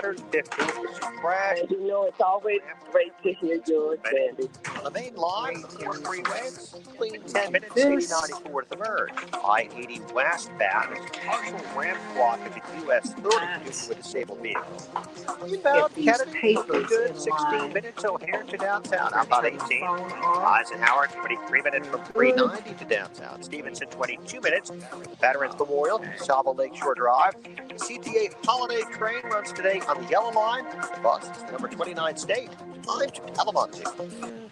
150s, which is crash. And it's always great to hear yours, Sandy. On the main line, the 4 freeways, between 10 minutes, 8094 to the merge. I-80 westbound, partial ramp block at the US 30 with a stable vehicle. Inbound, Kennedy, looking good, 16 minutes, O'Hare to downtown, about 18. Eisenhower, 23 minutes from 390 to downtown. Stevenson, 22 minutes. Veterans Memorial, Sava Lakeshore Drive. CTA Holiday Train runs today on the Yellow Line. The bus is the number 29 state. I'm Telemonte.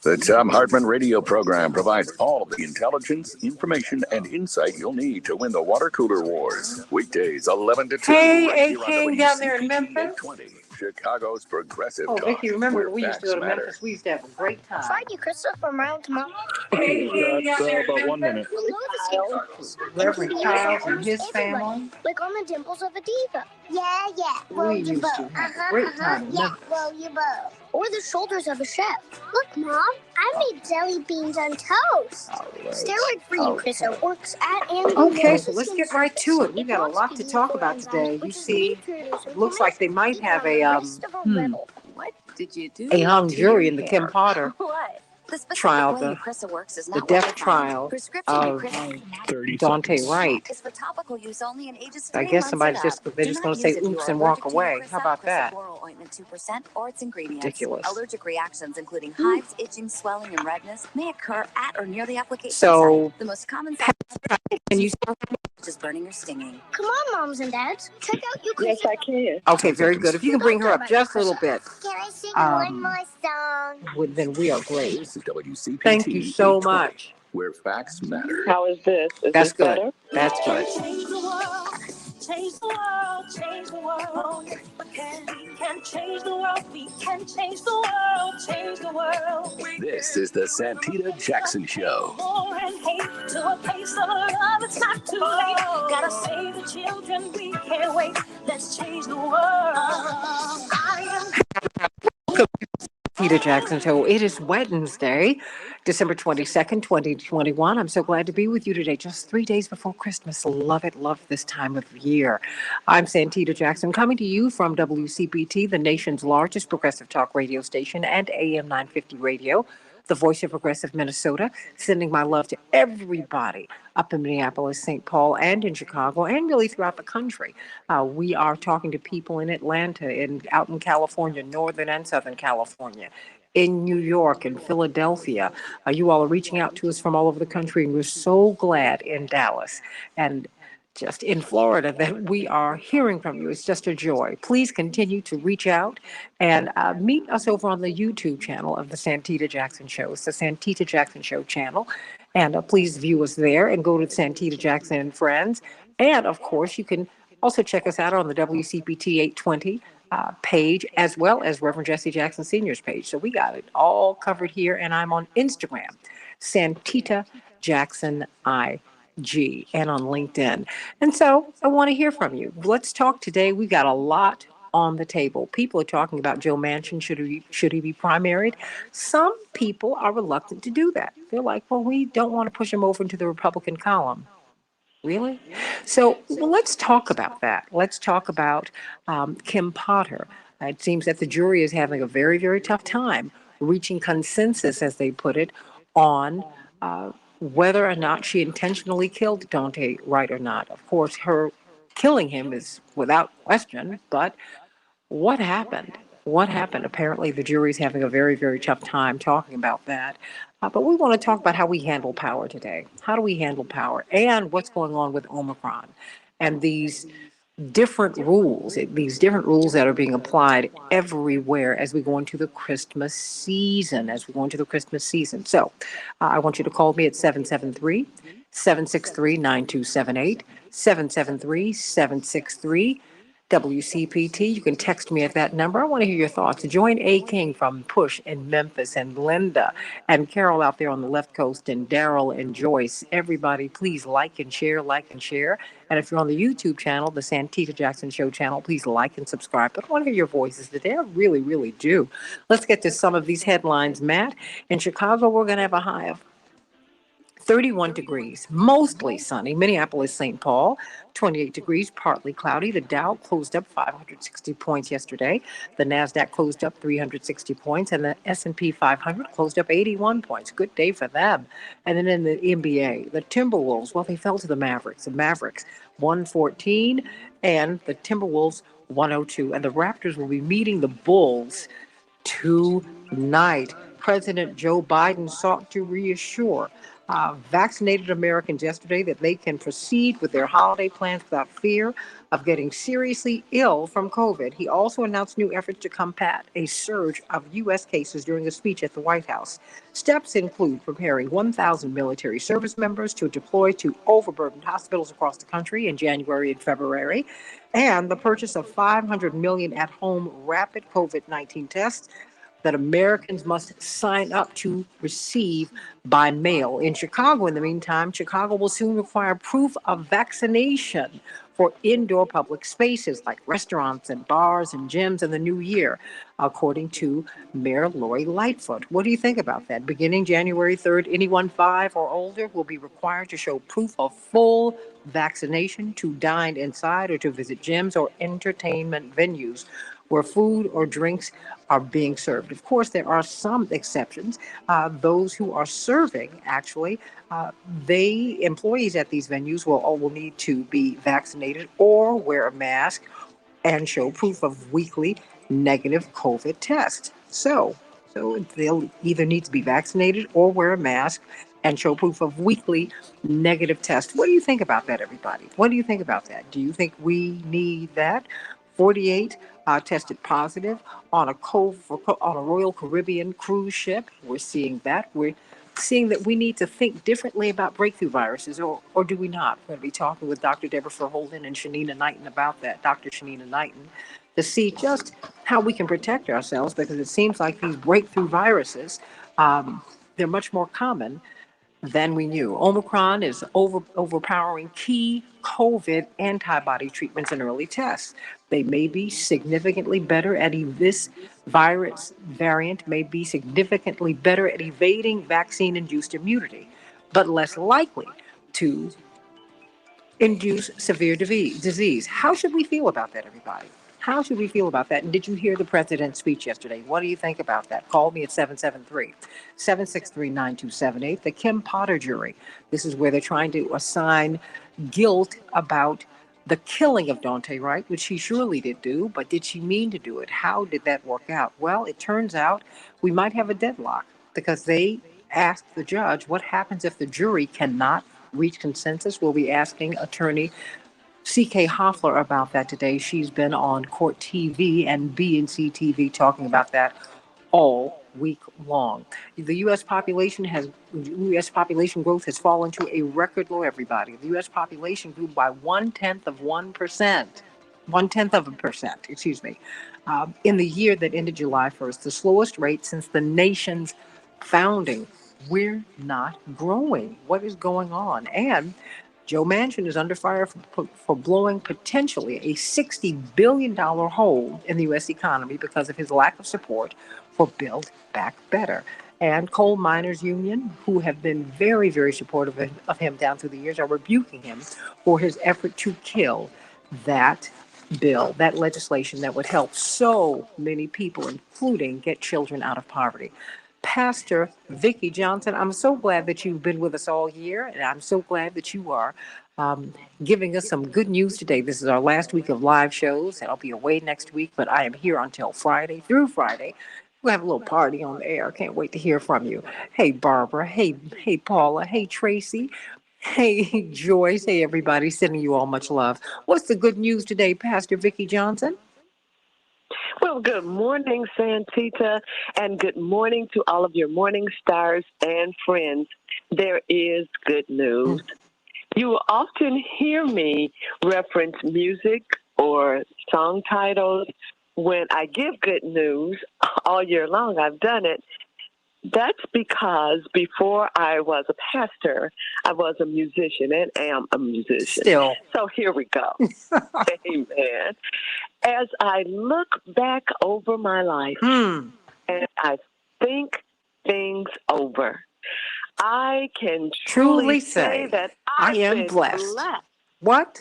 The Tom Hartman radio program provides all of the intelligence, information, and insight you'll need to win the water cooler wars. Weekdays, 11 to 2. Hey, right A King down there in Memphis. 20, Chicago's Progressive Oh, Talk. Vicky, remember we used to go to matter. Memphis. We used to have a great time. Tried you, Crystal, from around tomorrow. Hey, That's about 1 minute. Reverend Charles and his family. Like on the dimples of a diva. Yeah. Well, We you used both. to have a great time. Yeah, well, you both. Or the shoulders of a chef. Look, Mom, I made jelly beans on toast. Steroid-free Crystal works at and Okay, so let's get right to it. We got a lot to talk about today. You see, it looks like they might have What did you do? a hung jury in the Kim Potter What? The trial, specific way the Eucrisa works is the not death what I found. trial Prescription of Eucrisa 30 Dante seconds. Wright. is for topical use only in ages I 3 guess months somebody's and just up. they're Do just not going to say use if you oops are and walk allergic to away. Eucrisa. How about that? Oral ointment 2% or its ingredients. Ridiculous. Allergic reactions including hives, itching, swelling, and redness may occur at or near the application So, site. The most common side can you? effect is burning or stinging. Come on, moms and dads. Check out you, Yes, I can. Okay, very good. If you can bring her up just a little bit, Can I sing Um, one more song? then we are great. This is WCPT. Thank you so 820, much. Where facts matter. How is this? Is That's this good. better? That's good. Change the world, change the world, change the world. We can change the world, we can change the world, change the world. This is the Santita Jackson Show. War and hate to a place of love, it's not too late. Gotta save the children, we can't wait. Let's change the world. I am Santita Jackson Show. It is Wednesday, December 22nd, 2021. I'm so glad to be with you today, just 3 days before Christmas. Love it, love this time of year. I'm Santita Jackson, coming to you from WCPT, the nation's largest progressive talk radio station, and AM 950 radio, the voice of progressive Minnesota, sending my love to everybody up in Minneapolis, St. Paul, and in Chicago, and really throughout the country. We are talking to people in Atlanta, out in California, Northern and Southern California, in New York and Philadelphia. You all are reaching out to us from all over the country, and we're so glad in Dallas and just in Florida that we are hearing from you. It's just a joy. Please continue to reach out and meet us over on the YouTube channel of the Santita Jackson Show. It's the Santita Jackson Show channel. And please view us there and go to Santita Jackson and Friends. And of course, you can also check us out on the WCPT 820 page, as well as Reverend Jesse Jackson Sr.'s page. So we got it all covered here. And I'm on Instagram, Santita Jackson IG, and on LinkedIn. And so I want to hear from you. Let's talk today. We got a lot on the table. People are talking about Joe Manchin. Should he be primaried? Some people are reluctant to do that. They're like, well, we don't want to push him over into the Republican column. Really? So let's talk about that. Let's talk about Kim Potter. It seems that the jury is having a very, very tough time reaching consensus, as they put it, on whether or not she intentionally killed Dante Wright or not. Of course, her killing him is without question, but what happened? What happened? Apparently, the jury's having a very, very tough time talking about that. But we want to talk about how we handle power today. How do we handle power? And what's going on with Omicron and these different rules that are being applied everywhere as we go into the Christmas season, So I want you to call me at 773-763-9278, 773-763 WCPT. You can text me at that number. I want to hear your thoughts. Join A. King from Push in Memphis, and Linda and Carol out there on the left coast, and Daryl and Joyce. Everybody, please like and share. And if you're on the YouTube channel, the Santita Jackson Show channel, please like and subscribe. But I want to hear your voices today. I really, really do. Let's get to some of these headlines, Matt. In Chicago, we're going to have a high of 31 degrees, mostly sunny. Minneapolis, St. Paul, 28 degrees, partly cloudy. The Dow closed up 560 points yesterday. The Nasdaq closed up 360 points, and the S&P 500 closed up 81 points. Good day for them. And then in the NBA, the Timberwolves, well, they fell to the Mavericks. The Mavericks 114, and the Timberwolves 102. And the Raptors will be meeting the Bulls tonight. President Joe Biden sought to reassure vaccinated Americans yesterday that they can proceed with their holiday plans without fear of getting seriously ill from COVID. He also announced new efforts to combat a surge of U.S. cases during a speech at the White House. Steps include preparing 1,000 military service members to deploy to overburdened hospitals across the country in January and February, and the purchase of 500 million at-home rapid COVID-19 tests that Americans must sign up to receive by mail. In Chicago, in the meantime, Chicago will soon require proof of vaccination for indoor public spaces like restaurants and bars and gyms in the new year, according to Mayor Lori Lightfoot. What do you think about that? Beginning January 3rd, anyone 5 or older will be required to show proof of full vaccination to dine inside or to visit gyms or entertainment venues where food or drinks are being served. Of course, there are some exceptions. Those who are serving, actually, employees at these venues will need to be vaccinated or wear a mask and show proof of weekly negative COVID tests. So they'll either need to be vaccinated or wear a mask and show proof of weekly negative tests. What do you think about that, everybody? What do you think about that? Do you think we need that? 48 tested positive on a Royal Caribbean cruise ship. We're seeing that. We're seeing that we need to think differently about breakthrough viruses, or do we not? We're going to be talking with Dr. Deborah Verholden and Shanina Knighton about that, Dr. Shanina Knighton, to see just how we can protect ourselves, because it seems like these breakthrough viruses, they're much more common than we knew. Omicron is overpowering key COVID antibody treatments and early tests. They may be significantly better at this virus variant may be significantly better at evading vaccine-induced immunity, but less likely to induce severe disease. How should we feel about that, everybody? How should we feel about that? And did you hear the president's speech yesterday? What do you think about that? Call me at 773-763-9278. The Kim Potter jury. This is where they're trying to assign guilt about the killing of Daunte Wright, which she surely did do, but did she mean to do it? How did that work out? Well, it turns out we might have a deadlock, because they asked the judge, what happens if the jury cannot reach consensus? We'll be asking attorney C.K. Hoffler about that today. She's been on Court TV and BNC TV talking about that all week long. The U.S. population growth has fallen to a record low, everybody. The U.S. population grew by 0.1%, excuse me, in the year that ended July 1st, the slowest rate since the nation's founding. We're not growing. What is going on? And Joe Manchin is under fire for blowing potentially a $60 billion hole in the U.S. economy because of his lack of support for Build Back Better. And coal miners union, who have been very, very supportive of him down through the years, are rebuking him for his effort to kill that bill, that legislation that would help so many people, including get children out of poverty. Pastor Vicki Johnson, I'm so glad that you've been with us all year, and I'm so glad that you are giving us some good news today. This is our last week of live shows, and I'll be away next week, but I am here until Friday, through Friday. We'll have a little party on the air. Can't wait to hear from you. Hey, Barbara. Hey, Paula. Hey, Tracy. Hey, Joyce. Hey, everybody. Sending you all much love. What's the good news today, Pastor Vicki Johnson? Well, good morning, Santita, and good morning to all of your morning stars and friends. There is good news. You will often hear me reference music or song titles when I give good news all year long. I've done it. That's because before I was a pastor, I was a musician and am a musician. Still. So here we go. Amen. As I look back over my life and I think things over, I can Truly truly say that I I've am been blessed. blessed. What?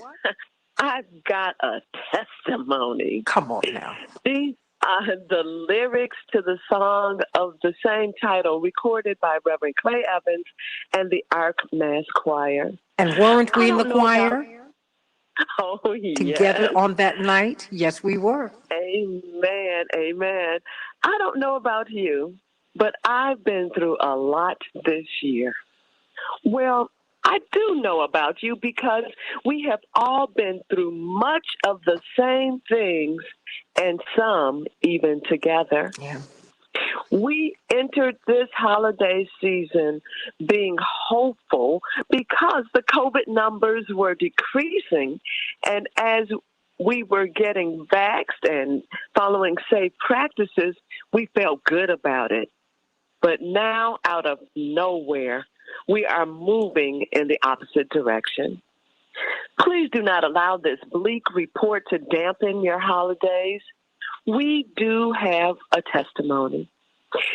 I've got a testimony. Come on now. These are the lyrics to the song of the same title, recorded by Reverend Clay Evans and the Ark Mass Choir. And weren't we in the choir Oh, together yes. on that night? Yes, we were. Amen. Amen. I don't know about you, but I've been through a lot this year. Well, I do know about you because we have all been through much of the same things and some even together. Yeah. We entered this holiday season being hopeful because the COVID numbers were decreasing. And as we were getting vaxxed and following safe practices, we felt good about it. But now, out of nowhere, we are moving in the opposite direction. Please do not allow this bleak report to dampen your holidays. We do have a testimony.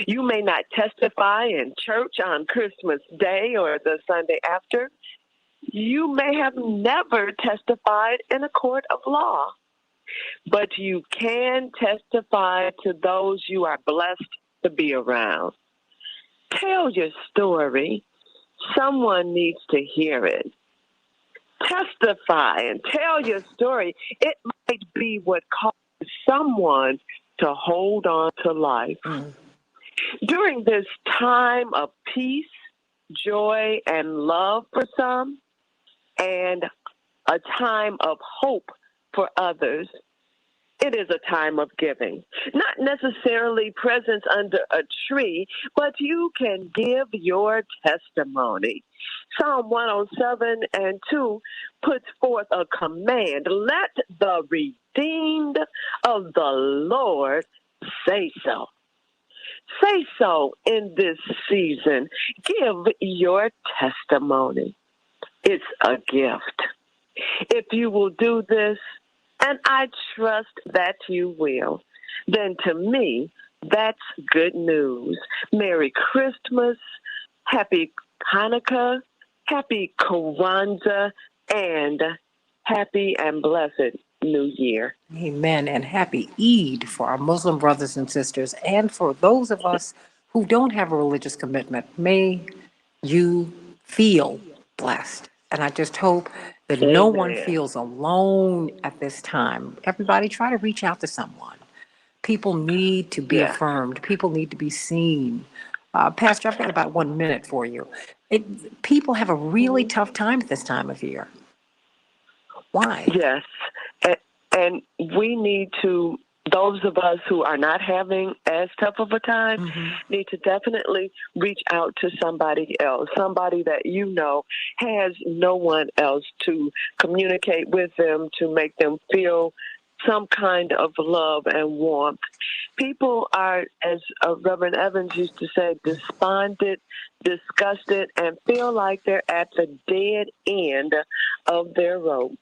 You may not testify in church on Christmas Day or the Sunday after. You may have never testified in a court of law, but you can testify to those you are blessed to be around. Tell your story. Someone needs to hear it. Testify and tell your story. It might be what causes someone to hold on to life. During this time of peace, joy, and love for some, and a time of hope for others, it is a time of giving. Not necessarily presents under a tree, but you can give your testimony. Psalm 107:2 puts forth a command. Let the redeemed of the Lord say so. Say so in this season. Give your testimony. It's a gift. If you will do this, and I trust that you will, then to me, that's good news. Merry Christmas, Happy Hanukkah, Happy Kwanzaa, and Happy and Blessed New Year. Amen. And happy Eid for our Muslim brothers and sisters. And for those of us who don't have a religious commitment, may you feel blessed. And I just hope that no one Amen. feels alone at this time. Everybody try to reach out to someone. People need to be affirmed. People need to be seen. Pastor, I've got about 1 minute for you. People have a really tough time at this time of year. Why? Yes. And we need to, those of us who are not having as tough of a time, need to definitely reach out to somebody else, somebody that you know has no one else to communicate with them, to make them feel some kind of love and warmth. People are, as Reverend Evans used to say, despondent, disgusted, and feel like they're at the dead end of their rope.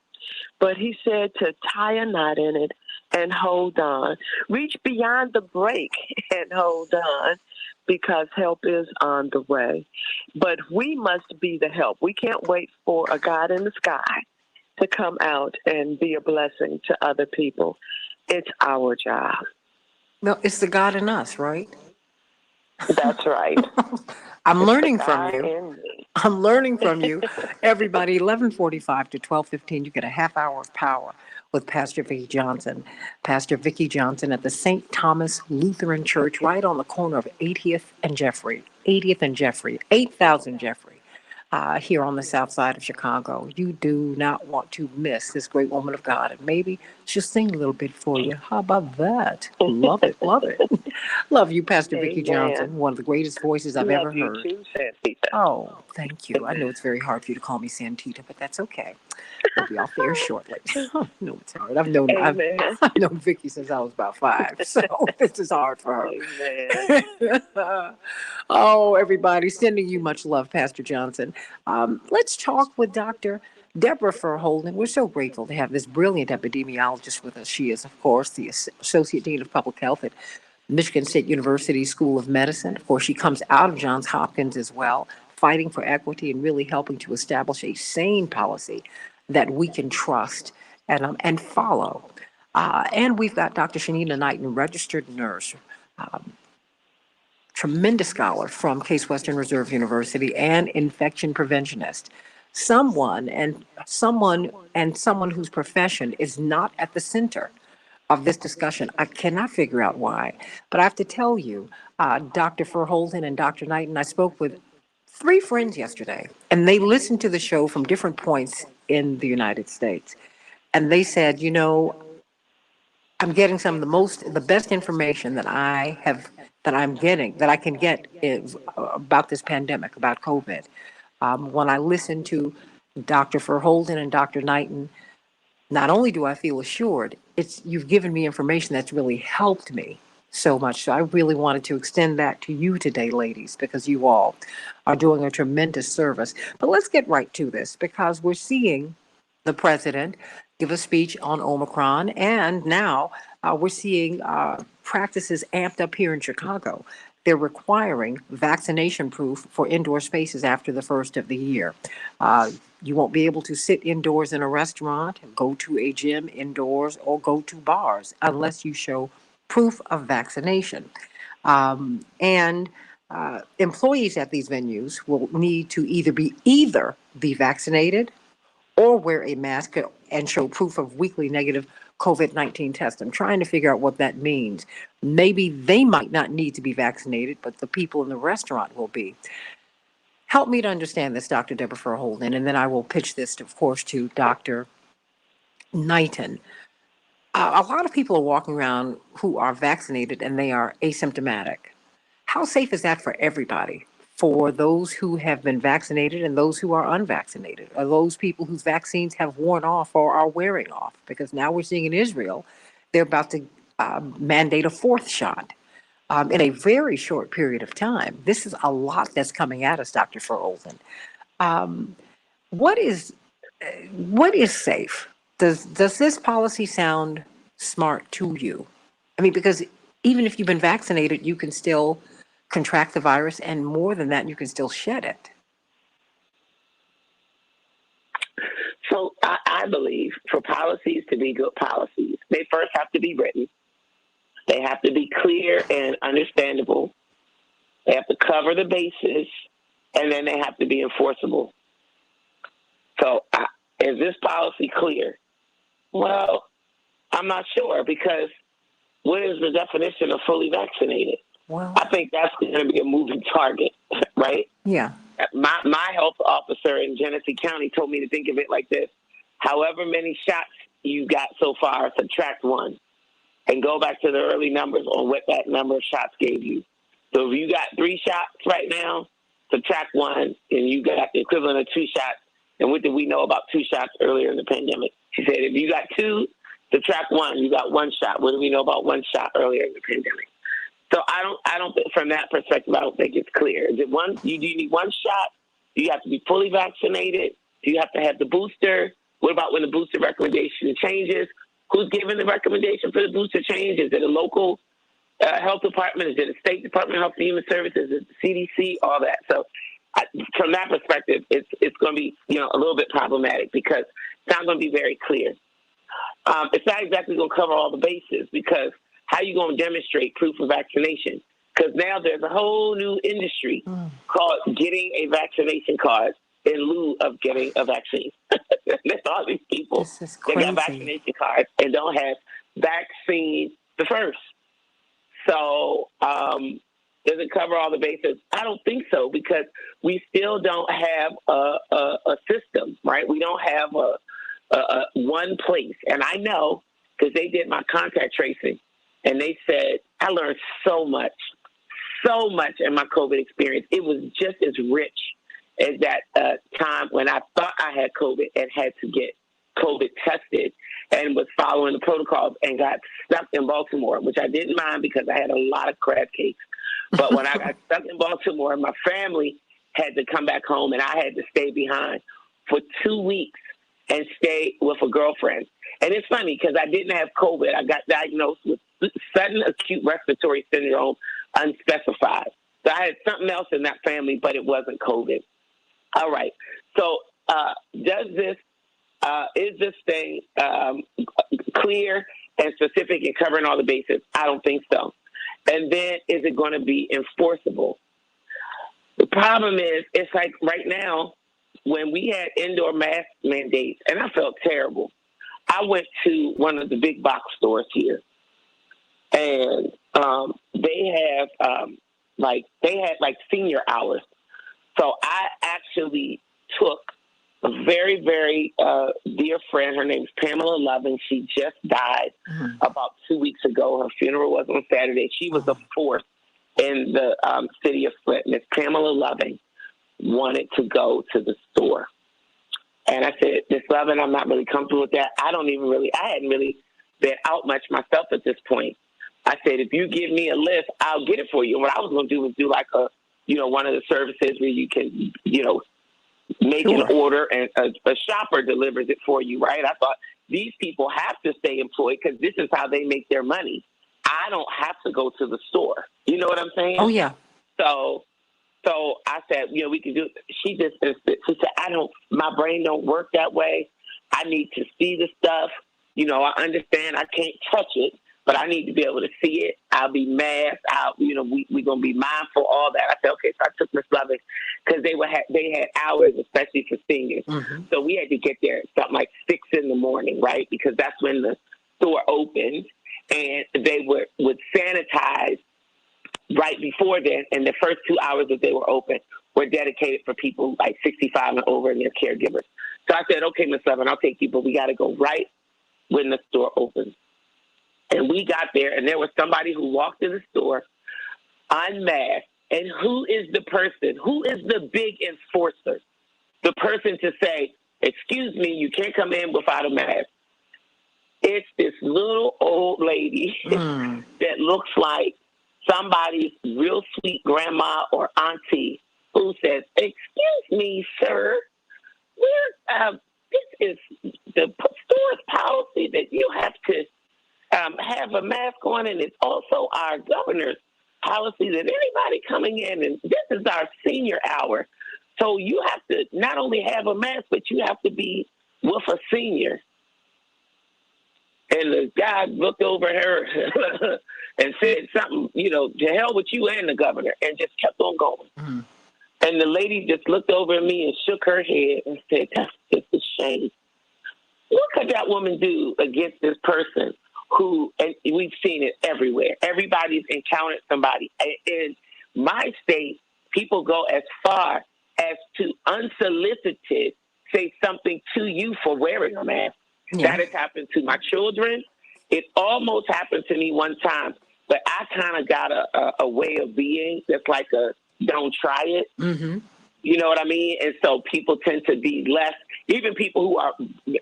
But he said to tie a knot in it and hold on. Reach beyond the break and hold on, because help is on the way. But we must be the help. We can't wait for a God in the sky to come out and be a blessing to other people. It's our job. No, it's the God in us, right? That's right. I'm learning from God you. in me. I'm learning from you. Everybody, 11:45 to 12:15, you get a half hour of power with Pastor Vicki Johnson. Pastor Vicki Johnson at the St. Thomas Lutheran Church, right on the corner of 80th and Jeffrey, 8000 Jeffrey, here on the south side of Chicago. You do not want to miss this great woman of God. And maybe she'll sing a little bit for you. How about that? Love it, love it. Love you, Pastor Vicki Johnson, one of the greatest voices I've ever heard. Love you too, Santita. Oh, thank you. I know it's very hard for you to call me Santita, but that's okay. We'll be off there shortly. No, it's hard. I've known Vicki since I was about 5, so this is hard for her. Amen. Oh, everybody, sending you much love, Pastor Johnson. Let's talk with Dr. Deborah Furholden. We're so grateful to have this brilliant epidemiologist with us. She is, of course, the Associate Dean of Public Health at Michigan State University School of Medicine. Of course, she comes out of Johns Hopkins as well. fighting for equity and really helping to establish a sane policy that we can trust and follow. And we've got Dr. Shanita Knighton, registered nurse, tremendous scholar from Case Western Reserve University and infection preventionist. Someone whose profession is not at the center of this discussion. I cannot figure out why, but I have to tell you, Dr. Verholden and Dr. Knighton, I spoke with three friends yesterday, and they listened to the show from different points in the United States. And they said, I'm getting some of the best information that I can get is about this pandemic, about COVID. When I listen to Dr. Verholden and Dr. Knighton, not only do I feel assured, you've given me information that's really helped me so much. So I really wanted to extend that to you today, ladies, because you all are doing a tremendous service. But let's get right to this, because we're seeing the president give a speech on Omicron, and now we're seeing practices amped up here in Chicago. They're requiring vaccination proof for indoor spaces after the first of the year. You won't be able to sit indoors in a restaurant, go to a gym indoors, or go to bars unless you show proof of vaccination. And employees at these venues will need to either be vaccinated or wear a mask and show proof of weekly negative COVID-19 test. I'm trying to figure out what that means. Maybe they might not need to be vaccinated, but the people in the restaurant will be. Help me to understand this, Dr. Deborah Verholden, and then I will pitch this, of course, to Dr. Knighton. A lot of people are walking around who are vaccinated and they are asymptomatic. How safe is that for everybody? For those who have been vaccinated and those who are unvaccinated, or those people whose vaccines have worn off or are wearing off? Because now we're seeing in Israel, they're about to mandate a fourth shot in a very short period of time. This is a lot that's coming at us, Dr. Verholden. What is safe? Does this policy sound smart to you? I mean, because even if you've been vaccinated, you can still contract the virus, and more than that, you can still shed it. So I believe for policies to be good policies, they first have to be written. They have to be clear and understandable. They have to cover the bases, and then they have to be enforceable. So is this policy clear? Well, I'm not sure, because what is the definition of fully vaccinated? Well, I think that's going to be a moving target, right? Yeah. My health officer in Genesee County told me to think of it like this. However many shots you got so far, subtract one, and go back to the early numbers on what that number of shots gave you. So if you got 3 shots right now, subtract one, and you got the equivalent of 2 shots. And what did we know about 2 shots earlier in the pandemic? She said, if you got 2, subtract 1, you got 1 shot. What do we know about 1 shot earlier in the pandemic? So I don't think, from that perspective, I don't think it's clear. Is it one? Do you need 1 shot? Do you have to be fully vaccinated? Do you have to have the booster? What about when the booster recommendation changes? Who's giving the recommendation for the booster change? Is it a local health department? Is it a state department of Health and Human Services? Is it the CDC? All that. So from that perspective, it's going to be a little bit problematic, because it's not going to be very clear. It's not exactly going to cover all the bases, because how are you going to demonstrate proof of vaccination? Because now there's a whole new industry called getting a vaccination card in lieu of getting a vaccine. There's all these people that got vaccination cards and don't have vaccine the first. So does it cover all the bases? I don't think so, because we still don't have a system, right? We don't have a one place. And I know, because they did my contact tracing, and they said, I learned so much in my COVID experience. It was just as rich as that time when I thought I had COVID and had to get COVID tested and was following the protocols and got stuck in Baltimore, which I didn't mind because I had a lot of crab cakes. But when I got stuck in Baltimore, my family had to come back home and I had to stay behind for 2 weeks and stay with a girlfriend. And it's funny because I didn't have COVID. I got diagnosed with sudden acute respiratory syndrome, unspecified. So I had something else in that family, but it wasn't COVID. All right. So is this thing clear and specific and covering all the bases? I don't think so. And then is it going to be enforceable? The problem is, it's like right now, when we had indoor mask mandates, and I felt terrible. I went to one of the big box stores here, and they had senior hours. So I actually took a very, very dear friend. Her name's Pamela Loving. She just died about 2 weeks ago. Her funeral was on Saturday. She was a force in the city of Flint. Miss Pamela Loving wanted to go to the store. And I said, Miss Loving, I'm not really comfortable with that. I hadn't really been out much myself at this point. I said, if you give me a list, I'll get it for you. And what I was going to do was do like one of the services where you can, make an order and a shopper delivers it for you, right? I thought these people have to stay employed because this is how they make their money. I don't have to go to the store. You know what I'm saying? Oh, yeah. So I said, we can do it. She said, my brain don't work that way. I need to see the stuff. I understand I can't touch it, but I need to be able to see it. I'll be masked. We're going to be mindful, all that. I said, okay, so I took Miss Loving because they had hours, especially for seniors. Mm-hmm. So we had to get there at something like 6 a.m, right? Because that's when the store opened, and they would sanitize right before then, and the first 2 hours that they were open were dedicated for people like 65 and over and their caregivers. So I said, okay, Miss Loving, I'll take you, but we got to go right when the store opens. And we got there, and there was somebody who walked in the store unmasked. And who is the person? Who is the big enforcer? The person to say, excuse me, you can't come in without a mask. It's this little old lady that looks like somebody's real sweet grandma or auntie who says, excuse me, sir, this is the store's policy that you have to have a mask on, and it's also our governor's policy that anybody coming in, and this is our senior hour, so you have to not only have a mask, but you have to be with a senior. And the guy looked over at her and said something, to hell with you and the governor, and just kept on going. Mm-hmm. And the lady just looked over at me and shook her head and said, that's just a shame. What could that woman do against this person who, and we've seen it everywhere. Everybody's encountered somebody. In my state, people go as far as to unsolicited say something to you for wearing a mask. Yeah. That has happened to my children. It almost happened to me one time, but I kind of got a way of being that's like don't try it. Mm-hmm. You know what I mean? And so people tend to be less, even people who are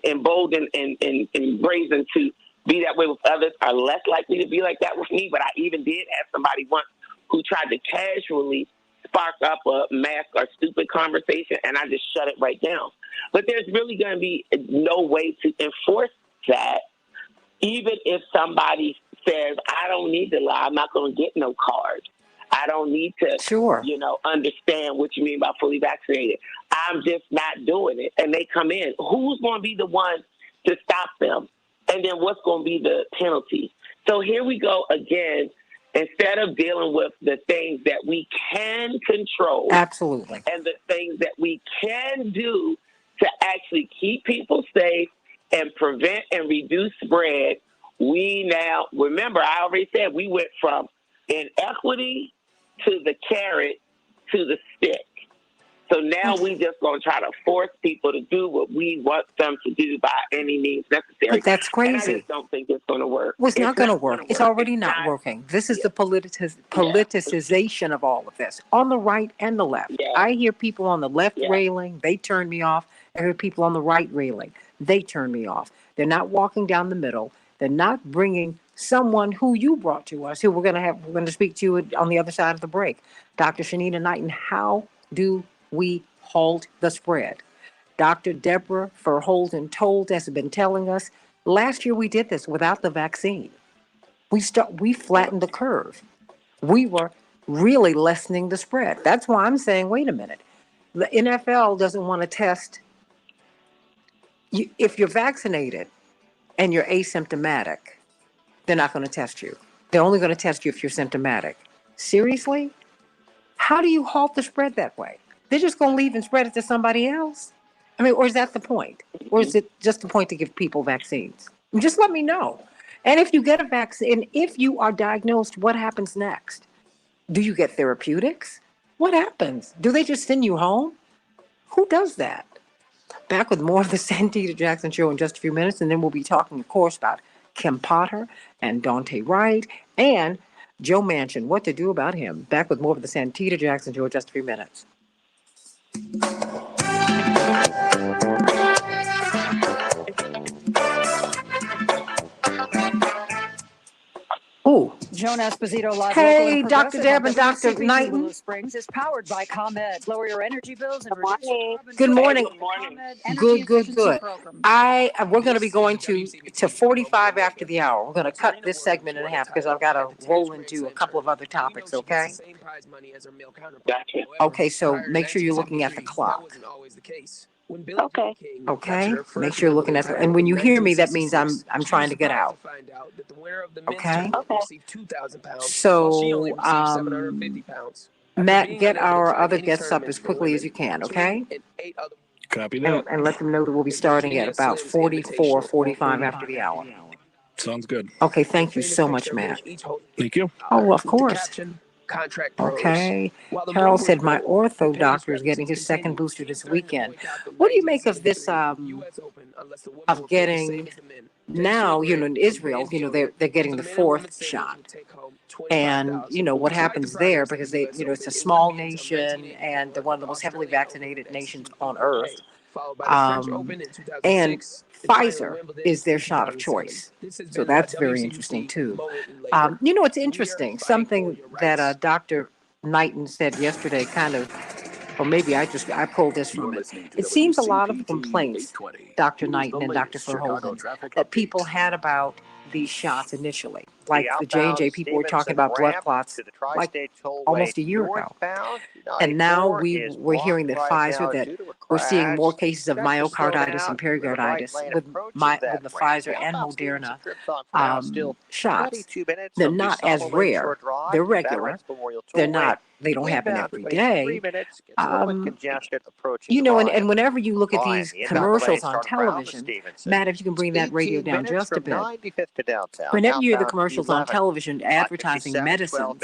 emboldened and brazen to be that way with others are less likely to be like that with me. But I even did have somebody once who tried to casually spark up a mask or stupid conversation, and I just shut it right down. But there's really going to be no way to enforce that, even if somebody says, I don't need to lie, I'm not going to get no card. I don't need to, understand what you mean by fully vaccinated. I'm just not doing it. And they come in. Who's going to be the one to stop them? And then what's going to be the penalty? So here we go again. Instead of dealing with the things that we can control. Absolutely. And the things that we can do to actually keep people safe and prevent and reduce spread, we now, remember, I already said we went from inequity to the carrot to the stick. So now we just going to try to force people to do what we want them to do by any means necessary. But that's crazy. And I just don't think it's going to work. Well, it's not going to work. It's already not working. This is the politicization of all of this, on the right and the left. Yeah. I hear people on the left railing, they turn me off. I hear people on the right railing, they turn me off. They're not walking down the middle. They're not bringing someone who you brought to us, who we're going to speak to you on the other side of the break. Dr. Shanita Knighton, how do we halt the spread? Dr. Deborah Verholden Told has been telling us last year we did this without the vaccine. We flattened the curve. We were really lessening the spread. That's why I'm saying, wait a minute. The NFL doesn't want to test you. If you're vaccinated and you're asymptomatic, they're not going to test you. They're only going to test you if you're symptomatic. Seriously? How do you halt the spread that way? They're just going to leave and spread it to somebody else? I mean, or is that the point? Or is it just the point to give people vaccines? Just let me know. And if you get a vaccine, if you are diagnosed, what happens next? Do you get therapeutics? What happens? Do they just send you home? Who does that? Back with more of the Santita Jackson Show in just a few minutes, and then we'll be talking, of course, about Kim Potter and Dante Wright and Joe Manchin, what to do about him. Back with more of the Santita Jackson Show in just a few minutes. Ooh. Joan Esposito live. Hey, Dr. Deb and Dr. Knighton. Willow Springs is powered by ComEd. Lower your energy bills and reduce carbon. Good morning. Good. Program. We're going to be going to 45 after the hour. We're going to cut this segment in half because I've got to roll into a couple of other topics, okay? Gotcha. Okay, so make sure you're looking at the clock. Okay. Okay, make sure you're looking at and when you hear me, that means I'm trying to get out. Okay. So, Matt, get our other guests up as quickly as you can, okay? Copy that. And let them know that we'll be starting at about 45 after the hour. Sounds good. Okay, thank you so much, Matt. Thank you. Oh, of course. Okay. Harold said my ortho doctor is getting his second booster this weekend. What do you make of this, of getting now, in Israel, they're getting the fourth shot. And, what happens there, because they, it's a small nation and they're one of the most heavily vaccinated nations on earth. And Pfizer is their shot of choice. So that's very interesting, too. It's interesting. Something that Dr. Knighton said yesterday or maybe I pulled this from it. It seems a lot of complaints, Dr. Knighton and Dr. Verhoeven, that people had about these shots initially. Like the J&J people were talking about blood clots like almost a year ago. And now we're hearing that Pfizer, that we're seeing more cases of myocarditis and pericarditis with the Pfizer and Moderna shots. They're not as rare. They're regular. They don't happen every day. And whenever you look at these commercials on television, Matt, if you can bring that radio down just a bit. Whenever you hear the commercials on television advertising medicines,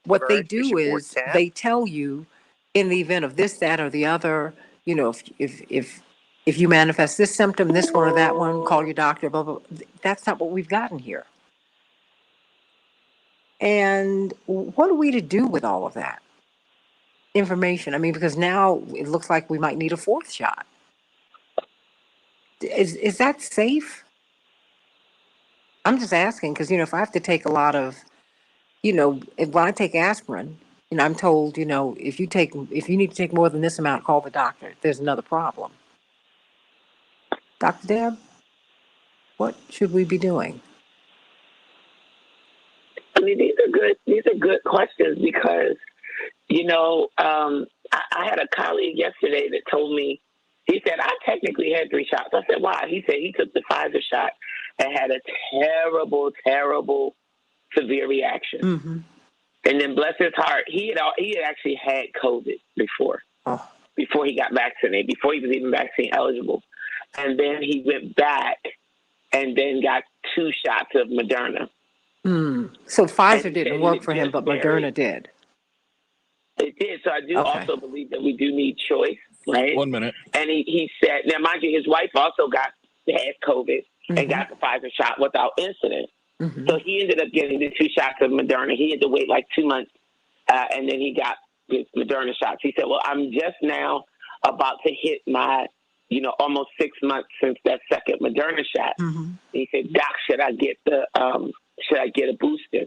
what they do is they tell you in the event of this, that, or the other, if you manifest this symptom, this one or that one, call your doctor, blah, blah, blah. That's not what we've gotten here. And what are we to do with all of that information? I mean, because now it looks like we might need a fourth shot. Is that safe? I'm just asking because, if I have to take a lot of, when I take aspirin, I'm told, if you need to take more than this amount, call the doctor. There's another problem. Dr. Deb, what should we be doing? I mean, these are good questions because, I had a colleague yesterday that told me, he said, I technically had 3 shots. I said, why? He said he took the Pfizer shot and had a terrible, terrible, severe reaction. Mm-hmm. And then, bless his heart, he had actually had COVID before he got vaccinated, before he was even vaccine eligible. And then he went back and then got 2 shots of Moderna. So Pfizer didn't work for him, but Moderna did. It did. So I do also believe that we do need choice, right? 1 minute. And he said, now mind you, his wife also had COVID and got the Pfizer shot without incident. Mm-hmm. So he ended up getting the 2 shots of Moderna. He had to wait like 2 months, and then he got his Moderna shots. He said, well, I'm just now about to hit my, almost 6 months since that second Moderna shot. Mm-hmm. He said, Doc, should I get a booster?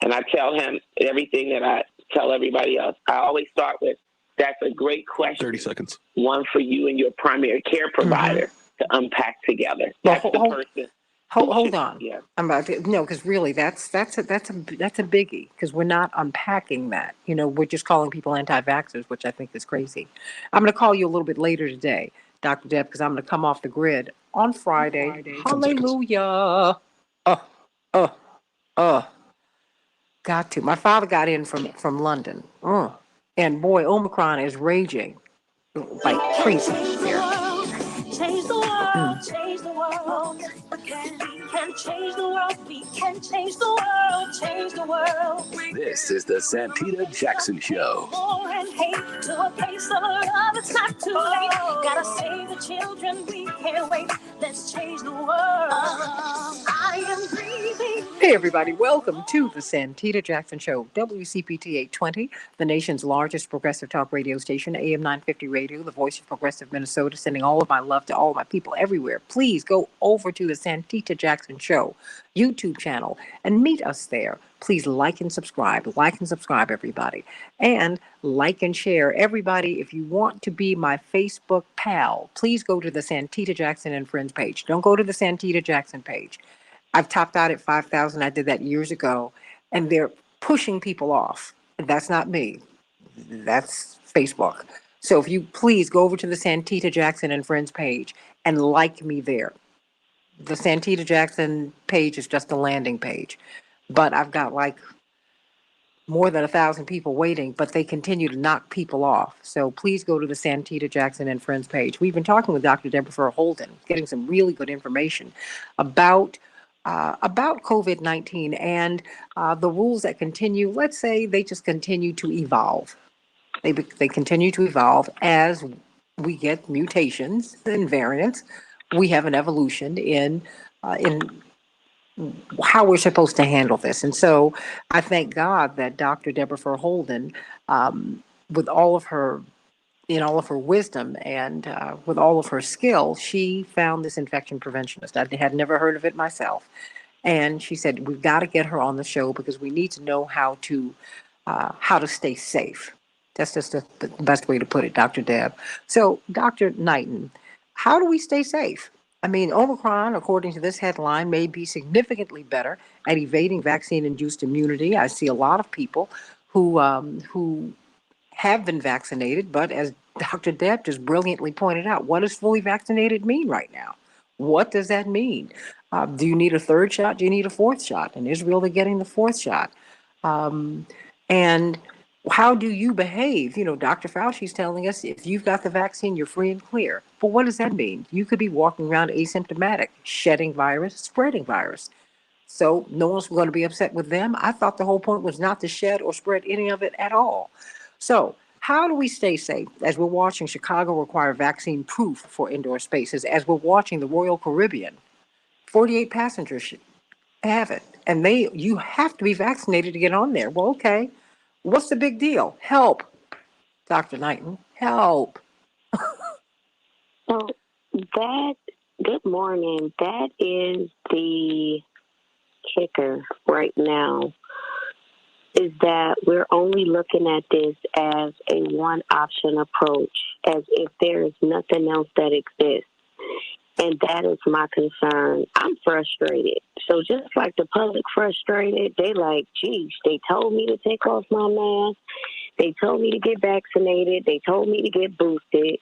And I tell him everything that I tell everybody else. I always start with, that's a great question. 30 seconds. One for you and your primary care provider to unpack together. That's the person. Hold on. Yeah. I'm about to no, because really, that's a biggie. Because we're not unpacking that. We're just calling people anti-vaxxers, which I think is crazy. I'm going to call you a little bit later today, Dr. Deb, because I'm going to come off the grid on Friday. Hallelujah. Oh, oh, oh. Got to. My father got in from London. And boy, Omicron is raging like crazy here. Change the world, change the world. We can change the world, we can change the world, change the world. This is the Santita Jackson Show. War and hate to a place of love, it's not too late. Gotta save the children, we can't wait. Let's change the world. I am breathing. Hey, everybody, welcome to the Santita Jackson Show, WCPT 820, the nation's largest progressive talk radio station, AM 950 Radio, the voice of progressive Minnesota, sending all of my love to all of my people everywhere. Please go over to the Santita Jackson Show YouTube channel and meet us there. Please like and subscribe, everybody. And like and share. Everybody, if you want to be my Facebook pal, please go to the Santita Jackson and Friends page. Don't go to the Santita Jackson page. I've topped out at 5,000. I did that years ago, and they're pushing people off. That's not me. That's Facebook. So if you please go over to the Santita Jackson and Friends page and like me there. The Santita Jackson page is just a landing page, but I've got like more than 1,000 people waiting, but they continue to knock people off. So please go to the Santita Jackson and Friends page. We've been talking with Dr. Deborah Holden, getting some really good information about COVID-19 and the rules that continue. Let's say they just continue to evolve. They continue to evolve as we get mutations and variants. We have an evolution in how we're supposed to handle this. And so I thank God that Dr. Deborah Holden, with all of her wisdom and with all of her skill, she found this infection preventionist. I had never heard of it myself. And she said, we've got to get her on the show because we need to know how to stay safe. That's just the best way to put it, Dr. Deb. So, Dr. Knighton, how do we stay safe? I mean, Omicron, according to this headline, may be significantly better at evading vaccine-induced immunity. I see a lot of people who have been vaccinated, but as Dr. Deb just brilliantly pointed out, what does fully vaccinated mean right now? What does that mean? Do you need a third shot? Do you need a fourth shot? In Israel, they're getting the fourth shot. And how do you behave? Dr. Fauci's telling us if you've got the vaccine, you're free and clear. But what does that mean? You could be walking around asymptomatic, shedding virus, spreading virus. So no one's going to be upset with them. I thought the whole point was not to shed or spread any of it at all. So how do we stay safe as we're watching Chicago require vaccine proof for indoor spaces, as we're watching the Royal Caribbean, 48 passengers have it, and you have to be vaccinated to get on there. Well, okay. What's the big deal? Help, Dr. Knighton, help. So good morning. That is the kicker right now, is that we're only looking at this as a one option approach, as if there is nothing else that exists. And that is my concern. I'm frustrated. So just like the public frustrated, they like, geez, they told me to take off my mask. They told me to get vaccinated. They told me to get boosted.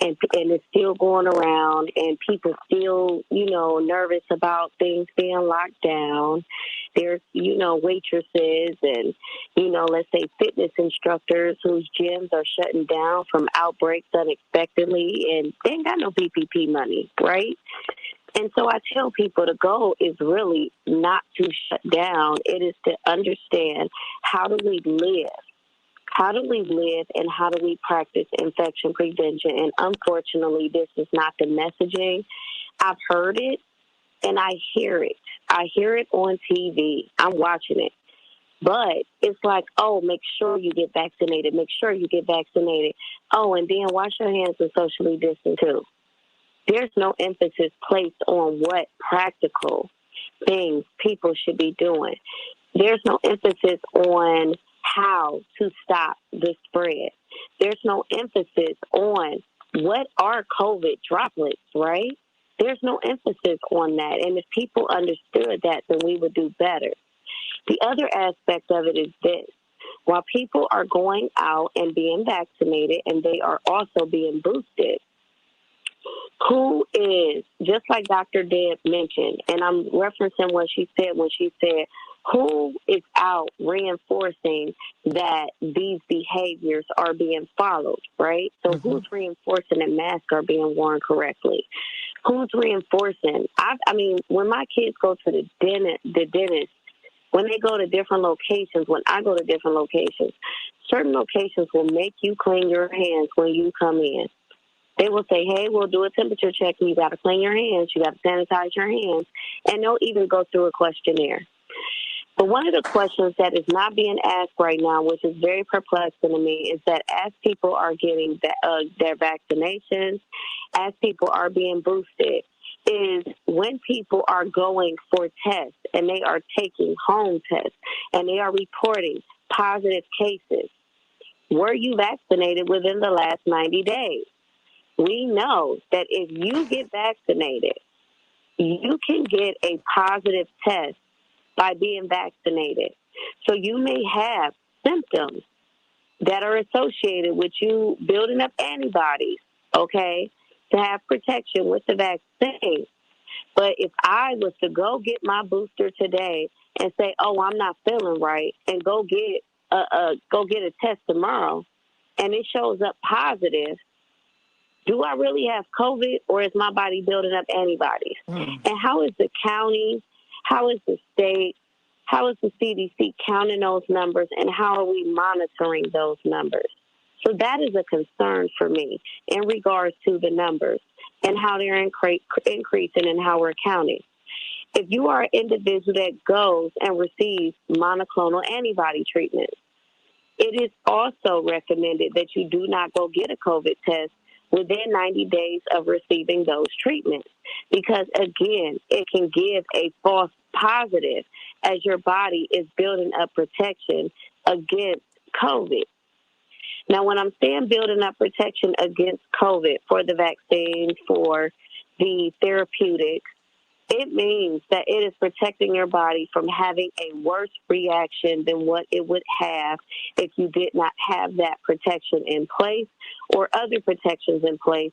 And it's still going around, and people still, nervous about things being locked down. There's, waitresses and, let's say fitness instructors whose gyms are shutting down from outbreaks unexpectedly, and they ain't got no PPP money, right? And so I tell people the goal is really not to shut down. It is to understand, how do we live? How do we live, and how do we practice infection prevention? And unfortunately, this is not the messaging. I've heard it, and I hear it. I hear it on TV. I'm watching it. But it's like, oh, make sure you get vaccinated. Make sure you get vaccinated. Oh, and then wash your hands and socially distance too. There's no emphasis placed on what practical things people should be doing. There's no emphasis on how to stop the spread. There's no emphasis on what are COVID droplets, right? There's no emphasis on that. And if people understood that, then we would do better. The other aspect of it is this. While people are going out and being vaccinated and they are also being boosted, who is, just like Dr. Deb mentioned, and I'm referencing what she said when she said, who is out reinforcing that these behaviors are being followed, right? So who's reinforcing that masks are being worn correctly? Who's reinforcing? I mean, when my kids go to the dentist, when they go to different locations, when I go to different locations, certain locations will make you clean your hands when you come in. They will say, hey, we'll do a temperature check and you got to clean your hands. You got to sanitize your hands. And they'll even go through a questionnaire. But one of the questions that is not being asked right now, which is very perplexing to me, is that as people are getting their vaccinations, as people are being boosted, is when people are going for tests and they are taking home tests and they are reporting positive cases, were you vaccinated within the last 90 days? We know that if you get vaccinated, you can get a positive test by being vaccinated. So you may have symptoms that are associated with you building up antibodies, okay, to have protection with the vaccine. But if I was to go get my booster today and say, oh, I'm not feeling right, and go get a test tomorrow, and it shows up positive, do I really have COVID, or is my body building up antibodies? And how is the county, how is the state, how is the CDC counting those numbers, and how are we monitoring those numbers? So that is a concern for me in regards to the numbers and how they're increasing and how we're counting. If you are an individual that goes and receives monoclonal antibody treatment, it is also recommended that you do not go get a COVID test within 90 days of receiving those treatments. Because, again, it can give a false positive as your body is building up protection against COVID. Now, when I'm saying building up protection against COVID for the vaccine, for the therapeutics, it means that it is protecting your body from having a worse reaction than what it would have if you did not have that protection in place or other protections in place,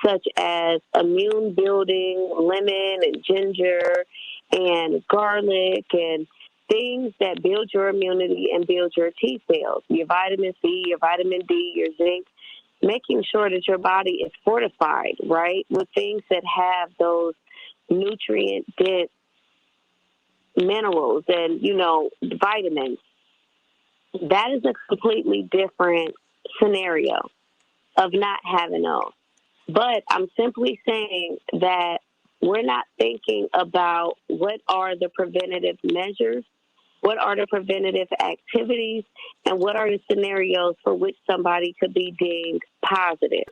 such as immune building, lemon and ginger and garlic and things that build your immunity and build your T cells, your vitamin C, your vitamin D, your zinc, making sure that your body is fortified, right, with things that have those nutrient-dense minerals and, vitamins. That is a completely different scenario of not having those. But I'm simply saying that we're not thinking about what are the preventative measures, what are the preventative activities, and what are the scenarios for which somebody could be deemed positive.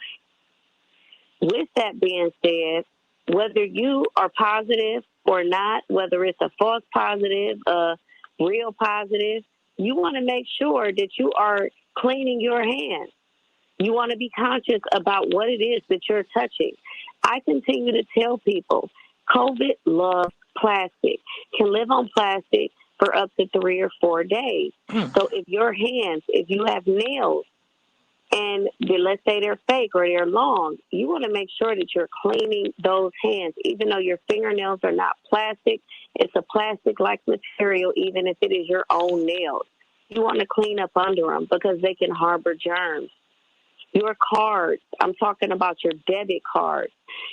With that being said, whether you are positive or not, whether it's a false positive, a real positive, you want to make sure that you are cleaning your hands. You want to be conscious about what it is that you're touching. I continue to tell people, COVID loves plastic, can live on plastic for up to 3 or 4 days. So if your hands, if you have nails, and let's say they're fake or they're long, you want to make sure that you're cleaning those hands. Even though your fingernails are not plastic, it's a plastic-like material, even if it is your own nails. You want to clean up under them because they can harbor germs. Your cards, I'm talking about your debit cards,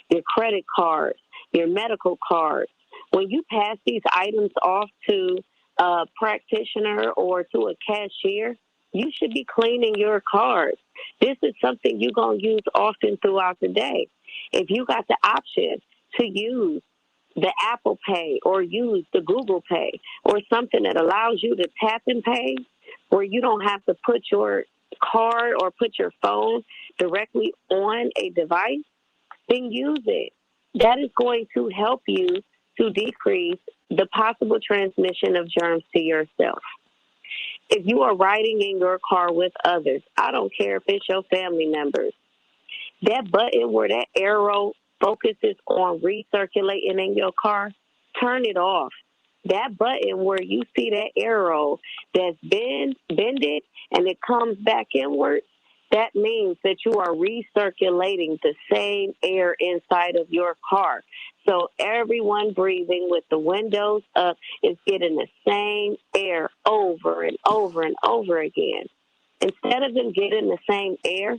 your credit cards, your medical cards. When you pass these items off to a practitioner or to a cashier, you should be cleaning your cards. This is something you're going to use often throughout the day. If you got the option to use the Apple Pay or use the Google Pay or something that allows you to tap and pay where you don't have to put your card or put your phone directly on a device, then use it. That is going to help you to decrease the possible transmission of germs to yourself. If you are riding in your car with others, I don't care if it's your family members, that button where that arrow focuses on recirculating in your car, turn it off. That button where you see that arrow that's bended and it comes back inward, that means that you are recirculating the same air inside of your car. So everyone breathing with the windows up is getting the same air over and over and over again. Instead of them getting the same air,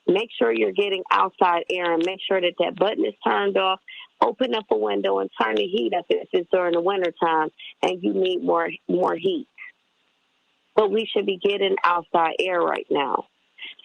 make sure you're getting outside air and make sure that that button is turned off. Open up a window and turn the heat up if it's during the wintertime and you need more heat. But we should be getting outside air right now.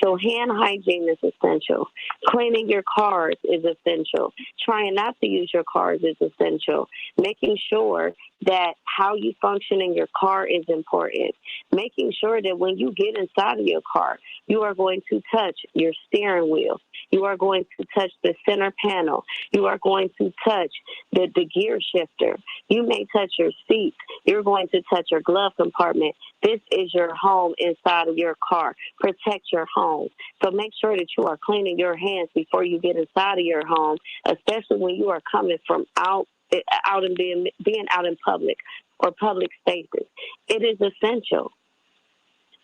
So hand hygiene is essential. Cleaning your cars is essential. Trying not to use your cars is essential. Making sure that how you function in your car is important. Making sure that when you get inside of your car, you are going to touch your steering wheel. You are going to touch the center panel. You are going to touch the gear shifter. You may touch your seat. You're going to touch your glove compartment. This is your home inside of your car. Protect your home. So make sure that you are cleaning your hands before you get inside of your home, especially when you are coming from out and being out in public or public spaces. It is essential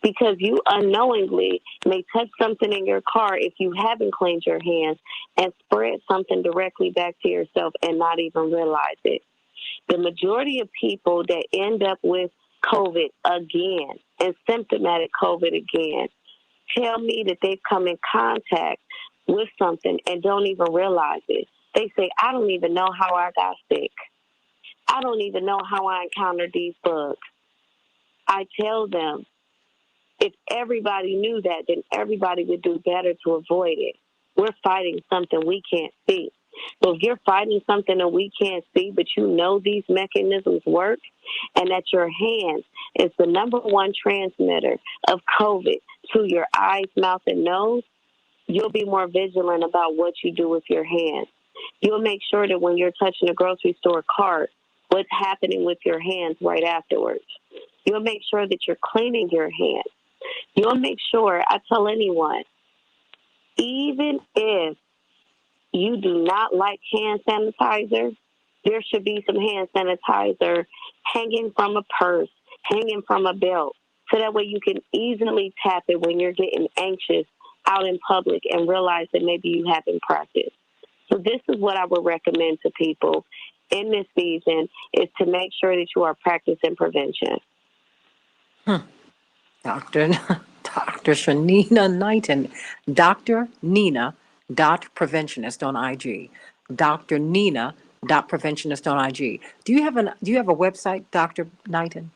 because you unknowingly may touch something in your car if you haven't cleaned your hands and spread something directly back to yourself and not even realize it. The majority of people that end up with COVID again and symptomatic COVID again tell me that they've come in contact with something and don't even realize it. They say, I don't even know how I got sick. I don't even know how I encountered these bugs. I tell them, if everybody knew that, then everybody would do better to avoid it. We're fighting something we can't see. So if you're fighting something that we can't see, but you know these mechanisms work, and that your hands is the number one transmitter of COVID to your eyes, mouth, and nose, you'll be more vigilant about what you do with your hands. You'll make sure that when you're touching a grocery store cart, what's happening with your hands right afterwards. You'll make sure that you're cleaning your hands. You'll make sure, I tell anyone, even if you do not like hand sanitizer, there should be some hand sanitizer hanging from a purse, hanging from a belt, so that way you can easily tap it when you're getting anxious out in public and realize that maybe you haven't practiced. So this is what I would recommend to people in this season, is to make sure that you are practicing prevention. Dr. Shanina Knighton, Dr. Nina .preventionist on IG. Dr. Nina .preventionist on IG. Do you have a website, Dr. Knighton?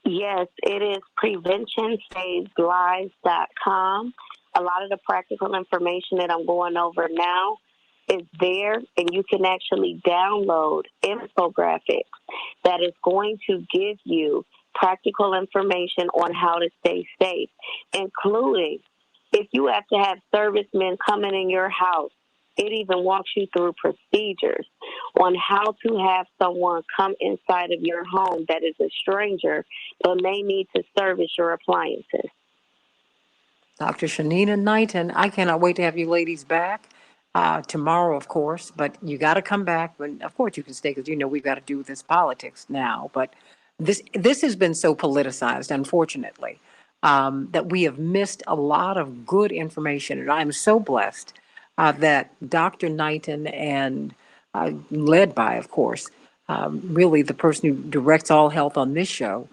Yes, it is PreventionSavesLives.com. A lot of the practical information that I'm going over now is there, and you can actually download infographics that is going to give you practical information on how to stay safe, including if you have to have servicemen coming in your house. It even walks you through procedures on how to have someone come inside of your home that is a stranger but may need to service your appliances. Dr. Shanina Knighton, I cannot wait to have you ladies back tomorrow, of course, but you got to come back. And of course, you can stay because we've got to do this politics now. But this has been so politicized, unfortunately, that we have missed a lot of good information. And I'm so blessed that Dr. Knighton and led by, of course, really the person who directs all health on this show,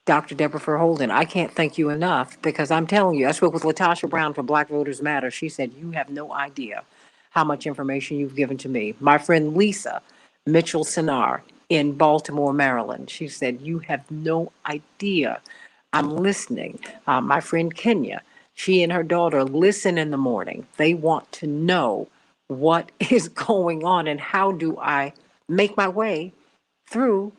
Dr. Deborah Holden, I can't thank you enough, because I'm telling you, I spoke with Latasha Brown from Black Voters Matter. She said, you have no idea how much information you've given to me. My friend Lisa Mitchell Sinar in Baltimore, Maryland, she said, you have no idea. I'm listening. My friend Kenya, she and her daughter listen in the morning. They want to know what is going on and how do I make my way through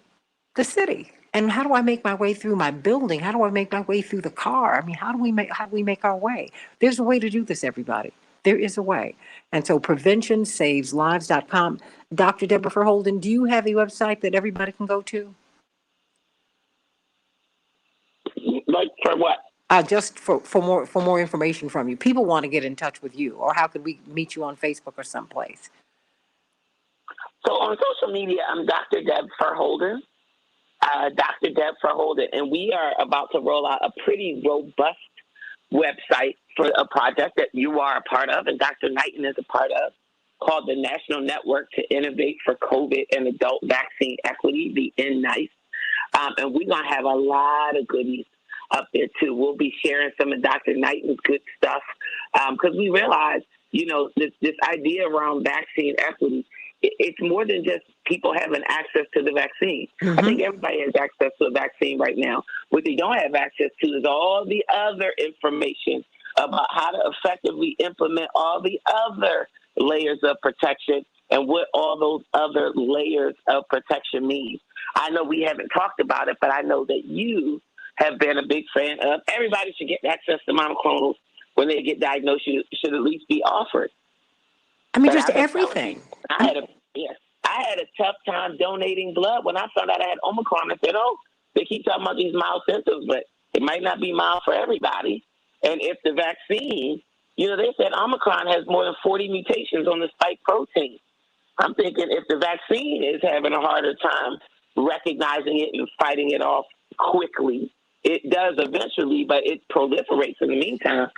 the city. And how do I make my way through my building? How do I make my way through the car? I mean, how do we make our way? There's a way to do this, everybody. There is a way. And so PreventionSavesLives.com. Dr. Deborah Holden, do you have a website that everybody can go to? Like for what? just for more information from you. People want to get in touch with you, or how could we meet you on Facebook or someplace? So on social media, I'm Dr. Deb Verholden, Dr. Deb Verholden, and we are about to roll out a pretty robust website for a project that you are a part of and Dr. Knighton is a part of, called the National Network to Innovate for COVID and Adult Vaccine Equity, the NNICE. And we're going to have a lot of goodies up there, too. We'll be sharing some of Dr. Knighton's good stuff because we realize, this idea around vaccine equity, it's more than just people having access to the vaccine. Mm-hmm. I think everybody has access to a vaccine right now. What they don't have access to is all the other information about how to effectively implement all the other layers of protection and what all those other layers of protection mean. I know we haven't talked about it, but I know that you have been a big fan of. Everybody should get access to monoclonals when they get diagnosed. Should at least be offered. I mean, just everything. I had a tough time donating blood when I found out I had Omicron. I said, they keep talking about these mild symptoms, but it might not be mild for everybody. And if the vaccine, they said Omicron has more than 40 mutations on the spike protein. I'm thinking if the vaccine is having a harder time recognizing it and fighting it off quickly, it does eventually, but it proliferates in the meantime.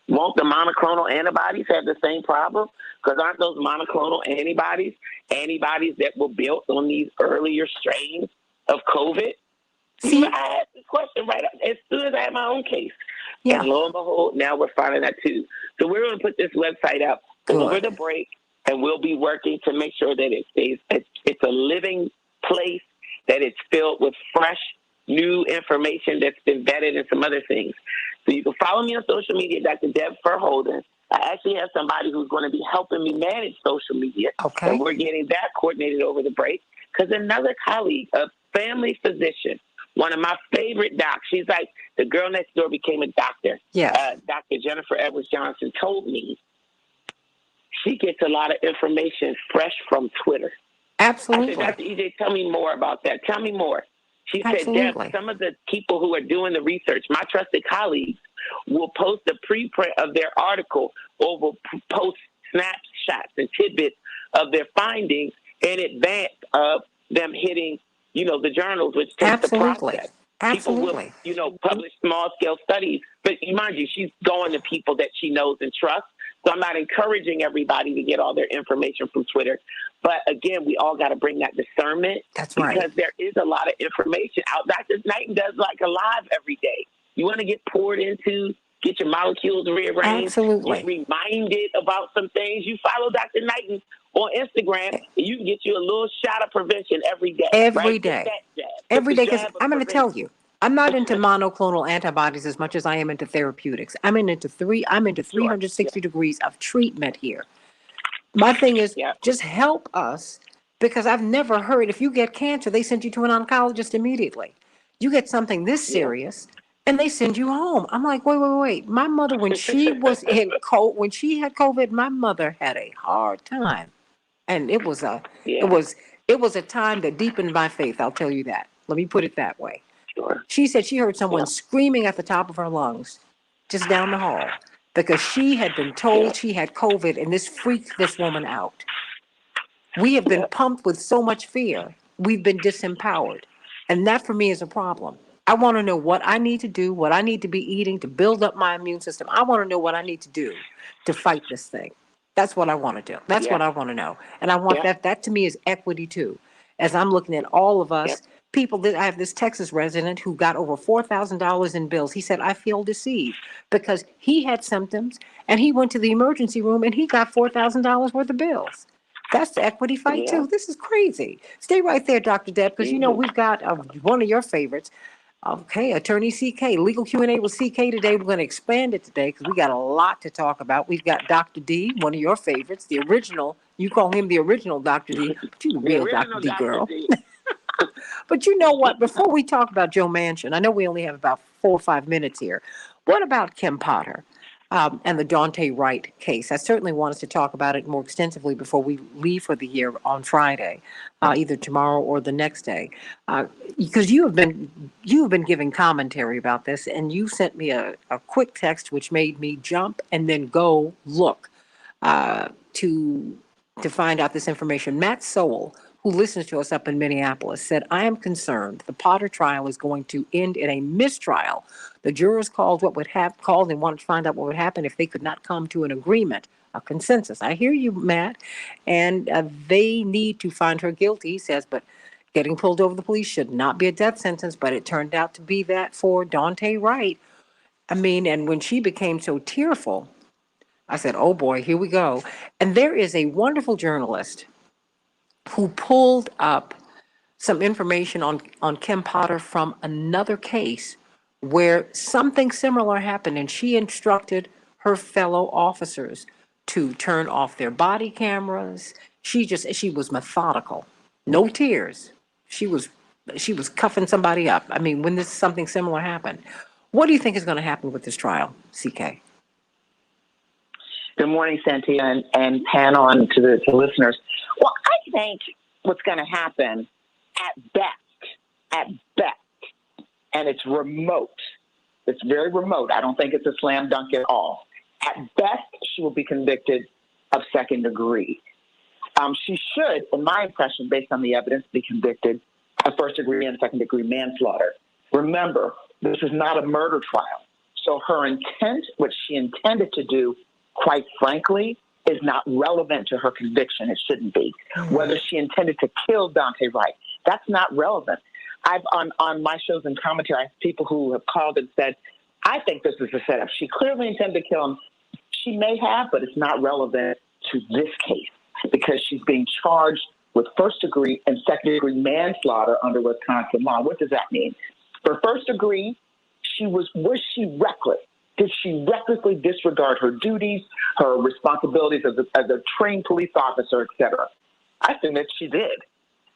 Won't the monoclonal antibodies have the same problem? Because aren't those monoclonal antibodies that were built on these earlier strains of COVID? See, I asked this question right as soon as I had my own case. Yeah. And lo and behold, now we're finding that too. So we're going to put this website up over the break, and we'll be working to make sure that it's a living place, that it's filled with fresh, new information that's been vetted and some other things. So you can follow me on social media, Dr. Deb Verholden. I actually have somebody who's going to be helping me manage social media. Okay. And we're getting that coordinated over the break because another colleague, a family physician, one of my favorite docs, she's like the girl next door became a doctor. Yeah. Dr. Jennifer Edwards Johnson told me she gets a lot of information fresh from Twitter. Absolutely. I said, Dr. EJ, tell me more about that. Tell me more. She said, Deb, some of the people who are doing the research, my trusted colleagues, will post a preprint of their article or will post snapshots and tidbits of their findings in advance of them hitting, the journals, which takes the process. Absolutely. People will, publish small-scale studies. But mind you, she's going to people that she knows and trusts. So I'm not encouraging everybody to get all their information from Twitter. But again, we all got to bring that discernment. That's right. Because there is a lot of information out. Dr. Knighton does like a live every day. You want to get poured into, get your molecules rearranged. Absolutely. Get reminded about some things. You follow Dr. Knighton on Instagram, and you can get you a little shot of prevention every day. Every day. Every day, because I'm going to tell you, I'm not into monoclonal antibodies as much as I am into therapeutics. I'm into 360 degrees of treatment here. My thing is just help us, because I've never heard, if you get cancer, they send you to an oncologist immediately. You get something this serious, and they send you home. I'm like, wait. My mother, when she was when she had COVID, my mother had a hard time, and it was a time that deepened my faith. I'll tell you that. Let me put it that way. Sure. She said she heard someone screaming at the top of her lungs just down the hall because she had been told she had COVID, and this freaked this woman out. We have been pumped with so much fear. We've been disempowered. And that for me is a problem. I want to know what I need to do, what I need to be eating to build up my immune system. I want to know what I need to do to fight this thing. That's what I want to do. That's what I want to know. And I want that to me is equity too. As I'm looking at all of us, people that I have this Texas resident who got over $4,000 in bills. He said, I feel deceived because he had symptoms and he went to the emergency room and he got $4,000 worth of bills. That's the equity fight too. This is crazy. Stay right there, Dr. Deb, because we've got one of your favorites. Okay, Attorney CK, Legal Q&A with CK today. We're going to expand it today because we got a lot to talk about. We've got Dr. D, one of your favorites, the original. You call him the original Dr. D, but you the real Dr. D girl. But you know what? Before we talk about Joe Manchin, I know we only have about 4 or 5 minutes here. What about Kim Potter and the Daunte Wright case? I certainly want us to talk about it more extensively before we leave for the year on Friday, either tomorrow or the next day, because you have been you've been giving commentary about this, and you sent me a quick text which made me jump and then go look to find out this information. Matt Sowell, who listens to us up in Minneapolis, said, "I am concerned the Potter trial is going to end in a mistrial. The jurors called and wanted to find out what would happen if they could not come to an agreement, a consensus." I hear you, Matt, and they need to find her guilty, he says, but getting pulled over the police should not be a death sentence, but it turned out to be that for Dante Wright. I mean, and when she became so tearful, I said, oh boy, here we go. And there is a wonderful journalist who pulled up some information on Kim Potter from another case where something similar happened, and she instructed her fellow officers to turn off their body cameras. She was methodical. No tears. She was cuffing somebody up. I mean, when something similar happened. What do you think is going to happen with this trial, CK? Good morning, Santita, and panel and to the listeners. Well, I think what's going to happen at best, and it's remote. It's very remote. I don't think it's a slam dunk at all. At best, she will be convicted of second degree. She should, in my impression, based on the evidence, be convicted of first degree and second degree manslaughter. Remember, this is not a murder trial. So her intent, what she intended to do, quite frankly, is not relevant to her conviction. It shouldn't be. Whether she intended to kill Dante Wright, that's not relevant. I've on my shows and commentary, I have people who have called and said, I think this is a setup. She clearly intended to kill him. She may have, but it's not relevant to this case because she's being charged with first degree and second degree manslaughter under Wisconsin law. What does that mean? For first degree, was she reckless? Did she recklessly disregard her duties, her responsibilities as a trained police officer, et cetera? I think that she did.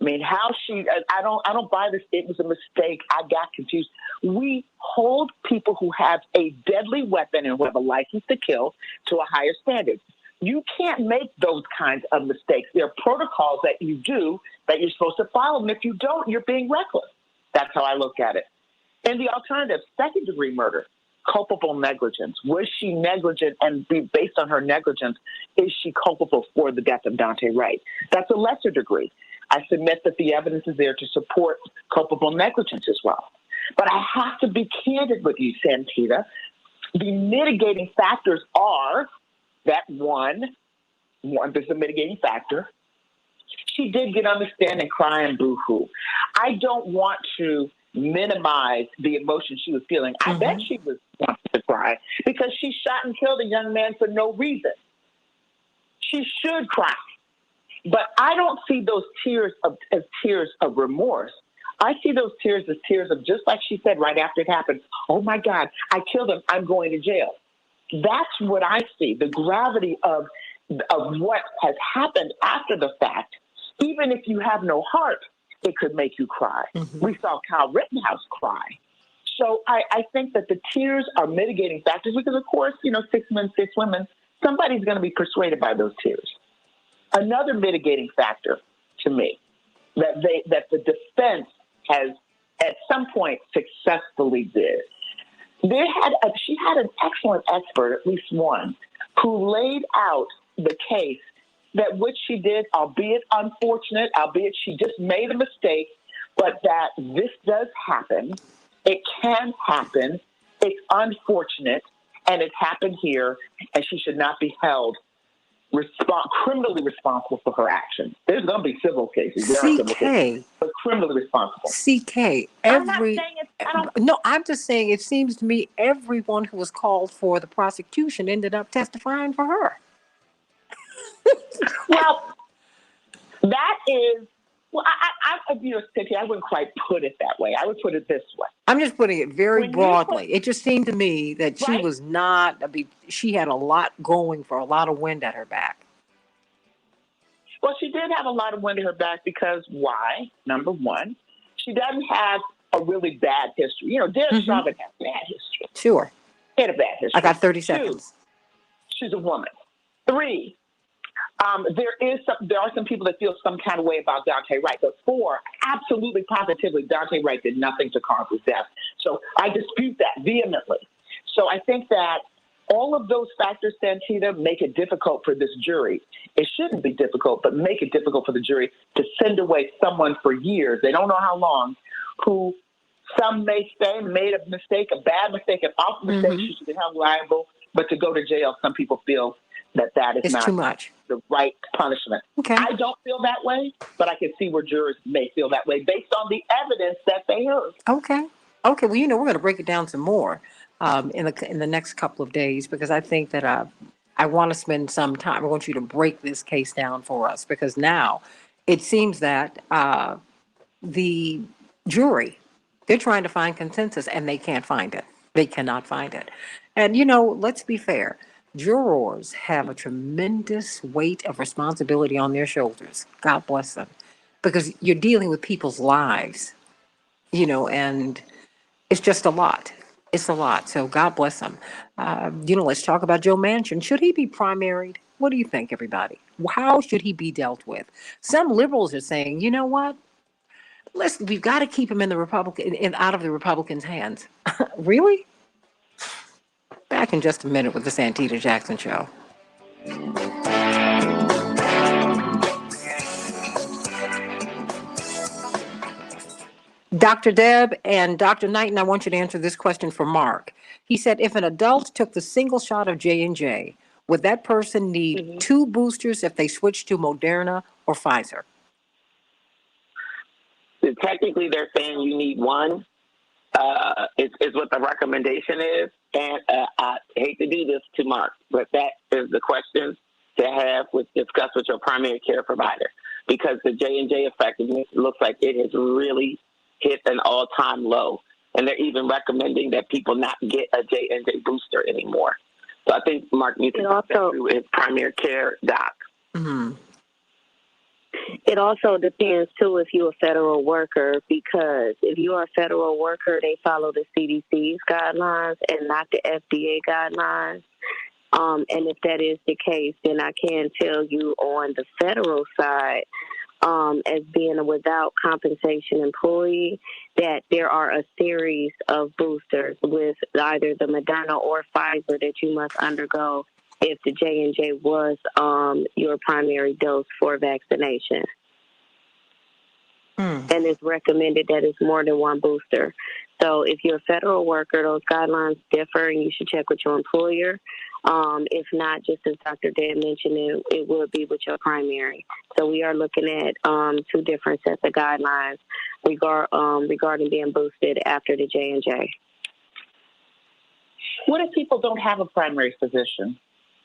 I mean, I don't buy this. It was a mistake. I got confused. We hold people who have a deadly weapon and who have a license to kill to a higher standard. You can't make those kinds of mistakes. There are protocols that you do that you're supposed to follow. And if you don't, you're being reckless. That's how I look at it. And the alternative, second degree murder, culpable negligence. Was she negligent, and based on her negligence, is she culpable for the death of Dante Wright? That's a lesser degree. I submit that the evidence is there to support culpable negligence as well. But I have to be candid with you, Santita. The mitigating factors are that one, there's a mitigating factor. She did get on the stand and cry and boo-hoo. I don't want to minimize the emotion she was feeling. I bet she was wanting to cry because she shot and killed a young man for no reason. She should cry. But I don't see those tears as tears of remorse. I see those tears as tears of, just like she said right after it happened, oh my God, I killed him, I'm going to jail. That's what I see, the gravity of what has happened after the fact. Even if you have no heart, it could make you cry. We saw Kyle Rittenhouse cry. So I think that the tears are mitigating factors because, of course, 6 men, 6 women, somebody's going to be persuaded by those tears. Another mitigating factor to me that the defense has at some point successfully did. She had an excellent expert, at least one, who laid out the case that what she did, albeit unfortunate, albeit she just made a mistake, but that this does happen. It can happen. It's unfortunate, and it happened here, and she should not be held criminally responsible for her actions. There's going to be civil cases. There are civil cases, but criminally responsible. CK, I'm just saying it seems to me everyone who was called for the prosecution ended up testifying for her. Well, that is, I wouldn't quite put it that way. I would put it this way. I'm just putting it very broadly. It just seemed to me that she was not, she had a lot going for a lot of wind at her back. Well, she did have a lot of wind at her back because why? Number one, she doesn't have a really bad history. Derek Chauvin has a bad history. Sure. He had a bad history. I got 30 seconds. 2, she's a woman. 3, There are some people that feel some kind of way about Dante Wright, but 4, absolutely positively, Dante Wright did nothing to cause his death. So I dispute that vehemently. So I think that all of those factors, Santita, make it difficult for this jury. It shouldn't be difficult, but make it difficult for the jury to send away someone for years, they don't know how long, who some may say made a mistake, a bad mistake, an awful mistake, she should be held liable, but to go to jail, some people feel that is It's not too much. the right punishment. Okay. I don't feel that way, but I can see where jurors may feel that way based on the evidence that they heard. Okay. Well, we're going to break it down some more in the next couple of days, because I think that I want to spend some time. I want you to break this case down for us, because now it seems that the jury, they're trying to find consensus and they can't find it. They cannot find it. And, let's be fair. Jurors have a tremendous weight of responsibility on their shoulders. God bless them. Because you're dealing with people's lives, and it's just a lot. It's a lot. So God bless them. Let's talk about Joe Manchin. Should he be primaried? What do you think, everybody? How should he be dealt with? Some liberals are saying, you know what? Listen, we've got to keep him out of the Republicans' hands. Really? Back in just a minute with the Santita Jackson Show. Dr. Deb and Dr. Knighton, I want you to answer this question for Mark. He said, if an adult took the single shot of J&J, would that person need 2 boosters if they switch to Moderna or Pfizer? Technically, they're saying you need 1. Is what the recommendation is. And I hate to do this to Mark, but that is the question to discuss with your primary care provider, because the J&J effectiveness looks like it has really hit an all-time low. And they're even recommending that people not get a J&J booster anymore. So I think Mark needs to talk that through his primary care doc. Mm-hmm. It also depends, too, if you're a federal worker, because if you are a federal worker, they follow the CDC's guidelines and not the FDA guidelines. And if that is the case, then I can tell you on the federal side, as being a without compensation employee, that there are a series of boosters with either the Moderna or Pfizer that you must undergo if the J&J was your primary dose for vaccination. And it's recommended that it's more than 1 booster. So if you're a federal worker, those guidelines differ, and you should check with your employer. If not, just as Dr. Dan mentioned, it will be with your primary. So we are looking at 2 different sets of guidelines regarding being boosted after the J&J. What if people don't have a primary physician?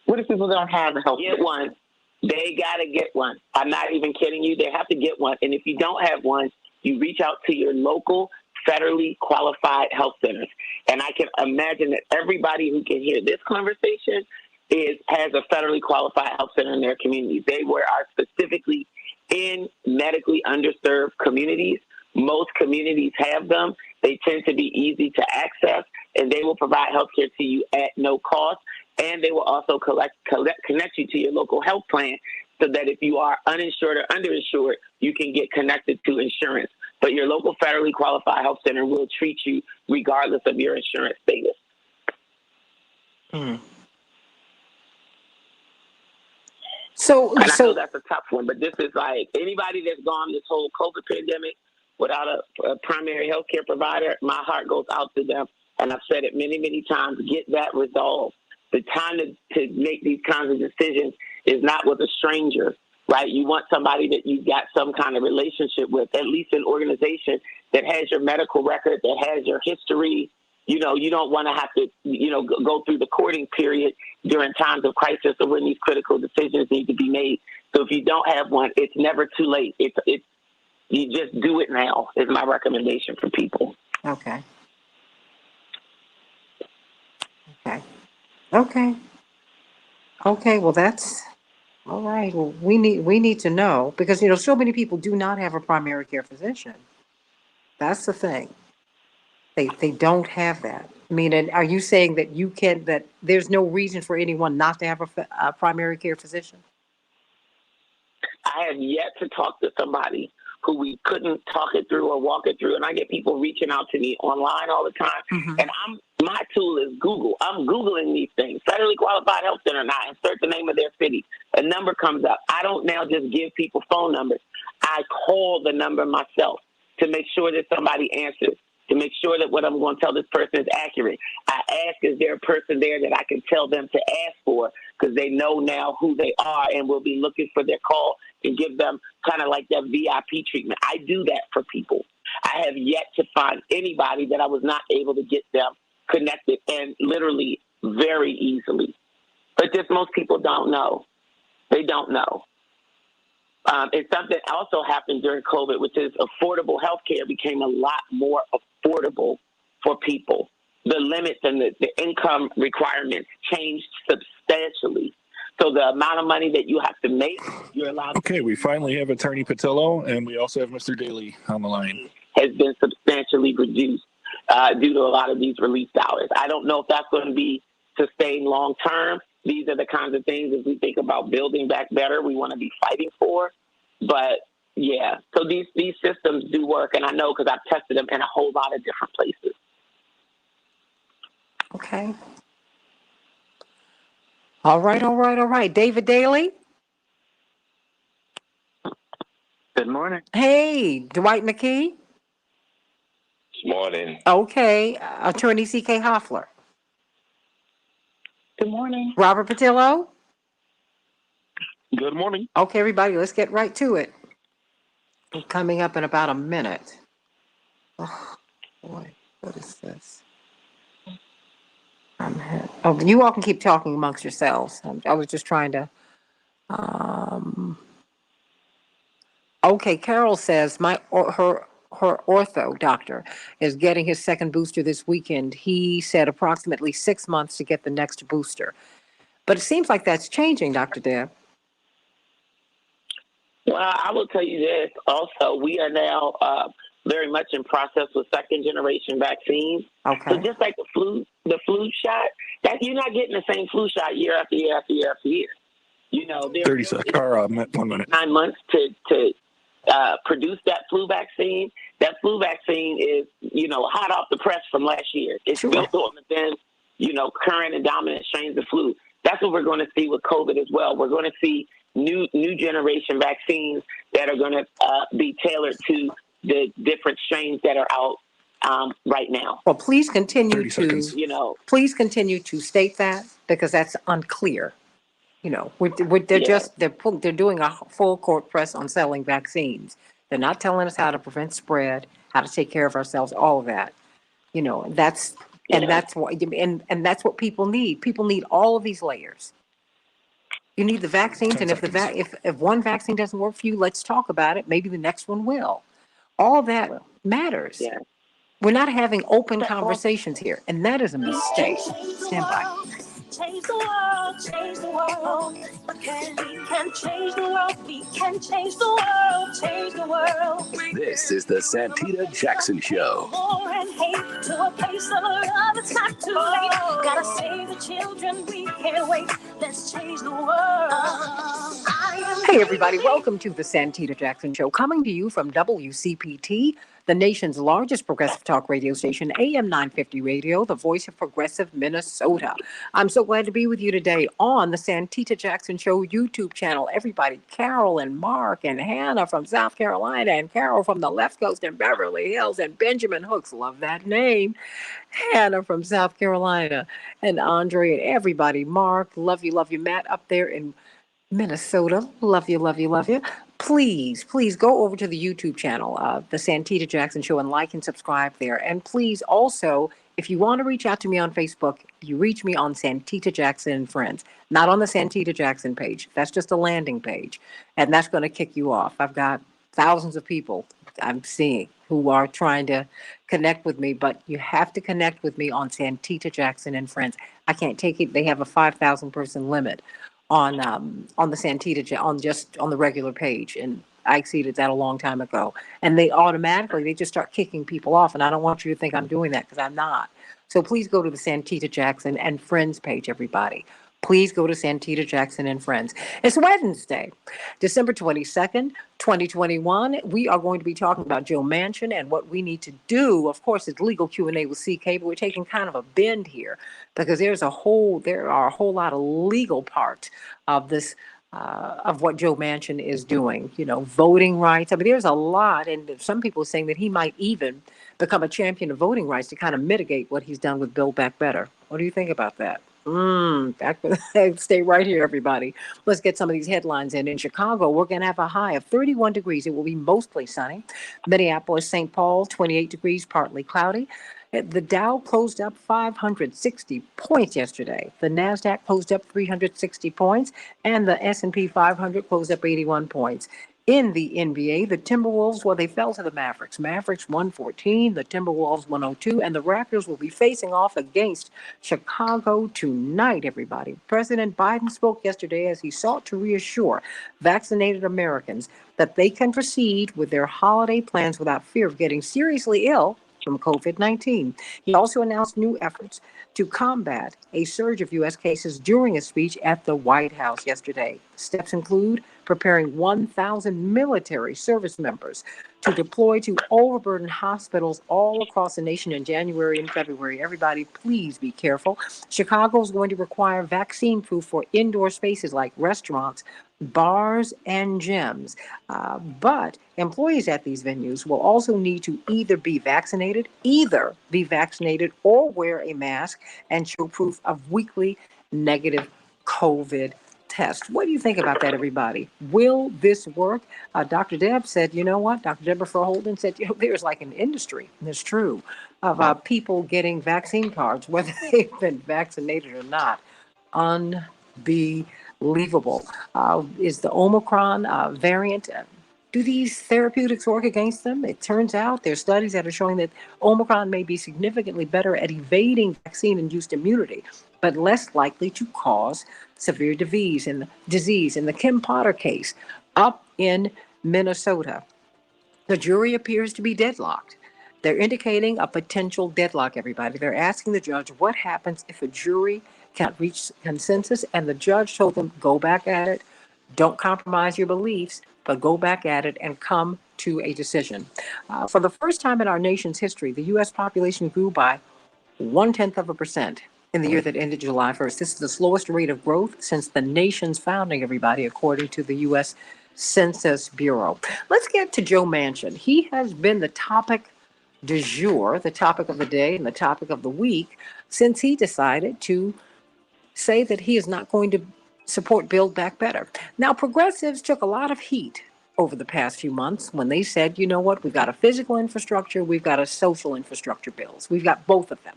What if people don't have a health? Get one. They got to get one. I'm not even kidding you. They have to get one. And if you don't have one, you reach out to your local federally qualified health centers. And I can imagine that everybody who can hear this conversation has a federally qualified health center in their community. They are specifically in medically underserved communities. Most communities have them. They tend to be easy to access, and they will provide health care to you at no cost. And they will also connect you to your local health plan, so that if you are uninsured or underinsured, you can get connected to insurance. But your local federally qualified health center will treat you regardless of your insurance status. So I know that's a tough one, but this is like anybody that's gone this whole COVID pandemic without a primary health care provider, my heart goes out to them. And I've said it many, many times, get that resolved. The time to make these kinds of decisions is not with a stranger, right? You want somebody that you've got some kind of relationship with, at least an organization that has your medical record, that has your history. You don't want to have to, go through the courting period during times of crisis or when these critical decisions need to be made. So if you don't have one, it's never too late. You just do it now is my recommendation for people. Okay. Well, that's all right. Well, we need to know, because so many people do not have a primary care physician. That's the thing. They don't have that. I mean, and are you saying that that there's no reason for anyone not to have a primary care physician? I have yet to talk to somebody who we couldn't talk it through or walk it through. And I get people reaching out to me online all the time. Mm-hmm. And my tool is Google. I'm Googling these things. Federally qualified health center, and I insert the name of their city. A number comes up. I don't now just give people phone numbers. I call the number myself to make sure that somebody answers, to make sure that what I'm going to tell this person is accurate. I ask, is there a person there that I can tell them to ask for, because they know now who they are and will be looking for their call and give them kind of like that VIP treatment. I do that for people. I have yet to find anybody that I was not able to get them connected, and literally very easily. But just most people don't know. They don't know. And something also happened during COVID, which is affordable health care became a lot more affordable for people. The limits and the income requirements changed substantially. So the amount of money that you have to make, you're allowed to. Okay, we finally have Attorney Patillo, and we also have Mr. Daly on the line. Has been substantially reduced due to a lot of these relief dollars. I don't know if that's going to be sustained long term. These are the kinds of things, as we think about building back better, we want to be fighting for. But yeah, so these systems do work, and I know because I've tested them in a whole lot of different places. Okay. All right. David Daly. Good morning. Hey, Dwight McKee. Good morning. Okay. Attorney C.K. Hoffler. Good morning. Robert Patillo. Good morning. Okay, everybody, let's get right to it. We're coming up in about a minute. Oh, boy, what is this? You all can keep talking amongst yourselves. I was just trying to. Okay, Carol says her ortho doctor is getting his second booster this weekend. He said approximately 6 months to get the next booster, but it seems like that's changing, Dr. Deb. Well, I will tell you this. Also, we are now very much in process with second generation vaccines. Okay. So just like the flu shot, that you're not getting the same flu shot year after year after year after year. You know, 30 seconds. 1 minute. 9 months to produce that flu vaccine. That flu vaccine is, hot off the press from last year. It's built on the then, current and dominant strains of flu. That's what we're going to see with COVID as well. We're going to see new generation vaccines that are going to be tailored to the different strains that are out right now. Well, please continue to state that, because that's unclear. They're doing a full court press on selling vaccines. They're not telling us how to prevent spread, how to take care of ourselves, all of that. That's what people need. People need all of these layers. You need the vaccines, and if one vaccine doesn't work for you, let's talk about it. Maybe the next one will. All that matters. Yeah. We're not having open conversations here, and that is a mistake. Stand by. Change the world, change the world. We can change the world, we can change the world, change the world. This is the Santita Jackson Show. War and hate to a place of love, it's not too late. Gotta save the children, we can't wait. Let's change the world. Hey everybody, welcome to the Santita Jackson Show, coming to you from WCPT, the nation's largest progressive talk radio station, AM 950 Radio, the voice of progressive Minnesota. I'm so glad to be with you today on the Santita Jackson Show YouTube channel. Everybody, Carol and Mark and Hannah from South Carolina, and Carol from the left coast in Beverly Hills, and Benjamin Hooks, love that name, Hannah from South Carolina, and Andre and everybody, Mark, love you, Matt up there in Minnesota, love you. Please go over to the YouTube channel, the Santita Jackson Show, and like and subscribe there. And please also, if you want to reach out to me on Facebook, you reach me on Santita Jackson and Friends, not on the Santita Jackson page. That's just a landing page, and that's going to kick you off. I've got thousands of people I'm seeing who are trying to connect with me, but you have to connect with me on Santita Jackson and Friends. I can't take it. They have a 5,000 person limit on the Santita, on the regular page, and I exceeded that a long time ago. And they just start kicking people off, and I don't want you to think I'm doing that, because I'm not. So please go to the Santita Jackson and Friends page, everybody. please go to Santita Jackson and Friends. It's Wednesday, December 22nd, 2021. We are going to be talking about Joe Manchin and what we need to do. Of course, it's legal Q&A with CK, but we're taking kind of a bend here because there are a whole lot of legal parts of this, of what Joe Manchin is doing. You know, voting rights. I mean, there's a lot, and some people are saying that he might even become a champion of voting rights to kind of mitigate what he's done with Build Back Better. What do you think about that? Stay right here, everybody. Let's get some of these headlines in. In Chicago, we're going to have a high of 31 degrees. It will be mostly sunny. Minneapolis, St. Paul, 28 degrees, partly cloudy. The Dow closed up 560 points yesterday. The NASDAQ closed up 360 points, and the S&P 500 closed up 81 points. In the NBA, the Timberwolves, well, they fell to the Mavericks. Mavericks 114, the Timberwolves 102, and the Raptors will be facing off against Chicago tonight, everybody. President Biden spoke yesterday as he sought to reassure vaccinated Americans that they can proceed with their holiday plans without fear of getting seriously ill from COVID-19. He also announced new efforts to combat a surge of U.S. cases during a speech at the White House yesterday. Steps include preparing 1,000 military service members to deploy to overburdened hospitals all across the nation in January and February. Everybody, please be careful. Chicago is going to require vaccine proof for indoor spaces like restaurants, bars, and gyms. But employees at these venues will also need to either be vaccinated or wear a mask and show proof of weekly negative COVID test. What do you think about that, everybody? Will this work? Dr. Deb said, you know what? Dr. Deborah Holden said, you know, there's like an industry, and it's true, of people getting vaccine cards, whether they've been vaccinated or not. Unbelievable. Is the Omicron variant, do these therapeutics work against them? It turns out there's studies that are showing that Omicron may be significantly better at evading vaccine-induced immunity, but less likely to cause severe disease. In the Kim Potter case up in Minnesota, the jury appears to be deadlocked. They're indicating a potential deadlock, everybody. They're asking the judge what happens if a jury can't reach consensus, and the judge told them, go back at it. Don't compromise your beliefs, but go back at it and come to a decision. For the first time in our nation's history, the U.S. population grew by 0.1% in the year that ended July 1st. This is the slowest rate of growth since the nation's founding, everybody, according to the U.S. Census Bureau. Let's get to Joe Manchin. He has been the topic du jour, the topic of the day, and the topic of the week since he decided to say that he is not going to support Build Back Better. Now, progressives took a lot of heat over the past few months when they said, you know what, we've got a physical infrastructure, we've got a social infrastructure bills. We've got both of them.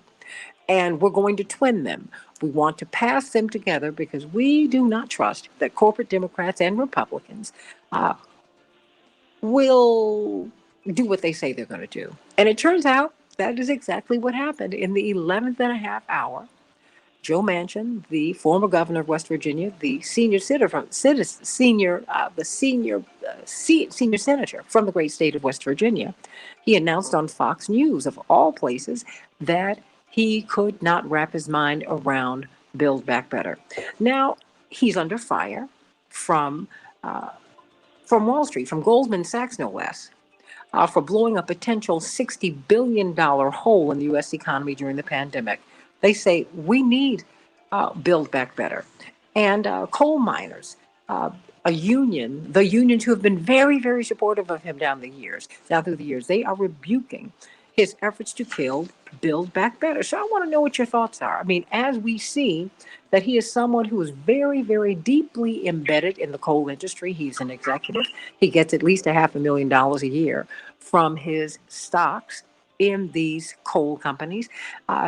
And we're going to twin them. We want to pass them together because we do not trust that corporate Democrats and Republicans will do what they say they're going to do. And it turns out that is exactly what happened. In the 11th and a half hour, Joe Manchin, the former governor of West Virginia, the senior senator from the great state of West Virginia, he announced on Fox News, of all places, that he could not wrap his mind around Build Back Better. Now, he's under fire from Wall Street, from Goldman Sachs, no less, for blowing a potential $60 billion hole in the U.S. economy during the pandemic. They say we need Build Back Better. And coal miners, the unions who have been very, very supportive of him through the years, they are rebuking his efforts to Build Back Better. So I want to know what your thoughts are. I mean, as we see that he is someone who is very, very deeply embedded in the coal industry. He's an executive. He gets at least $500,000 a year from his stocks in these coal companies.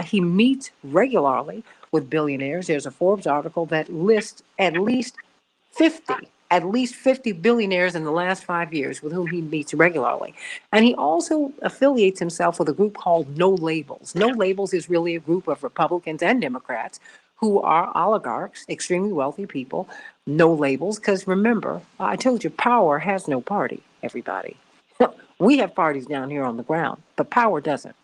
He meets regularly with billionaires. There's a Forbes article that lists at least 50 billionaires in the last 5 years with whom he meets regularly. And he also affiliates himself with a group called No Labels. No Labels is really a group of Republicans and Democrats who are oligarchs, extremely wealthy people. No labels, because remember, I told you, power has no party, everybody. We have parties down here on the ground, but power doesn't.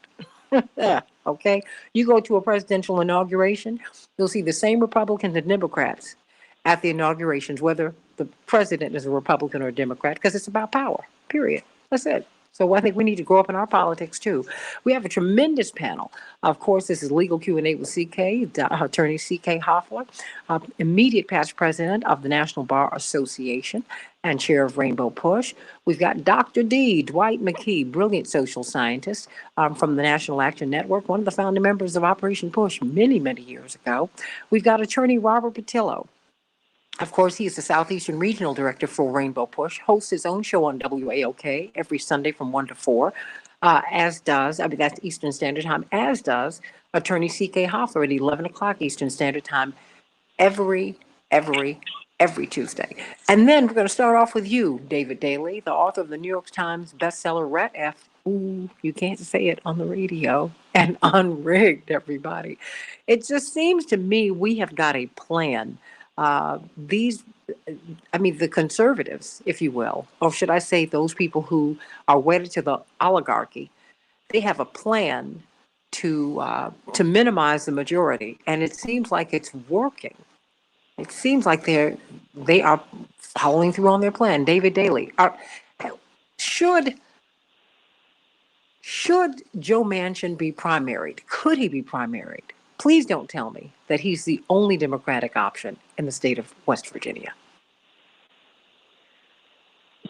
Yeah, okay. You go to a presidential inauguration, you'll see the same Republicans and Democrats at the inaugurations, whether the president is a Republican or a Democrat, because it's about power, period. That's it. So I think we need to grow up in our politics too. We have a tremendous panel. Of course, this is Legal Q&A with CK, Attorney CK Hoffler, immediate past president of the National Bar Association and chair of Rainbow Push. We've got Dr. D, Dwight McKee, brilliant social scientist from the National Action Network, one of the founding members of Operation Push many, many years ago. We've got attorney Robert Patillo. Of course, he is the Southeastern Regional Director for Rainbow Push, hosts his own show on WAOK every Sunday from 1 to 4, that's Eastern Standard Time, as does attorney C.K. Hoffler at 11 o'clock Eastern Standard Time every, every, every Tuesday. And then we're going to start off with you, David Daly, the author of the New York Times bestseller, Rat F. Ooh, you can't say it on the radio, and Unrigged, everybody. It just seems to me we have got a plan. The conservatives, if you will, or should I say those people who are wedded to the oligarchy, they have a plan to minimize the majority, and it seems like it's working. It seems like they are following through on their plan. David Daly, should Joe Manchin be primaried? Could he be primaried? Please don't tell me that he's the only Democratic option in the state of West Virginia.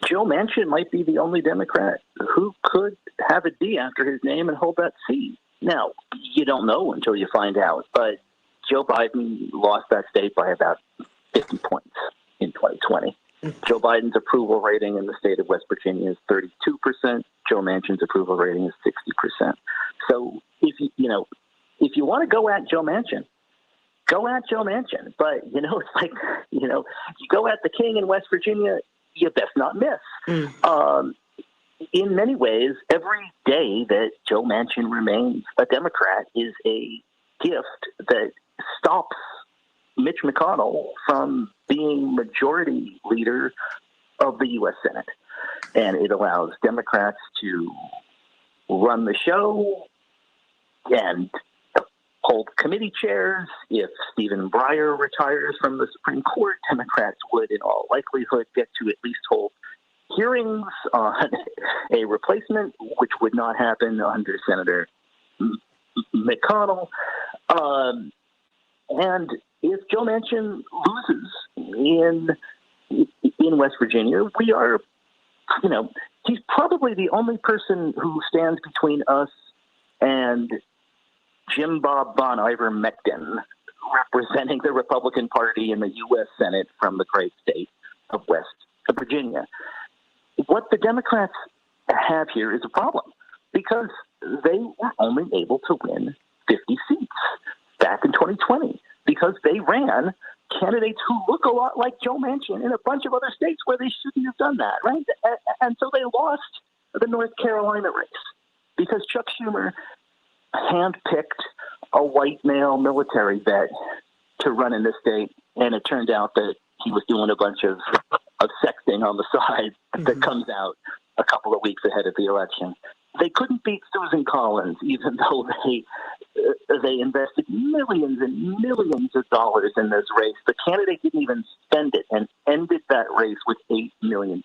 Joe Manchin might be the only Democrat who could have a D after his name and hold that seat. Now, you don't know until you find out, but Joe Biden lost that state by about 50 points in 2020. Joe Biden's approval rating in the state of West Virginia is 32%. Joe Manchin's approval rating is 60%. So if you want to go at Joe Manchin, go at Joe Manchin. But, it's like, you go at the king in West Virginia, you best not miss. In many ways, every day that Joe Manchin remains a Democrat is a gift that stops Mitch McConnell from being majority leader of the U.S. Senate. And it allows Democrats to run the show and hold committee chairs. If Stephen Breyer retires from the Supreme Court, Democrats would, in all likelihood, get to at least hold hearings on a replacement, which would not happen under Senator McConnell. And if Joe Manchin loses in West Virginia, we are, he's probably the only person who stands between us and Jim Bob Von Iver Mecton, representing the Republican Party in the U.S. Senate from the great state of West Virginia. What the Democrats have here is a problem because they were only able to win 50 seats back in 2020 because they ran candidates who look a lot like Joe Manchin in a bunch of other states where they shouldn't have done that, right? And so they lost the North Carolina race because Chuck Schumer handpicked a white male military vet to run in the state, and it turned out that he was doing a bunch of sexting on the side that comes out a couple of weeks ahead of the election. They couldn't beat Susan Collins, even though they invested millions and millions of dollars in this race. The candidate didn't even spend it and ended that race with $8 million.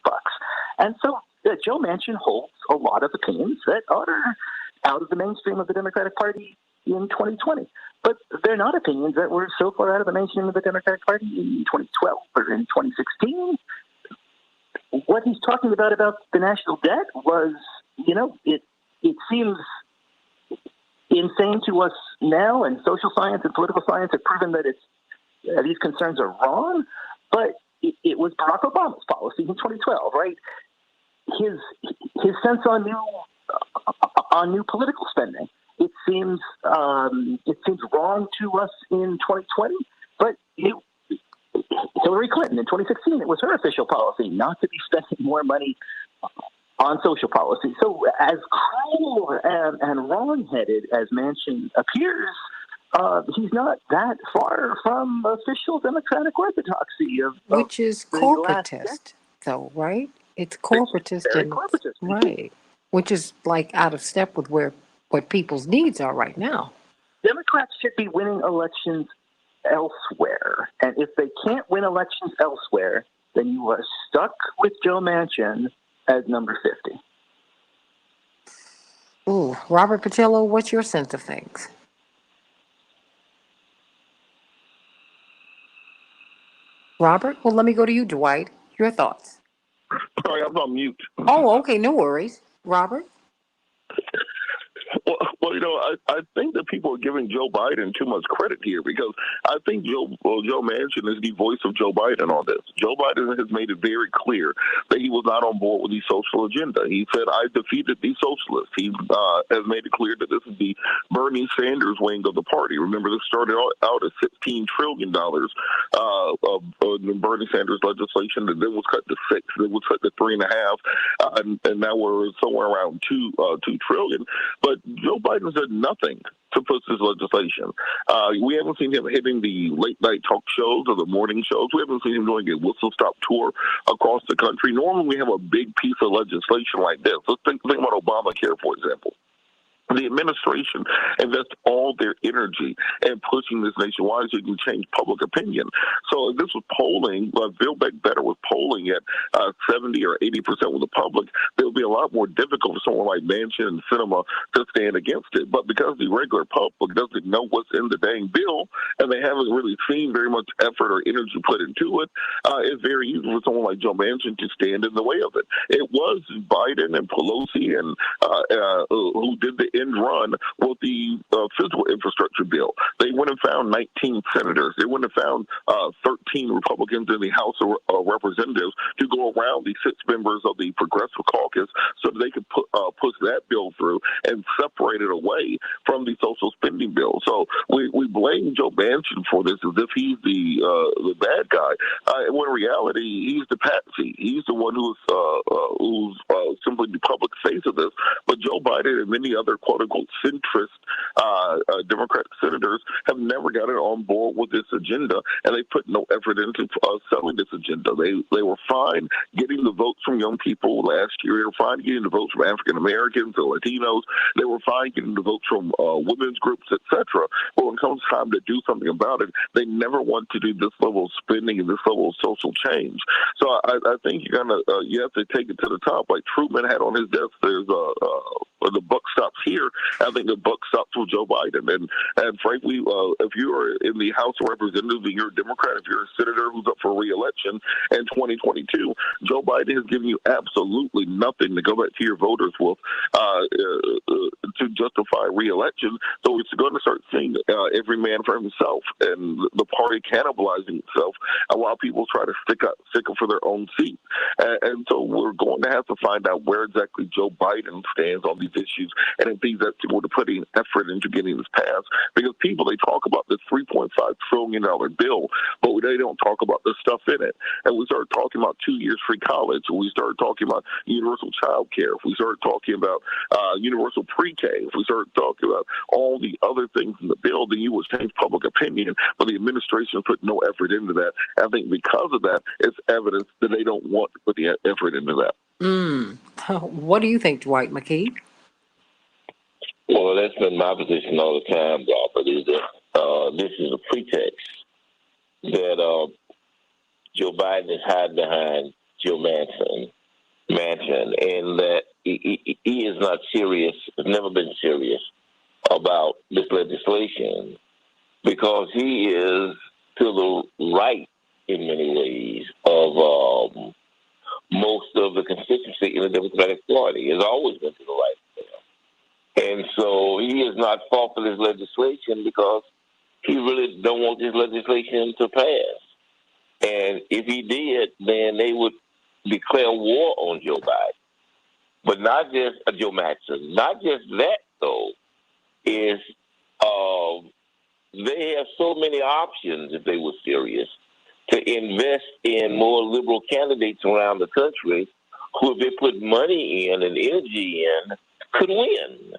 And so Joe Manchin holds a lot of opinions that are out of the mainstream of the Democratic Party in 2020. But they're not opinions that were so far out of the mainstream of the Democratic Party in 2012 or in 2016. What he's talking about the national debt was, it seems insane to us now, and social science and political science have proven that these concerns are wrong, but it was Barack Obama's policy in 2012, right? His sense on new political spending. It seems wrong to us in 2020, but Hillary Clinton in 2016, it was her official policy not to be spending more money on social policy. So as cruel and wrong-headed as Manchin appears, he's not that far from official Democratic orthodoxy. Which is corporatist, though, right? It's corporatist. Very corporatist. Right. Which is like out of step with where what people's needs are right now. Democrats should be winning elections elsewhere. And if they can't win elections elsewhere, then you are stuck with Joe Manchin as number 50. Ooh, Robert Patillo, what's your sense of things? Robert? Well, let me go to you, Dwight. Your thoughts. Sorry, I'm on mute. Oh, okay, no worries. Robert? Well, I think that people are giving Joe Biden too much credit here because I think Joe Manchin is the voice of Joe Biden on this. Joe Biden has made it very clear that he was not on board with the social agenda. He said, I defeated the socialists. He has made it clear that this is the Bernie Sanders wing of the party. Remember, this started out at $16 trillion of Bernie Sanders legislation, and then was cut to 6, then was cut to 3.5, and now we're somewhere around $2 trillion. But Joe Biden's done nothing to push this legislation. We haven't seen him hitting the late night talk shows or the morning shows. We haven't seen him doing a whistle stop tour across the country. Normally we have a big piece of legislation like this. Let's think about Obamacare, for example. The administration invests all their energy in pushing this nationwide so you can change public opinion. So if this was polling, Bill Beck Better was polling at 70 or 80% with the public, it would be a lot more difficult for someone like Manchin and Sinema to stand against it. But because the regular public doesn't know what's in the dang bill, and they haven't really seen very much effort or energy put into it, it's very easy for someone like Joe Manchin to stand in the way of it. It was Biden and Pelosi and who did the end run with the physical infrastructure bill. They went and found 19 senators. They went and found 13 Republicans in the House of Representatives to go around the 6 members of the Progressive Caucus so that they could push that bill through and separate it away from the social spending bill. So we blame Joe Manchin for this as if he's the bad guy. When in reality, he's the patsy. He's the one who's simply the public face of this. But Joe Biden and many other quote-unquote centrist Democratic senators have never gotten on board with this agenda, and they put no effort into selling this agenda. They were fine getting the votes from young people last year. They were fine getting the votes from African Americans or Latinos. They were fine getting the votes from women's groups, etc. But when it comes time to do something about it, they never want to do this level of spending and this level of social change. So I think you have to take it to the top. Like Truman had on his desk, there's the buck stops here. I think the buck stops with Joe Biden. And frankly, if you are in the House of Representatives and you're a Democrat, if you're a senator who's up for re-election in 2022, Joe Biden has given you absolutely nothing to go back to your voters with to justify re-election. So we're going to start seeing every man for himself and the party cannibalizing itself while people try to stick up for their own seat. And so we're going to have to find out where exactly Joe Biden stands on these issues and if he's actually going to put in effort into getting this passed. Because people, they talk about this $3.5 trillion bill, but they don't talk about the stuff in it. And we start talking about 2 years free college, and we start talking about universal child care, if we start talking about universal pre-K, if we start talking about all the other things in the bill, then you will change public opinion. But the administration put no effort into that. I think because of that, it's evidence that they don't want to put the effort into that. What do you think, Dwight McKee? Well, that's been my position all the time, Robert, is that this is a pretext that Joe Biden is hiding behind Joe Manchin, and that he is not serious, has never been serious about this legislation because he is to the right in many ways of most of the constituency in the Democratic Party. Has always been to the right. And so he has not fought for this legislation because he really don't want this legislation to pass. And if he did, then they would declare war on Joe Biden. But not just Joe Manchin. Not just that, though, is they have so many options, if they were serious, to invest in more liberal candidates around the country who, if they put money in and energy in, could win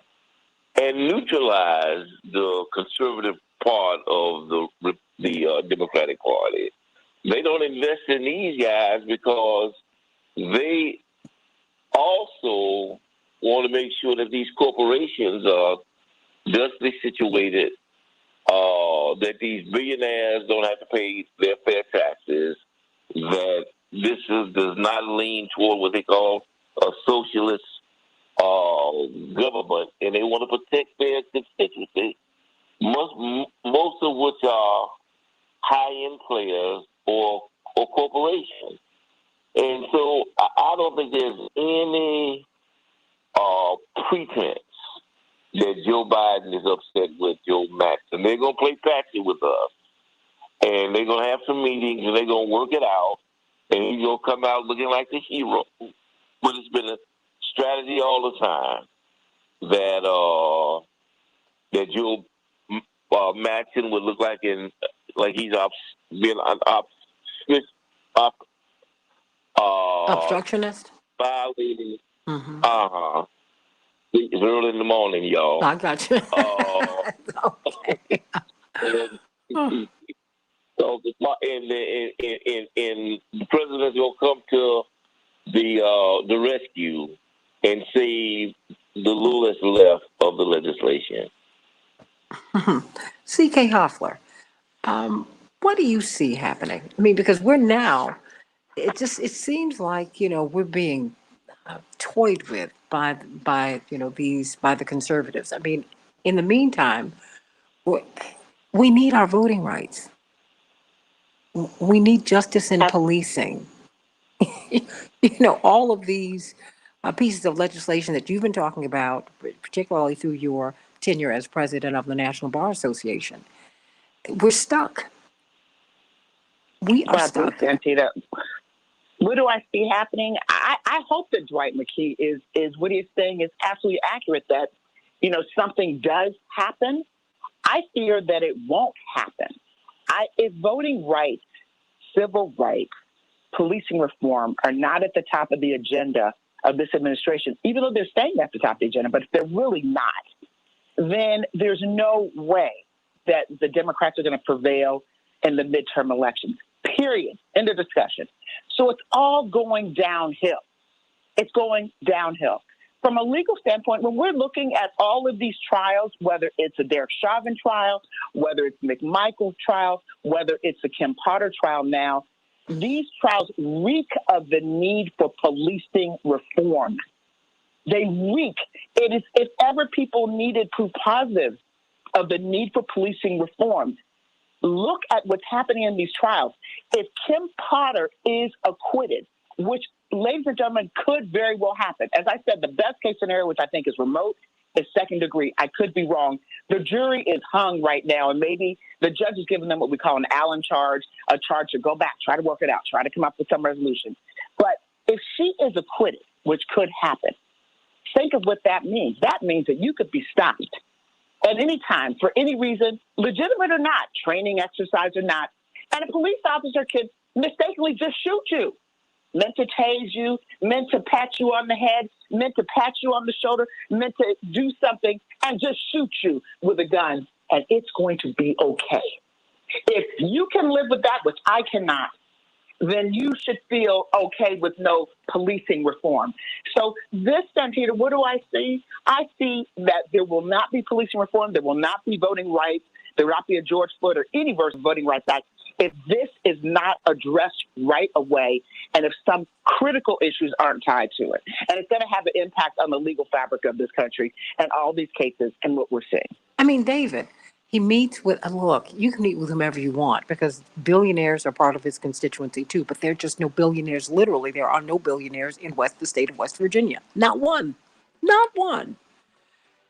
and neutralize the conservative part of the Democratic Party. They don't invest in these guys because they also want to make sure that these corporations are justly situated, that these billionaires don't have to pay their fair taxes, that this does not lean toward what they call a socialist government, and they want to protect their constituency, most of which are high-end players or corporations. And so I don't think there's any pretense that Joe Biden is upset with Joe Manchin. They're going to play patchy with us, and they're going to have some meetings, and they're going to work it out, and he's going to come out looking like the hero. But it's been a strategy all the time that Joe Manchin would look like he's obstructionist. Violating. It's early in the morning, y'all. I got you. Okay. So the president's gonna come to the rescue and save the little that's left of the legislation. C.K. Hoffler, what do you see happening? I mean, because we're now, it seems like, we're being toyed with by the conservatives. I mean, in the meantime, we need our voting rights. We need justice in policing. All of these pieces of legislation that you've been talking about, particularly through your tenure as president of the National Bar Association. We're stuck. We are stuck. Santita, what do I see happening? I hope that Dwight McKee is what he's saying is absolutely accurate, that, something does happen. I fear that it won't happen. If voting rights, civil rights, policing reform are not at the top of the agenda of this administration, even though they're staying at the top of the agenda, but if they're really not, then there's no way that the Democrats are going to prevail in the midterm elections, period. End of discussion. So it's all going downhill. It's going downhill. From a legal standpoint, when we're looking at all of these trials, whether it's a Derek Chauvin trial, whether it's McMichael's trial, whether it's a Kim Potter trial now, these trials reek of the need for policing reform. They reek. It is, if ever people needed proof positive of the need for policing reform, look at what's happening in these trials. If Kim Potter is acquitted, which, ladies and gentlemen, could very well happen. As I said, the best case scenario, which I think is remote, is second degree. I could be wrong. The jury is hung right now, and maybe the judge is giving them what we call an Allen charge, a charge to go back, try to work it out, try to come up with some resolution. But if she is acquitted, which could happen, think of what that means. That means that you could be stopped at any time for any reason, legitimate or not, training exercise or not, and a police officer could mistakenly just shoot you. Meant to tase you, meant to pat you on the head, meant to pat you on the shoulder, meant to do something and just shoot you with a gun, and it's going to be okay. If you can live with that, which I cannot, then you should feel okay with no policing reform. So this, Santita, what do I see? I see that there will not be policing reform, there will not be voting rights, there will not be a George Floyd or any version of Voting Rights Act if this is not addressed right away and if some critical issues aren't tied to it. And it's going to have an impact on the legal fabric of this country and all these cases and what we're seeing. I mean, David, he meets with, look, you can meet with whomever you want because billionaires are part of his constituency too, but there are just no billionaires. Literally, there are no billionaires in the state of West Virginia. Not one. Not one.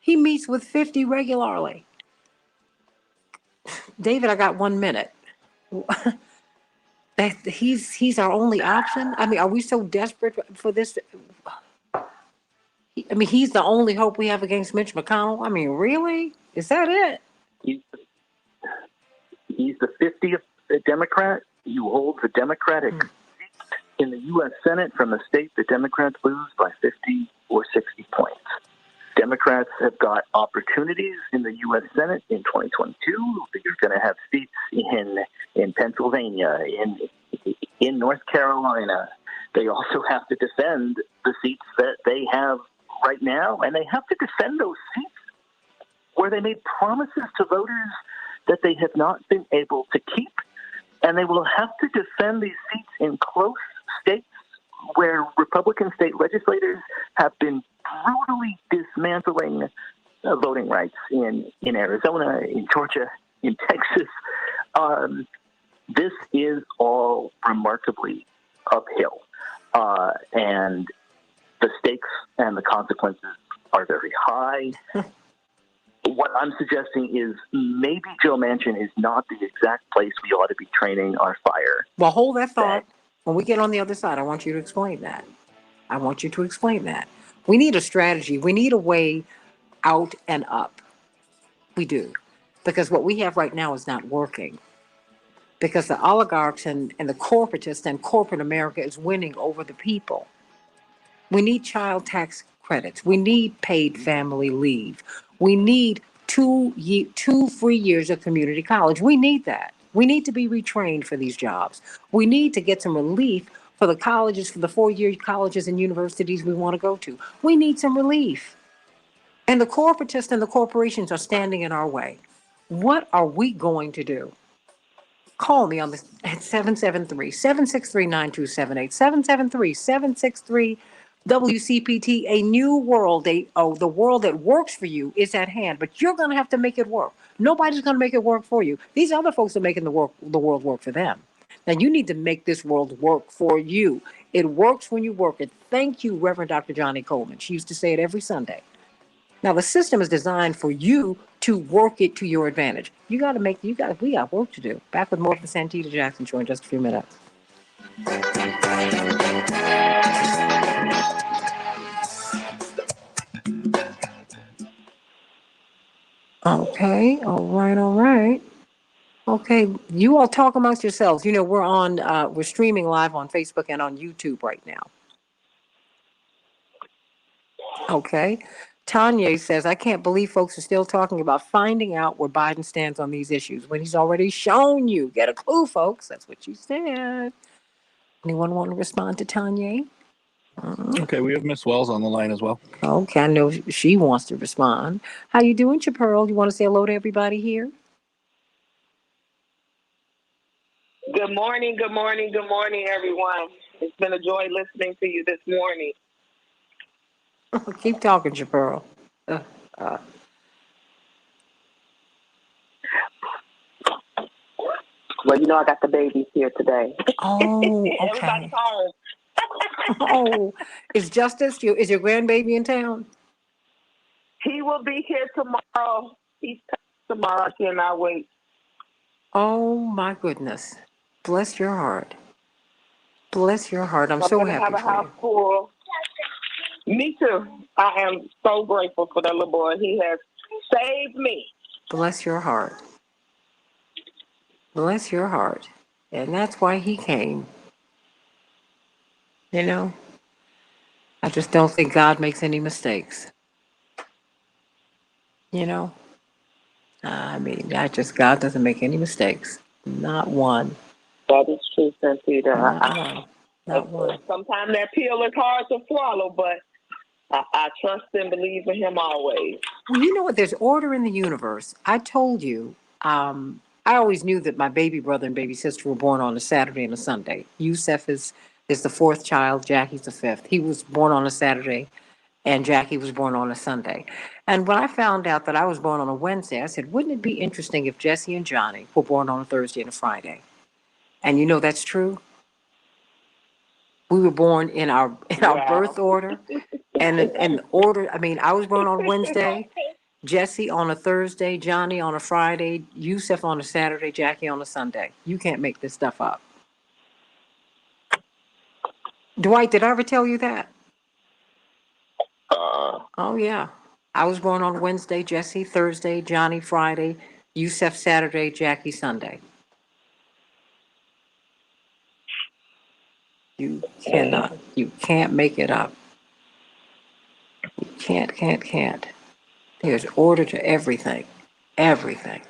He meets with 50 regularly. David, I got 1 minute. He's our only option. I mean, are we so desperate for this? I mean, he's the only hope we have against Mitch McConnell. I mean, really? Is that it? He's the 50th Democrat. He holds the Democratic seat in the U.S. Senate from the state the Democrats lose by 50 or 60 points. Democrats have got opportunities in the U.S. Senate in 2022. You're going to have seats in Pennsylvania, in North Carolina. They also have to defend the seats that they have right now, and they have to defend those seats where they made promises to voters that they have not been able to keep, and they will have to defend these seats in close states where Republican state legislators have been brutally dismantling voting rights in Arizona, in Georgia, in Texas. This is all remarkably uphill, and the stakes and the consequences are very high. What I'm suggesting is maybe Joe Manchin is not the exact place we ought to be training our fire. Well, hold that thought. When we get on the other side, I want you to explain that. We need a strategy. We need a way out and up. We do. Because what we have right now is not working. Because the oligarchs and the corporatists and corporate America is winning over the people. We need child tax credits. We need paid family leave. We need 2 free years of community college. We need that. We need to be retrained for these jobs. We need to get some relief for the colleges, for the 4-year colleges and universities we want to go to. We need some relief. And the corporatists and the corporations are standing in our way. What are we going to do? Call me on this at 773-763-9278, 773-763 WCPT. A new world, the world that works for you is at hand, but you're going to have to make it work. Nobody's going to make it work for you. These other folks are making the world work for them. Now you need to make this world work for you. It works when you work it. Thank you, Reverend Dr. Johnny Coleman. She used to say it every Sunday. Now the system is designed for you to work it to your advantage. We got work to do. Back with more of the Santita Jackson Show in just a few minutes. Okay, all right. Okay, you all talk amongst yourselves. You know, we're streaming live on Facebook and on YouTube right now. Okay. Tanya says, I can't believe folks are still talking about finding out where Biden stands on these issues when he's already shown you. Get a clue, folks. That's what you said. Anyone want to respond to Tanya? Okay, we have Miss Wells on the line as well. Okay, I know she wants to respond. How you doing, Chapearl? You want to say hello to everybody here? Good morning, everyone. It's been a joy listening to you this morning. Keep talking, Chapearl. Well, you know I got the babies here today. Oh, okay. Everybody's home. Oh, is your grandbaby in town? He will be here tomorrow. He's tomorrow. I cannot wait. Oh my goodness. Bless your heart. Bless your heart. I'm so happy have a house full. Me too. I am so grateful for that little boy. He has saved me. Bless your heart. Bless your heart. And that's why he came. You know, I just don't think God makes any mistakes. You know, God doesn't make any mistakes. Not one. That is true, Santita. Not one. Sometimes that pill is hard to swallow, but I trust and believe in him always. Well, you know what? There's order in the universe. I told you, I always knew that my baby brother and baby sister were born on a Saturday and a Sunday. Yusef is the fourth child. Jackie's the fifth. He was born on a Saturday, and Jackie was born on a Sunday. And when I found out that I was born on a Wednesday, I said, wouldn't it be interesting if Jesse and Johnny were born on a Thursday and a Friday? And you know that's true. We were born in our birth order, and order. I mean, I was born on Wednesday, Jesse on a Thursday, Johnny on a Friday, Yusef on a Saturday, Jackie on a Sunday. You can't make this stuff up. Dwight, did I ever tell you that? Oh yeah, I was born on Wednesday, Jesse Thursday, Johnny Friday, Yusef Saturday, Jackie Sunday. You can't make it up. You can't. There's order to everything. Everything.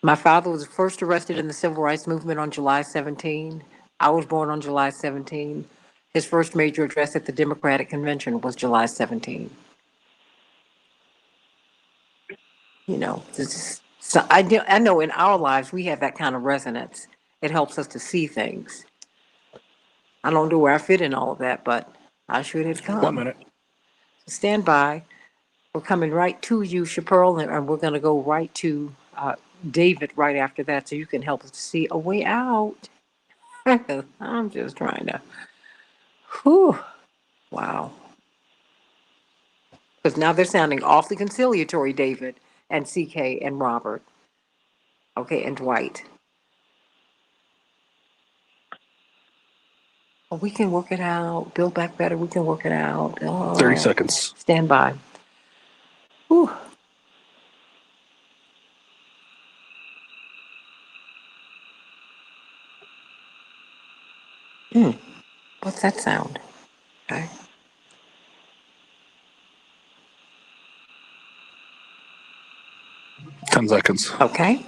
My father was first arrested in the civil rights movement on July 17. I was born on July 17. His first major address at the Democratic Convention was July 17. So I know in our lives we have that kind of resonance. It helps us to see things. I don't know where I fit in all of that, but I should have come. 1 minute. Stand by. We're coming right to you, Chaparral, and we're going to go right to David right after that, so you can help us to see a way out. I'm just trying to. Whew. Wow. Because now they're sounding awfully conciliatory, David and CK and Robert. Okay, and Dwight. Oh, we can work it out. Build back better. We can work it out. 30 seconds. Stand by. Whew. What's that sound? Okay. Ten seconds. Okay.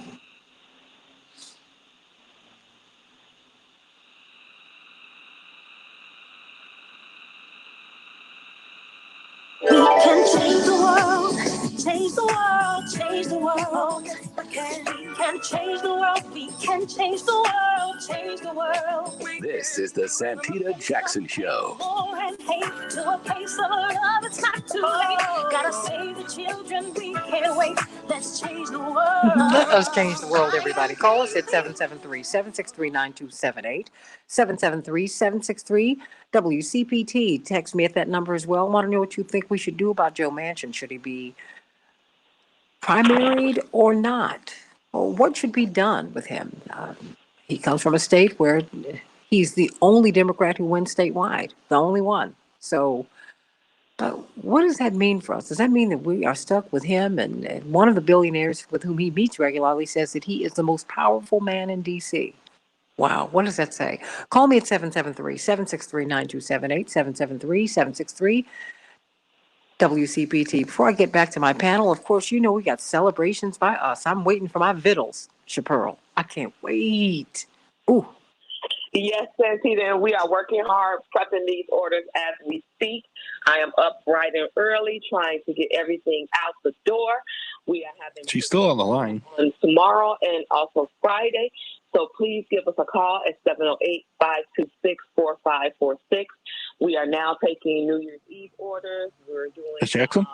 We can change the world, change the world, change the world. We can change the world, we can change the world, change the world. This is the Santita Jackson Show. War and hate to a place of love, it's not too late. Gotta save the children, we can't wait. Let's change the world. Let us change the world, everybody. Call us at 773-763-9278, 773-763-WCPT. Text me at that number as well. I want to know what you think we should do about Joe Manchin. Should he be primaried or not? Or what should be done with him? He comes from a state where he's the only Democrat who wins statewide, the only one. So what does that mean for us? Does that mean that we are stuck with him? And one of the billionaires with whom he meets regularly says that he is the most powerful man in D.C. Wow, what does that say? Call me at 773-763-9278, 773-763-WCPT. Before I get back to my panel, of course, we got celebrations by us. I'm waiting for my vittles, Chaparral. I can't wait. Ooh. Yes, Santita, and we are working hard prepping these orders as we speak. I am up bright and early trying to get everything out the door. We are having She's still on the line. Tomorrow and also Friday. So please give us a call at 708-526-4546. We are now taking New Year's Eve orders. We're doing Is Jackson?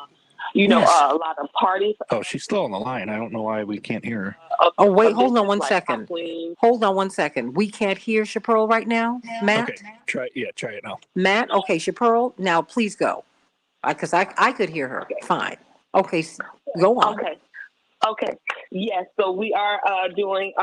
a lot of parties. Oh, she's still on the line. I don't know why we can't hear her. Oh, wait, hold on one second. Hold on one second. We can't hear Chaparral right now, Matt? Okay, try it now. Matt, okay, Chaparral, now please go. Because I could hear her. Okay. Fine. Okay, go on. Okay. Yes, so we are doing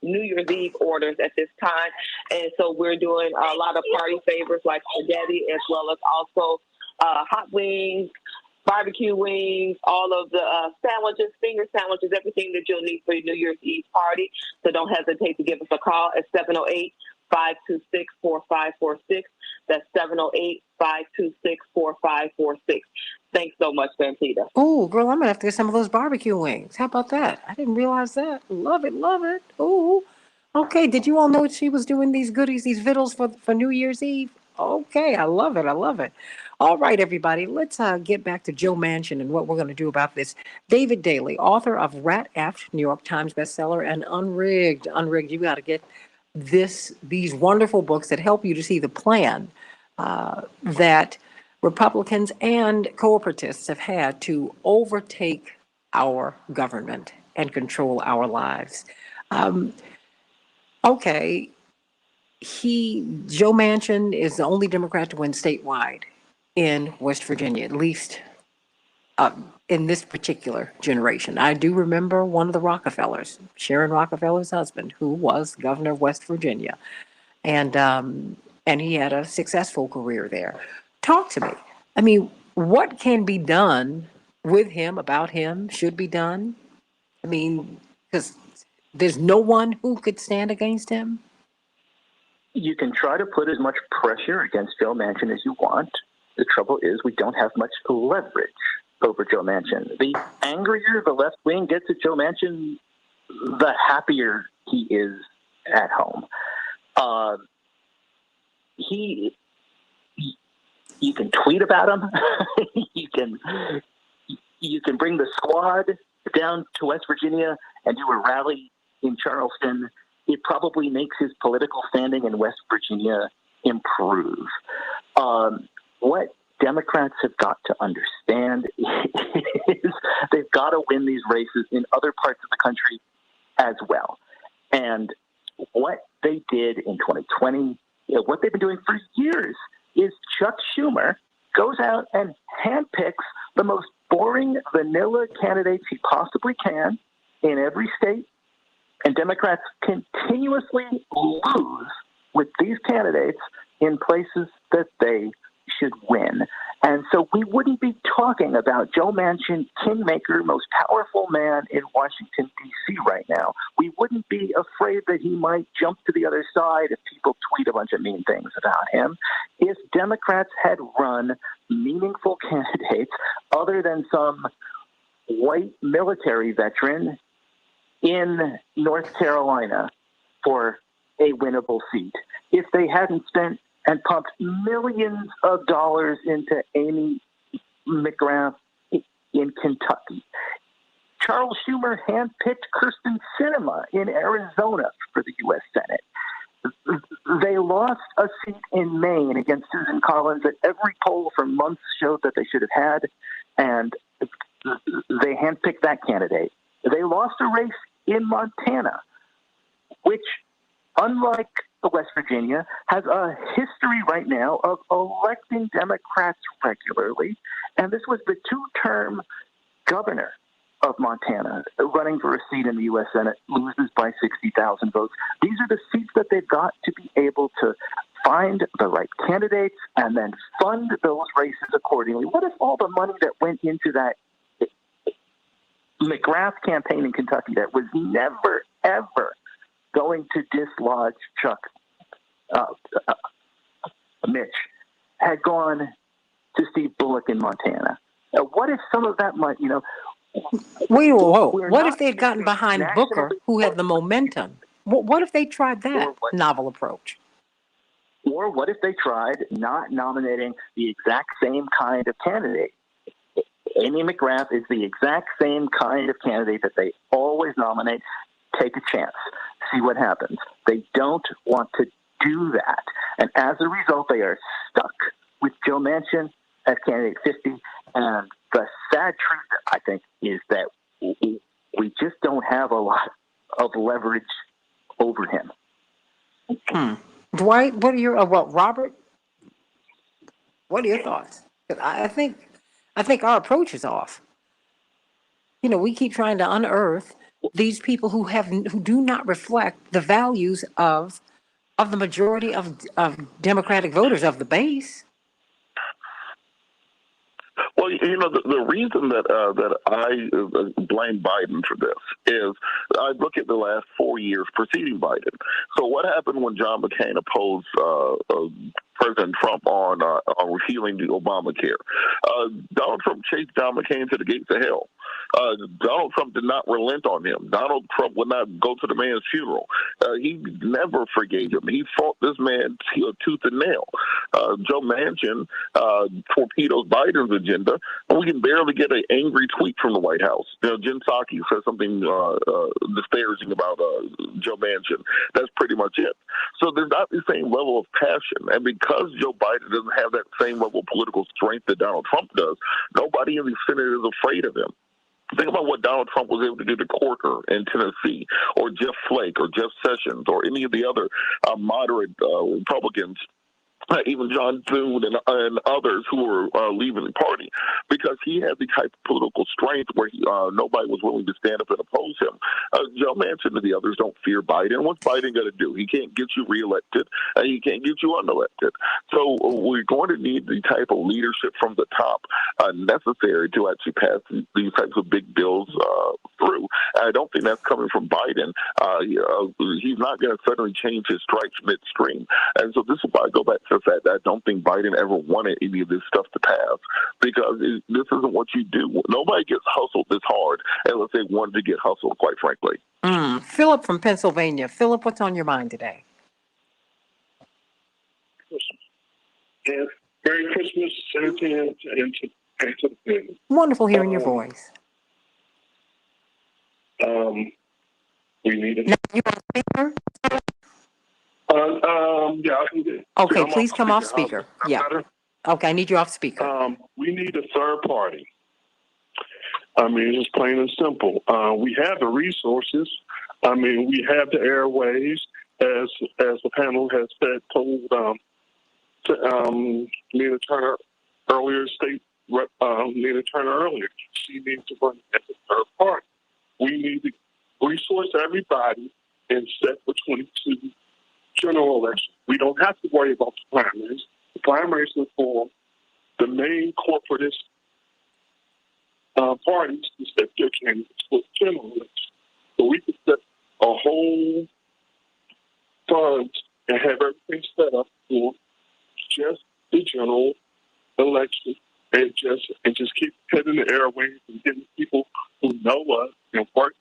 New Year's Eve orders at this time. And so we're doing a lot of party favors like spaghetti, as well as also hot wings, barbecue wings, all of the sandwiches, finger sandwiches, everything that you'll need for your New Year's Eve party. So don't hesitate to give us a call at 708-526-4546. That's 708-526-4546. Thanks so much, Santita. Oh, girl, I'm going to have to get some of those barbecue wings. How about that? I didn't realize that. Love it, love it. Oh, okay. Did you all know she was doing these goodies, these vittles for New Year's Eve? Okay, I love it. I love it. All right, everybody, let's get back to Joe Manchin and what we're going to do about this. David Daley, author of Rat Aft, New York Times bestseller, and Unrigged. Unrigged, you got to get these wonderful books that help you to see the plan that Republicans and cooperatists have had to overtake our government and control our lives. Okay. Joe Manchin is the only Democrat to win statewide in West Virginia, at least in this particular generation. I do remember one of the Rockefellers, Sharon Rockefeller's husband, who was governor of West Virginia, and he had a successful career there. Talk to me. I mean, what can be done with him, about him, should be done? I mean, because there's no one who could stand against him. You can try to put as much pressure against Joe Manchin as you want. The trouble is we don't have much leverage over Joe Manchin. The angrier the left wing gets at Joe Manchin, the happier he is at home. you can tweet about him. you can bring the squad down to West Virginia and do a rally in Charleston. It probably makes his political standing in West Virginia improve. What Democrats have got to understand is they've got to win these races in other parts of the country as well. And what they did in 2020, what they've been doing for years, is Chuck Schumer goes out and handpicks the most boring vanilla candidates he possibly can in every state. And Democrats continuously lose with these candidates in places that they should win. And so we wouldn't be talking about Joe Manchin, kingmaker, most powerful man in Washington, D.C. right now. We wouldn't be afraid that he might jump to the other side if people tweet a bunch of mean things about him. If Democrats had run meaningful candidates other than some white military veteran in North Carolina for a winnable seat, if they hadn't spent and pumped millions of dollars into Amy McGrath in Kentucky. Charles Schumer handpicked Kirsten Sinema in Arizona for the U.S. Senate. They lost a seat in Maine against Susan Collins that every poll for months showed that they should have had, and they handpicked that candidate. They lost a race in Montana, which, unlike West Virginia, has a history right now of electing Democrats regularly. And this was the two-term governor of Montana running for a seat in the U.S. Senate, loses by 60,000 votes. These are the seats that they've got to be able to find the right candidates and then fund those races accordingly. What if all the money that went into that McGrath campaign in Kentucky that was never, ever going to dislodge Mitch had gone to Steve Bullock in Montana? What if some of that might, Wait, whoa. What if they had gotten behind Booker, who had the momentum? What if they tried that novel approach? Or what if they tried not nominating the exact same kind of candidate? Amy McGrath is the exact same kind of candidate that they always nominate. Take a chance. See what happens. They don't want to do that. And as a result, they are stuck with Joe Manchin as candidate 50. And the sad truth, I think, is that we just don't have a lot of leverage over him. Dwight, what are your Robert? What are your thoughts? I think our approach is off. We keep trying to unearth these people who do not reflect the values of the majority of Democratic voters, of the base. Well, the reason that I blame Biden for this is I look at the last 4 years preceding Biden. So what happened when John McCain opposed President Trump on repealing the Obamacare? Donald Trump chased John McCain to the gates of hell. Donald Trump did not relent on him. Donald Trump would not go to the man's funeral. He never forgave him. He fought this man tooth and nail. Joe Manchin torpedoes Biden's agenda, and we can barely get an angry tweet from the White House. Jen Psaki says something disparaging about Joe Manchin. That's pretty much it. So there's not the same level of passion. And because Joe Biden doesn't have that same level of political strength that Donald Trump does, nobody in the Senate is afraid of him. Think about what Donald Trump was able to do to Corker in Tennessee, or Jeff Flake, or Jeff Sessions, or any of the other moderate Republicans, even John Thune and others who were leaving the party, because he had the type of political strength where nobody was willing to stand up and oppose him. Joe Manchin and the others don't fear Biden. What's Biden going to do? He can't get you reelected, and he can't get you unelected. So we're going to need the type of leadership from the top necessary to actually pass these types of big bills through. And I don't think that's coming from Biden. He's not going to suddenly change his stripes midstream. And so this is why I go back to the fact that I don't think Biden ever wanted any of this stuff to pass, because this isn't what you do. Nobody gets hustled this hard unless they wanted to get hustled, quite frankly. Philip from Pennsylvania. Philip, what's on your mind today? And Merry Christmas, Santita, and to the family. Wonderful hearing your voice. We need it. Now, you on speaker? Yeah, I can get. Okay, please come off speaker. Yeah. Better? Okay, I need you off speaker. We need a third party. I mean, it's plain and simple. We have the resources. I mean, we have the airways, as the panel has said, told Nina Turner earlier, Nina Turner earlier. She needs to run as a third party. We need to resource everybody and set for 22 general elections. We don't have to worry about the primaries. The primaries are for the main corporatist parties to set their candidates for general elections. So we can set a whole fund and have everything set up for just the general election and just keep heading the airways and getting people who know us and work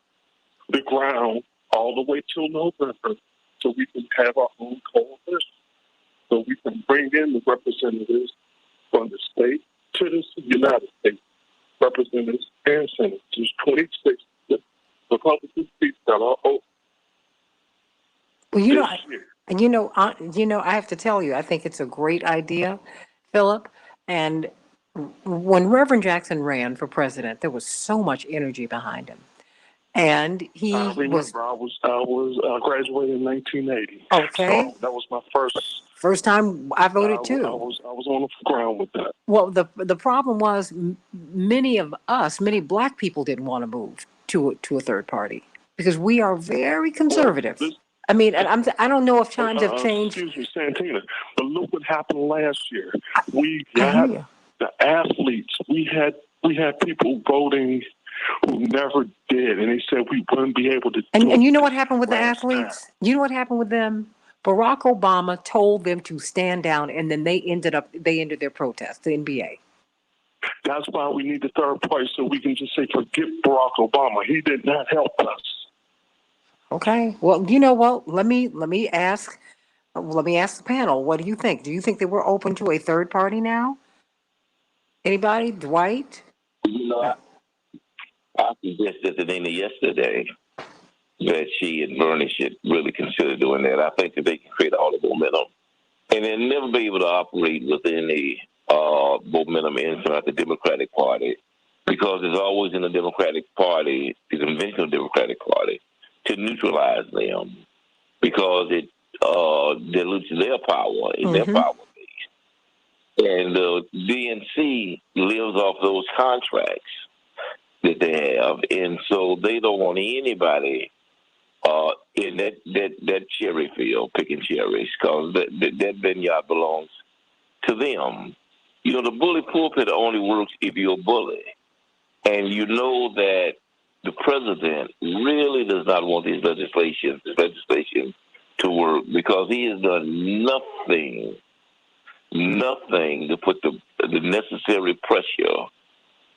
the ground all the way till November so we can have our own coalition. So we can bring in the representatives from the state to the United States, representatives and senators, 26 Republican seats that are open. Well, I have to tell you, I think it's a great idea, Philip. And when Reverend Jackson ran for president, there was so much energy behind him. And he I remember I was graduated in 1980. Okay. So that was my first time I voted too. I was on the ground with that. Well, the problem was many Black people didn't want to move to a third party because we are very conservative. I mean, and I don't know if times have changed. Excuse me, Santita, but look what happened last year. We got the athletes. We had people voting who never did, and they said we wouldn't be able to. And you know what happened with the athletes? You know what happened with them? Barack Obama told them to stand down, and then they ended their protest. The NBA. That's why we need the third party, so we can just say, forget Barack Obama. He did not help us. Okay. Well, you know what? Let me ask the panel. What do you think? Do you think that we're open to a third party now? Anybody? Dwight? I suggested to Nina yesterday that she and Bernie should really consider doing that. I think that they can create all the momentum. And they'll never be able to operate within the momentum inside the Democratic Party because there's always in the Democratic Party, the conventional Democratic Party, to neutralize them because it dilutes their power and their power base. And the DNC lives off those contracts that they have, and so they don't want anybody in that cherry field picking cherries because that vineyard belongs to them. You know, the bully pulpit only works if you're a bully, and you know that the president really does not want this legislation to work because he has done nothing to put the necessary pressure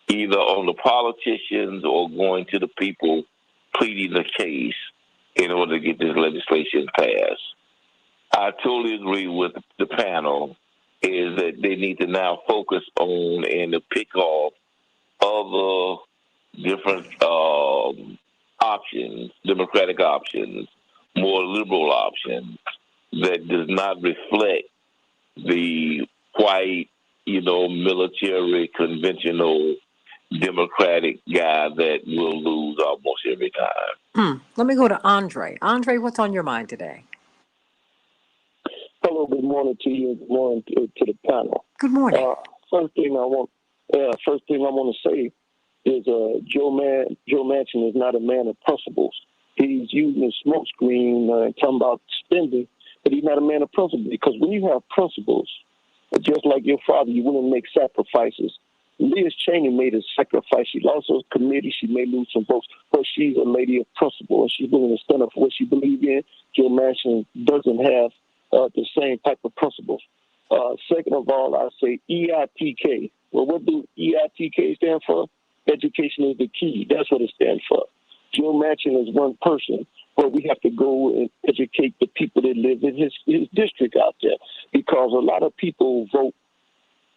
either on the politicians or going to the people pleading the case in order to get this legislation passed. I totally agree with the panel is that they need to now focus on and to pick off other different options, democratic options, more liberal options that does not reflect the white, military, conventional Democratic guy that will lose almost every time. Let me go to Andre. Andre, what's on your mind today? Hello, good morning to you. Good morning to the panel. Good morning. First thing I want to say is Joe Manchin is not a man of principles. He's using a smokescreen and talking about spending, but he's not a man of principles because when you have principles, just like your father, you wouldn't make sacrifices. Liz Cheney made a sacrifice. She lost her committee. She may lose some votes, but she's a lady of principle, and she's willing to stand up for what she believes in. Joe Manchin doesn't have the same type of principles. Second of all, I say EITK. Well, what do EITK stand for? Education is the key. That's what it stands for. Joe Manchin is one person, but we have to go and educate the people that live in his district out there. because a lot of people vote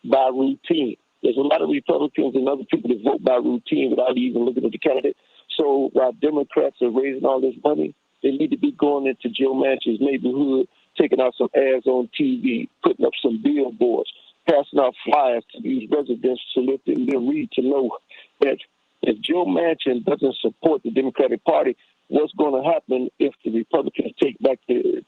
by routine. There's a lot of Republicans and other people that vote by routine without even looking at the candidate. So while Democrats are raising all this money, they need to be going into Joe Manchin's neighborhood, taking out some ads on TV, putting up some billboards, passing out flyers to these residents to let them read to know that if Joe Manchin doesn't support the Democratic Party, what's going to happen if the Republicans take back the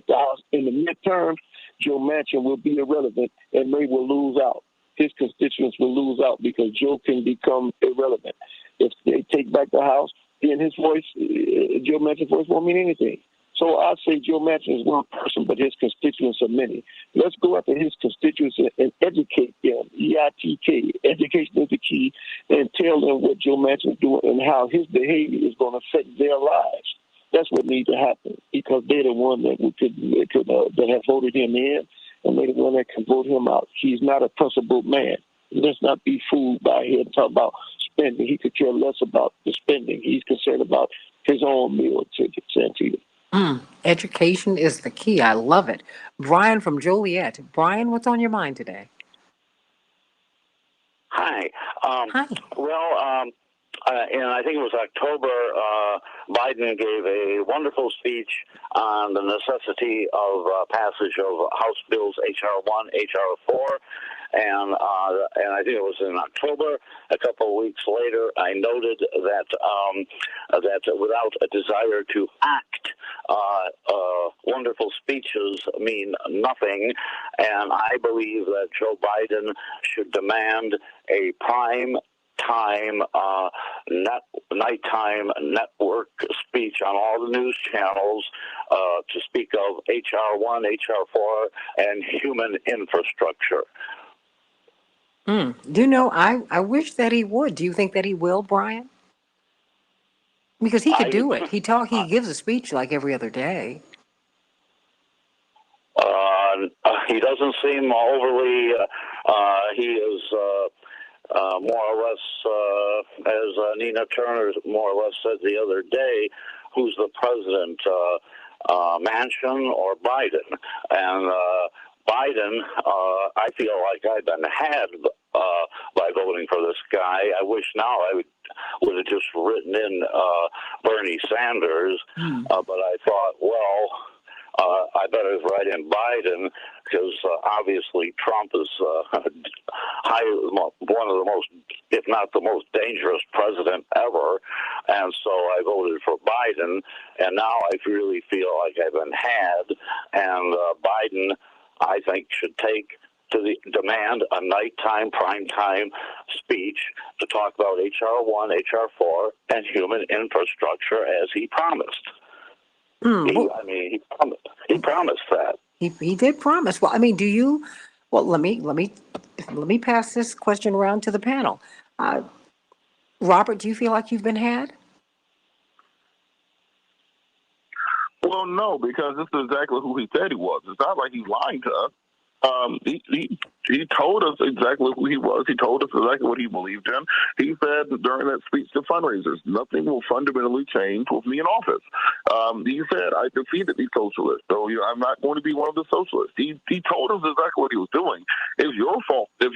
House in the midterms? Joe Manchin will be irrelevant, and they will lose out. His constituents will lose out because Joe can become irrelevant. If they take back the House, then his voice, Joe Manchin's voice, won't mean anything. So I say Joe Manchin is one person, but his constituents are many. Let's go after his constituents and educate them. EITK, education is the key, and tell them what Joe Manchin is doing and how his behavior is going to affect their lives. That's what needs to happen because they're the one that that have voted him in, and they're the one that can vote him out. He's not a principled man. Let's not be fooled by him talking about spending. He could care less about the spending. He's concerned about his own meal ticket, Santita. Education is the key. I love it. Brian from Joliet. Brian, what's on your mind today? Hi. Hi. Well, and I think it was October, Biden gave a wonderful speech on the necessity of passage of House Bills H.R. 1, H.R. 4, and I think it was in October. A couple of weeks later, I noted that that without a desire to act, wonderful speeches mean nothing, and I believe that Joe Biden should demand a prime time, nighttime network speech on all the news channels to speak of H.R. 1, H.R. 4, and human infrastructure. Do you know, I wish that he would. Do you think that he will, Brian? Because he could do it. He gives a speech like every other day. He doesn't seem overly, he is more or less, as Nina Turner more or less said the other day, who's the president, Manchin or Biden? And Biden, I feel like I've been had by voting for this guy. I wish now I would have just written in Bernie Sanders, but I thought, well, I better write in Biden because obviously Trump is one of the most, if not the most dangerous president ever. And so I voted for Biden. And now I really feel like I've been had. And Biden, I think, should take to the demand a nighttime, primetime speech to talk about H.R. 1, H.R. 4, and human infrastructure as he promised. He promised that. He did promise. Well, I mean, do you? Well, let me pass this question around to the panel. Robert, do you feel like you've been had? Well, no, because this is exactly who he said he was. It's not like he's lying to us. He told us exactly who he was. He told us exactly what he believed in. He said during that speech to fundraisers, nothing will fundamentally change with me in office. He said, I defeated these socialists, so I'm not going to be one of the socialists. He told us exactly what he was doing. It's your fault if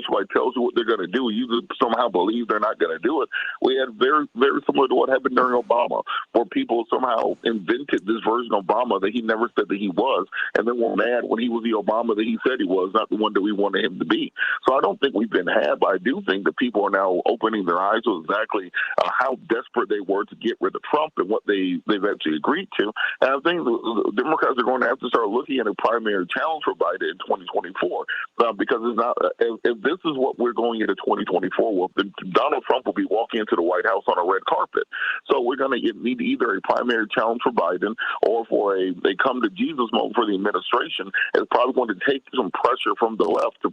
somebody tells you what they're going to do, you somehow believe they're not going to do it. We had very, very similar to what happened during Obama, where people somehow invented this version of Obama that he never said that he was, and then were mad when he was the Obama that he said he was, not the one that we wanted him to be. So I don't think we've been had, but I do think that people are now opening their eyes to exactly how desperate they were to get rid of Trump and what they've actually agreed to. And I think the Democrats are going to have to start looking at a primary challenge for Biden in 2024 because it's not. If this is what we're going into 2024 with, then Donald Trump will be walking into the White House on a red carpet. So we're going to need either a primary challenge for Biden or for a come to Jesus moment for the administration. It's probably going to take some pressure from the left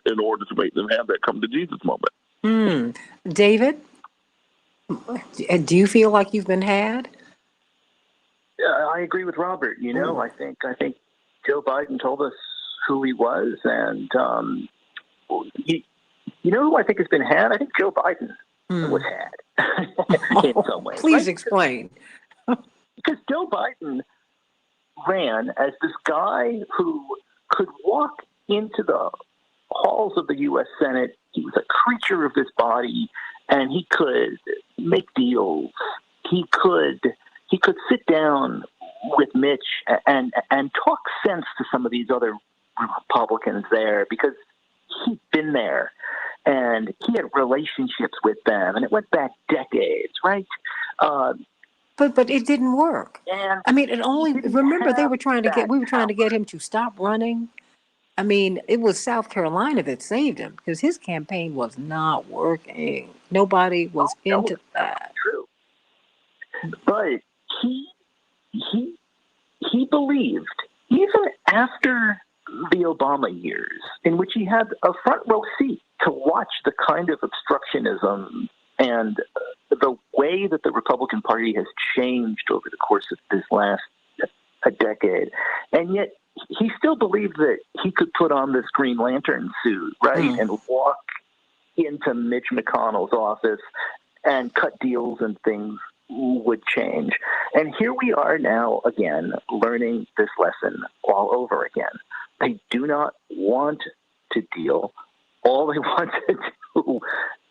in order to make them have that come to Jesus moment. David, do you feel like you've been had? Yeah, I agree with Robert. I think Joe Biden told us who he was, and who I think has been had? I think Joe Biden was had in some way. Please explain. Because Joe Biden ran as this guy who could walk into the halls of the U.S. Senate. He was a creature of this body, and he could make deals. He could sit down with Mitch and talk sense to some of these other Republicans there, because he'd been there and he had relationships with them, and it went back decades, right? But it didn't work. And I mean, it only, remember, we were trying to get him to stop running. I mean, it was South Carolina that saved him, because his campaign was not working. Nobody was into that. True. But he believed, even after the Obama years, in which he had a front row seat to watch the kind of obstructionism and the way that the Republican Party has changed over the course of this last a decade. And yet he still believed that he could put on this Green Lantern suit, right, and walk into Mitch McConnell's office and cut deals and things would change. And here we are now again learning this lesson all over again. They do not want to deal. All they want to do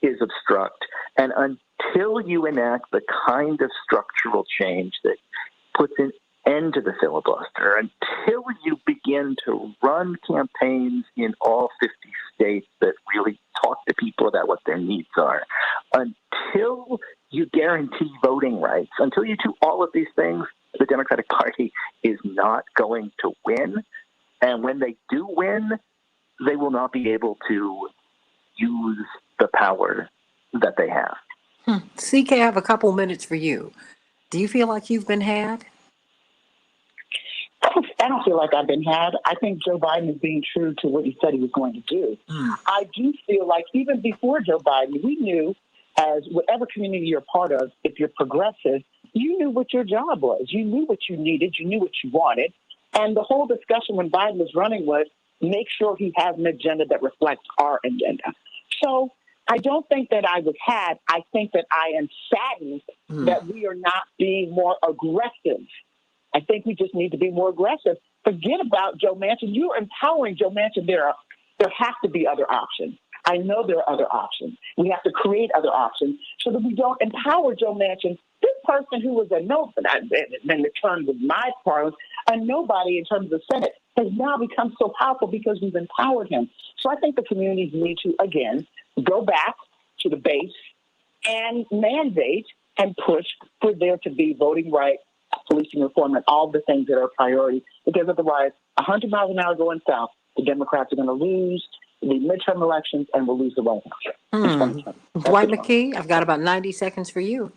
is obstruct. And until you enact the kind of structural change that puts an end to the filibuster, until you begin to run campaigns in all 50 states that really talk to people about what their needs are, until you guarantee voting rights, until you do all of these things, the Democratic Party is not going to win. And when they do win, they will not be able to use the power that they have. CK, I have a couple minutes for you. Do you feel like you've been had? I don't feel like I've been had. I think Joe Biden is being true to what he said he was going to do. I do feel like even before Joe Biden, we knew, as whatever community you're part of, if you're progressive, you knew what your job was. You knew what you needed. You knew what you wanted. And the whole discussion when Biden was running was make sure he has an agenda that reflects our agenda. So I don't think that I was had. I think that I am saddened that we are not being more aggressive. I think we just need to be more aggressive. Forget about Joe Manchin. You're empowering Joe Manchin. There have to be other options. I know there are other options. We have to create other options so that we don't empower Joe Manchin. This person who was in the terms of my parlance, a nobody in terms of the Senate, has now become so powerful because we've empowered him. So I think the communities need to, again, go back to the base and mandate and push for there to be voting rights, policing reform, and all the things that are a priority, because otherwise 100 miles an hour going south, the Democrats are going to lose the midterm elections and we'll lose the White House. Dwight McKee, I've got about 90 seconds for you.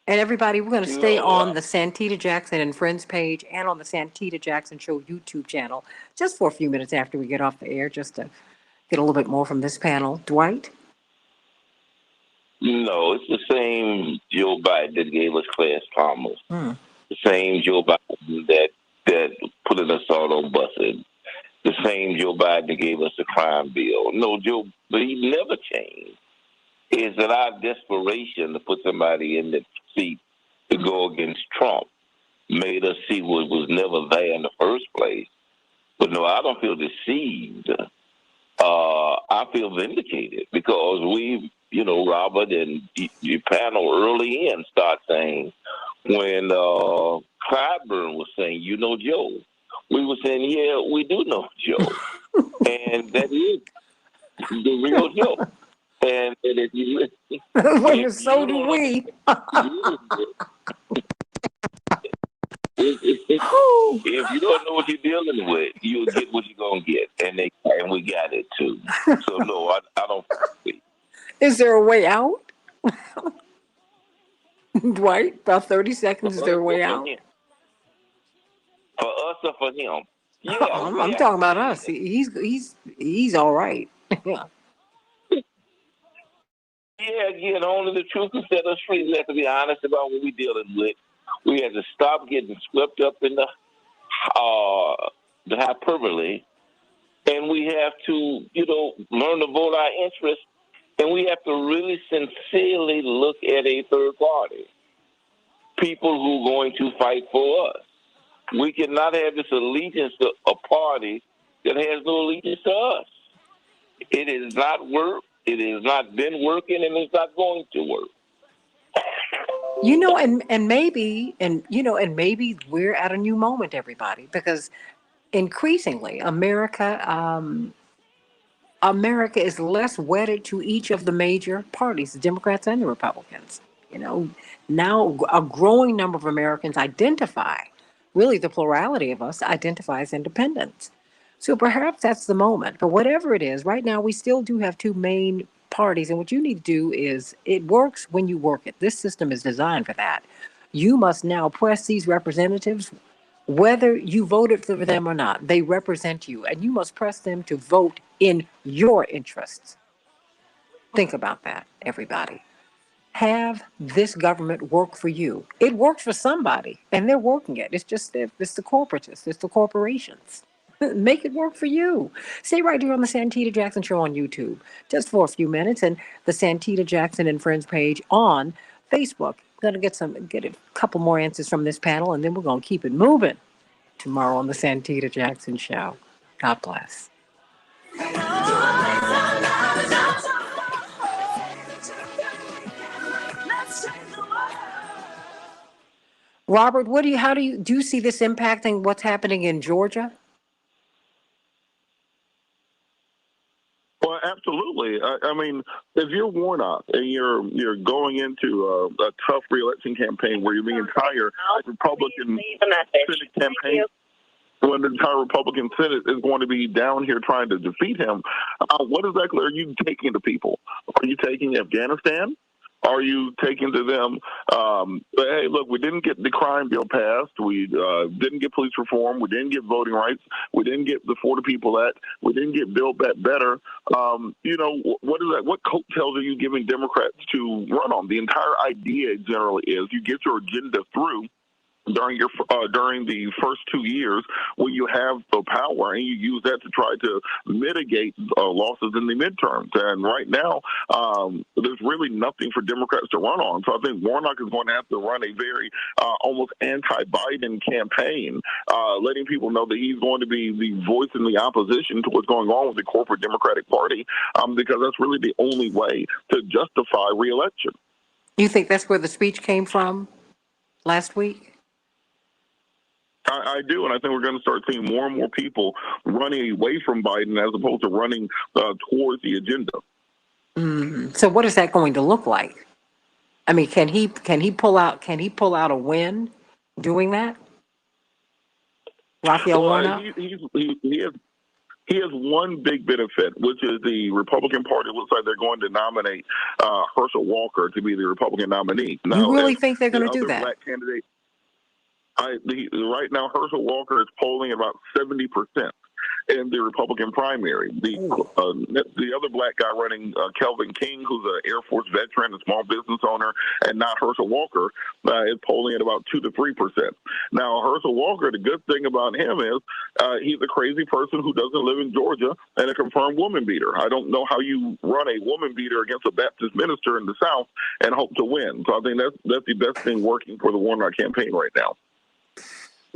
And everybody, we're going to stay on the Santita Jackson and Friends page and on the Santita Jackson Show YouTube channel just for a few minutes after we get off the air, just to get a little bit more from this panel. Dwight? No, it's the same Joe Biden that gave us Clarence Thomas. The same Joe Biden that put an assault on buses. The same Joe Biden that gave us the crime bill. No, but he never changed. Is that our desperation to put somebody in the seat to go against Trump made us see what was never there in the first place. But no, I don't feel deceived. I feel vindicated because we, Robert and your panel early in start saying when Clyburn was saying, Joe, we were saying, yeah, we do know Joe. And that is the real Joe. And if you so do we. If you don't know what you're dealing with, you'll get what you're gonna get, and we got it too. So no, I don't. Is there a way out, Dwight? About 30 seconds. Is there a way out? For us or for him? Yeah, I'm talking about us. He's all right. Yeah, again, only the truth can set us free. We have to be honest about what we're dealing with. We have to stop getting swept up in the hyperbole, and we have to, learn to vote our interests, and we have to really sincerely look at a third party, people who are going to fight for us. We cannot have this allegiance to a party that has no allegiance to us. It is not work. It has not been working, and it's not going to work. Maybe we're at a new moment, everybody, because increasingly America is less wedded to each of the major parties, the Democrats and the Republicans. Now a growing number of Americans identify, really the plurality of us identify as independents. So perhaps that's the moment. But whatever it is, right now we still do have two main parties. And what you need to do is, it works when you work it. This system is designed for that. You must now press these representatives, whether you voted for them or not. They represent you, and you must press them to vote in your interests. Think about that, everybody. Have this government work for you. It works for somebody, and they're working it. It's the corporatists, it's the corporations. Make it work for you. Stay right here on the Santita Jackson Show on YouTube, just for a few minutes, and the Santita Jackson and Friends page on Facebook. Gonna get a couple more answers from this panel, and then we're gonna keep it moving tomorrow on the Santita Jackson Show. God bless. Robert, do you see this impacting what's happening in Georgia? Well, absolutely. I mean, if you're Warnock and you're going into a tough reelection campaign where the entire Republican Senate campaign, when the entire Republican Senate is going to be down here trying to defeat him, what exactly are you taking to people? Are you taking Afghanistan? Are you taking to them, hey, look, we didn't get the crime bill passed. We didn't get police reform. We didn't get voting rights. We didn't get the For the People Act. We didn't get Build Back Better. What is that? What coattails are you giving Democrats to run on? The entire idea generally is you get your agenda through during the first 2 years when you have the power, and you use that to try to mitigate losses in the midterms. And right now, there's really nothing for Democrats to run on. So I think Warnock is going to have to run a very almost anti-Biden campaign, letting people know that he's going to be the voice in the opposition to what's going on with the corporate Democratic Party, because that's really the only way to justify re-election. You think that's where the speech came from last week? I do, and I think we're going to start seeing more and more people running away from Biden as opposed to running towards the agenda. So what is that going to look like? I mean, can he pull out a win doing that? Raphael Warnock? He has one big benefit, which is the Republican Party looks like they're going to nominate Herschel Walker to be the Republican nominee. Now, you really think they're going to do that? Black candidate, right now, Herschel Walker is polling about 70% in the Republican primary. The other black guy running, Kelvin King, who's an Air Force veteran, a small business owner, and not Herschel Walker, is polling at about 2 to 3%. Now, Herschel Walker, the good thing about him is he's a crazy person who doesn't live in Georgia and a confirmed woman beater. I don't know how you run a woman beater against a Baptist minister in the South and hope to win. So I think that's the best thing working for the Warnock campaign right now.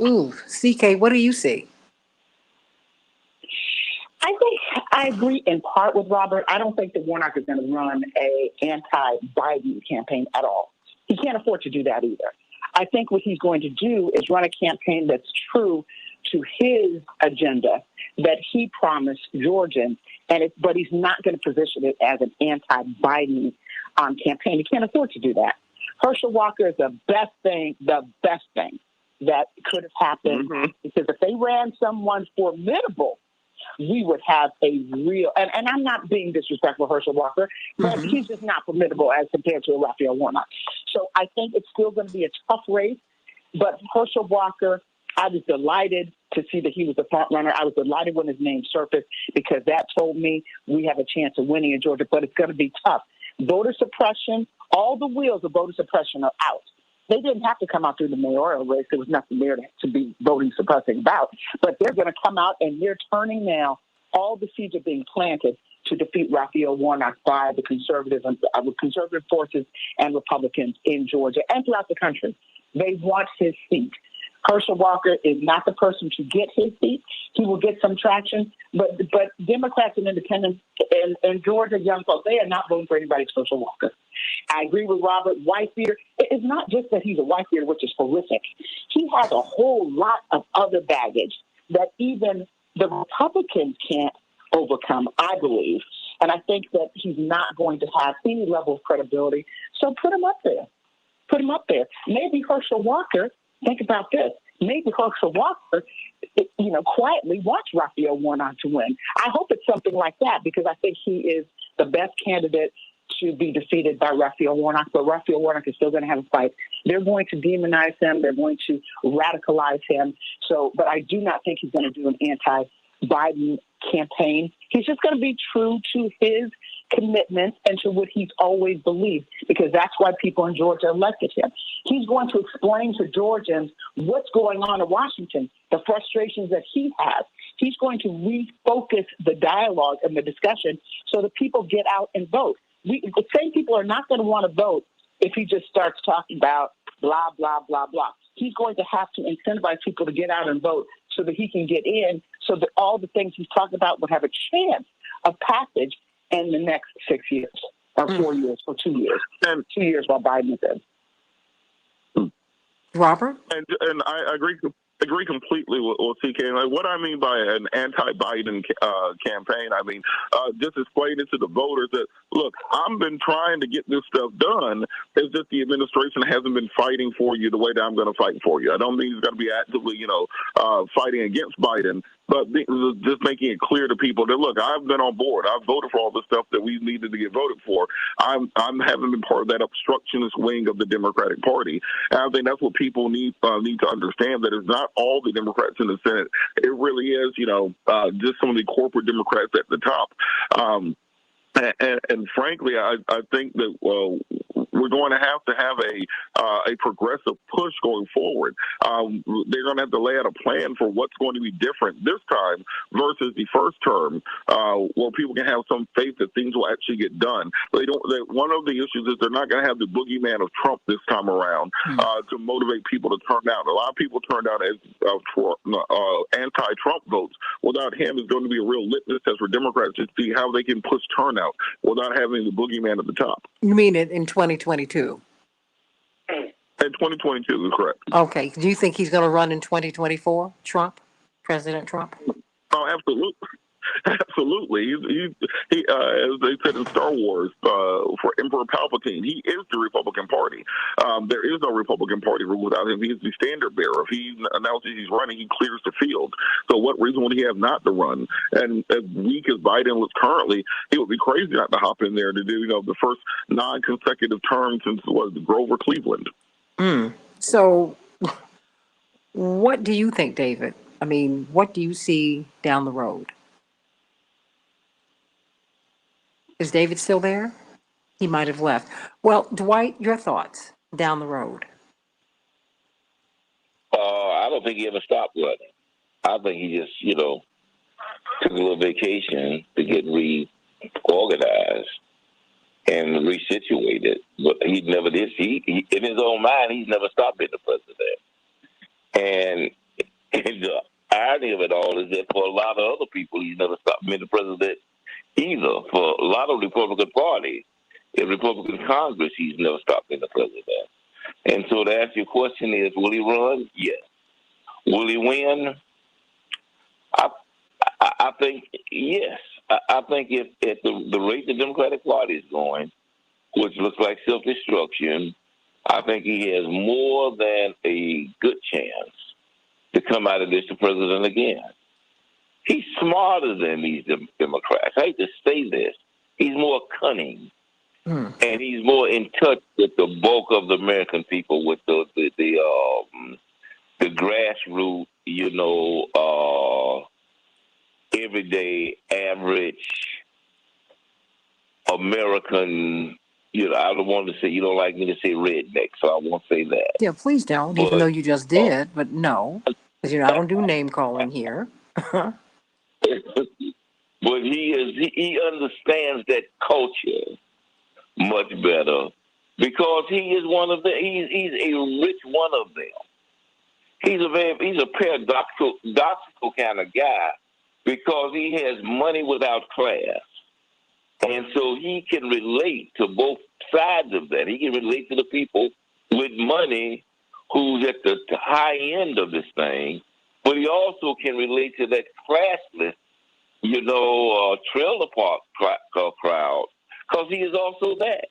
Ooh, CK, what do you see? I think I agree in part with Robert. I don't think that Warnock is going to run a anti-Biden campaign at all. He can't afford to do that either. I think what he's going to do is run a campaign that's true to his agenda that he promised Georgians, but he's not going to position it as an anti-Biden campaign. He can't afford to do that. Herschel Walker is the best thing that could have happened, because if they ran someone formidable, we would have a real, and I'm not being disrespectful to Herschel Walker, but he's just not formidable as compared to Raphael Warnock. So I think it's still going to be a tough race, but Herschel Walker, I was delighted to see that he was the front runner. I was delighted when his name surfaced, because that told me we have a chance of winning in Georgia, but it's going to be tough. Voter suppression, all the wheels of voter suppression are out. They didn't have to come out through the mayoral race. There was nothing there to be voting suppressing about. But they're going to come out, and they're turning now. All the seeds are being planted to defeat Raphael Warnock by the conservative forces and Republicans in Georgia and throughout the country. They want his seat. Herschel Walker is not the person to get his seat. He will get some traction, but Democrats and independents and Georgia young folks, they are not voting for anybody but Herschel Walker. I agree with Robert. Whitebeard, it's not just that he's a whitebeard, which is horrific. He has a whole lot of other baggage that even the Republicans can't overcome, I believe. And I think that he's not going to have any level of credibility. So put him up there. Put him up there. Maybe Herschel Walker, think about this, maybe Herschel Walker, quietly wants Raphael Warnock to win. I hope it's something like that because I think he is the best candidate to be defeated by Raphael Warnock, but Raphael Warnock is still going to have a fight. They're going to demonize him. They're going to radicalize him. But I do not think he's going to do an anti-Biden campaign. He's just going to be true to his commitments and to what he's always believed, because that's why people in Georgia elected him. He's going to explain to Georgians what's going on in Washington, the frustrations that he has. He's going to refocus the dialogue and the discussion so that people get out and vote. The same people are not going to want to vote if he just starts talking about blah, blah, blah, blah. He's going to have to incentivize people to get out and vote so that he can get in, so that all the things he's talking about would have a chance of passage in the next 6 years, or 4 years, or 2 years, and 2 years while Biden is in. Robert? And I agree completely with CK. Like, what I mean by an anti-Biden campaign, I mean, just explain it to the voters that, look, I've been trying to get this stuff done. It's just the administration hasn't been fighting for you the way that I'm going to fight for you. I don't mean he's going to be actively, fighting against Biden, but just making it clear to people that, look, I've been on board. I've voted for all the stuff that we needed to get voted for. I haven't been part of that obstructionist wing of the Democratic Party. And I think that's what people need to understand, that it's not all the Democrats in the Senate. It really is, just some of the corporate Democrats at the top. And frankly, I think that we're going to have a progressive push going forward. They're going to have to lay out a plan for what's going to be different this time versus the first term, where people can have some faith that things will actually get done. One of the issues is they're not going to have the boogeyman of Trump this time around to motivate people to turn out. A lot of people turned out as anti-Trump votes. Without him, it's going to be a real litmus test for Democrats to see how they can push turnout without having the boogeyman at the top. You mean it in 2022? In 2022 is correct. Okay. Do you think he's going to run in 2024, President Trump? Oh, absolutely. Absolutely. He as they said in Star Wars, for Emperor Palpatine, he is the Republican Party. There is no Republican Party without him. He is the standard bearer. If he announces he's running, he clears the field. So what reason would he have not to run? And as weak as Biden looks currently, he would be crazy not to hop in there to do, the first non-consecutive term since Grover Cleveland. So what do you think, David? I mean, what do you see down the road? Is David still there? He might have left. Well, Dwight, your thoughts down the road? I don't think he ever stopped running. I think he just, took a little vacation to get reorganized and resituated. But he never did. He in his own mind, he's never stopped being the president. And the irony of it all is that for a lot of other people, he's never stopped being the president either. For a lot of the Republican Party, in Republican Congress, he's never stopped being the president. And so to answer your question is, will he run? Yes. Will he win? I think yes. I think if at the rate the Democratic Party is going, which looks like self-destruction, I think he has more than a good chance to come out of this the president again. He's smarter than these Democrats. I hate to say this. He's more cunning. And he's more in touch with the bulk of the American people, with the grassroots, everyday, average American. I don't want to say, you don't like me to say redneck, so I won't say that. Yeah, please don't, even though you just did, but no, because I don't do name calling here. But he understands that culture much better because he is one of them. He's a rich one of them. he's a paradoxical kind of guy because he has money without class. And so he can relate to both sides of that. He can relate to the people with money who's at the high end of this thing, but he also can relate to that classless, trailer park crowd, because he is also that.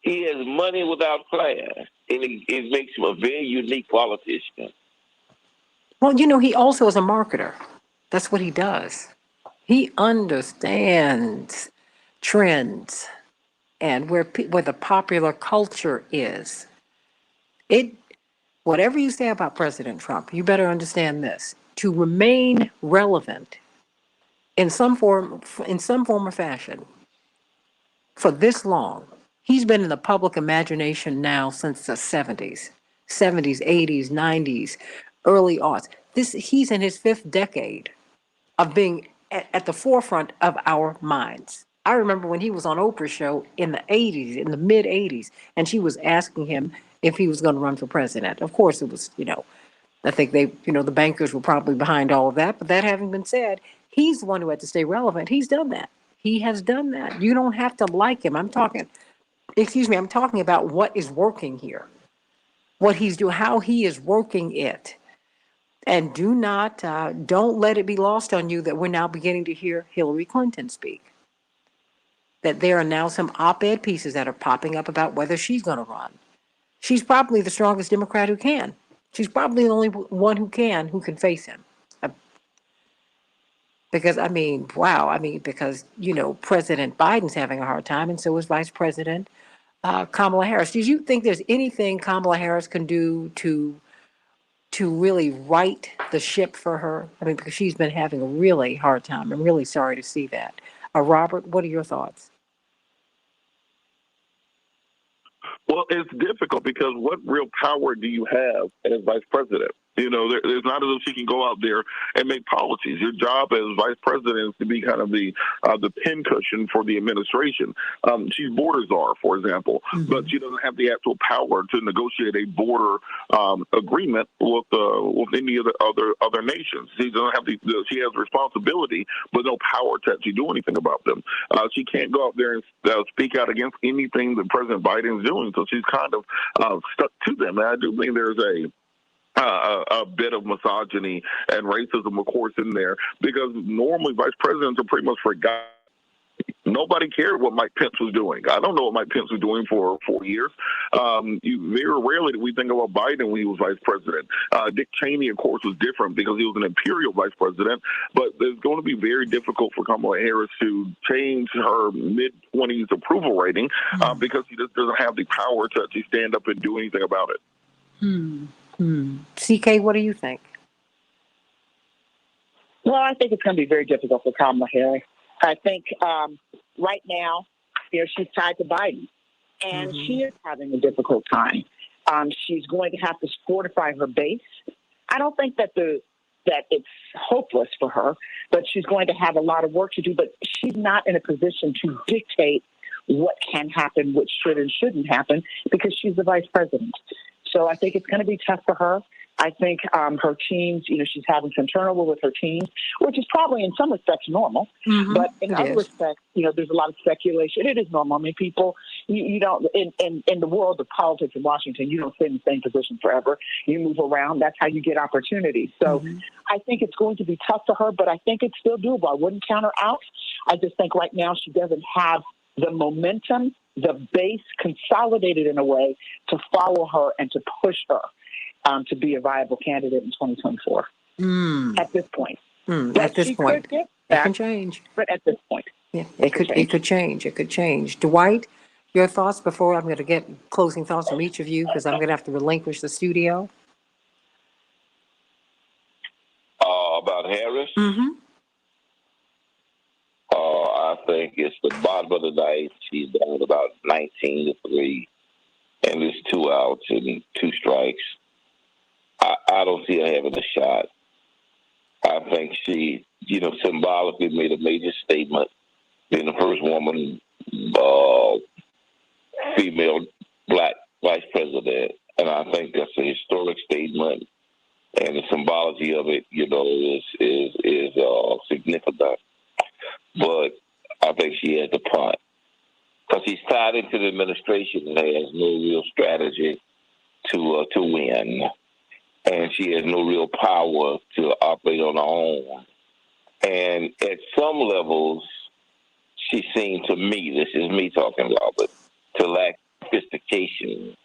He has money without class, and it makes him a very unique politician. Well, he also is a marketer. That's what he does. He understands trends and where the popular culture is. Whatever you say about President Trump, you better understand this. To remain relevant in some form or fashion for this long, he's been in the public imagination now since the 70s, 80s, 90s, early aughts. He's in his fifth decade of being at the forefront of our minds. I remember when he was on Oprah's show in the 80s, in the mid 80s, and she was asking him if he was going to run for president. Of course, it was, I think the bankers were probably behind all of that. But that having been said, he's the one who had to stay relevant. He's done that. He has done that. You don't have to like him. I'm talking about what is working here, what he's doing, how he is working it. And don't let it be lost on you that we're now beginning to hear Hillary Clinton speak. That there are now some op-ed pieces that are popping up about whether she's going to run. She's probably the strongest Democrat who can. She's probably the only one who can face him. Because, because, President Biden's having a hard time, and so is Vice President Kamala Harris. Do you think there's anything Kamala Harris can do to really right the ship for her? Because she's been having a really hard time. I'm really sorry to see that. Robert, what are your thoughts? Well, it's difficult because what real power do you have as vice president? There's not as if she can go out there and make policies. Your job as vice president is to be kind of the pincushion for the administration. She's border czar, for example, but she doesn't have the actual power to negotiate a border agreement with any of the other nations. She doesn't have she has responsibility, but no power to actually do anything about them. She can't go out there and speak out against anything that President Biden is doing. So she's kind of stuck to them. And I do think there's a bit of misogyny and racism, of course, in there, because normally vice presidents are pretty much forgotten. Nobody cared what Mike Pence was doing. I don't know what Mike Pence was doing for 4 years. Very rarely did we think about Biden when he was vice president. Dick Cheney, of course, was different because he was an imperial vice president, but it's going to be very difficult for Kamala Harris to change her mid-20s approval rating because she just doesn't have the power to actually stand up and do anything about it. CK, what do you think? Well, I think it's going to be very difficult for Kamala Harris. I think right now, she's tied to Biden, and she is having a difficult time. She's going to have to fortify her base. I don't think that it's hopeless for her, but she's going to have a lot of work to do. But she's not in a position to dictate what can happen, what should and shouldn't happen, because she's the vice president. So I think it's going to be tough for her. I think her teams, she's having some turnover with her teams, which is probably in some respects normal. But in other respects, there's a lot of speculation. It is normal. People, you don't, in the world of politics in Washington, you don't stay in the same position forever. You move around. That's how you get opportunities. So I think it's going to be tough for her, but I think it's still doable. I wouldn't count her out. I just think right now she doesn't have the momentum, the base consolidated in a way to follow her and to push her to be a viable candidate in 2024. At this point. At this point. It can change. But at this point. Yeah, it could change. It could change. Dwight, your thoughts before I'm going to get closing thoughts from each of you because I'm going to have to relinquish the studio. About Harris? I think it's the bottom of the ninth. She's down about 19-3, and it's 2 outs and 2 strikes. I don't see her having a shot. I think she, symbolically made a major statement, being the first woman, female black vice president, and I think that's a historic statement. psychology of it, is significant. But I think she has the punt because she's tied into the administration and has no real strategy to win, and she has no real power to operate on her own. And at some levels, she seemed to me, this is me talking, Robert, to lack sophistication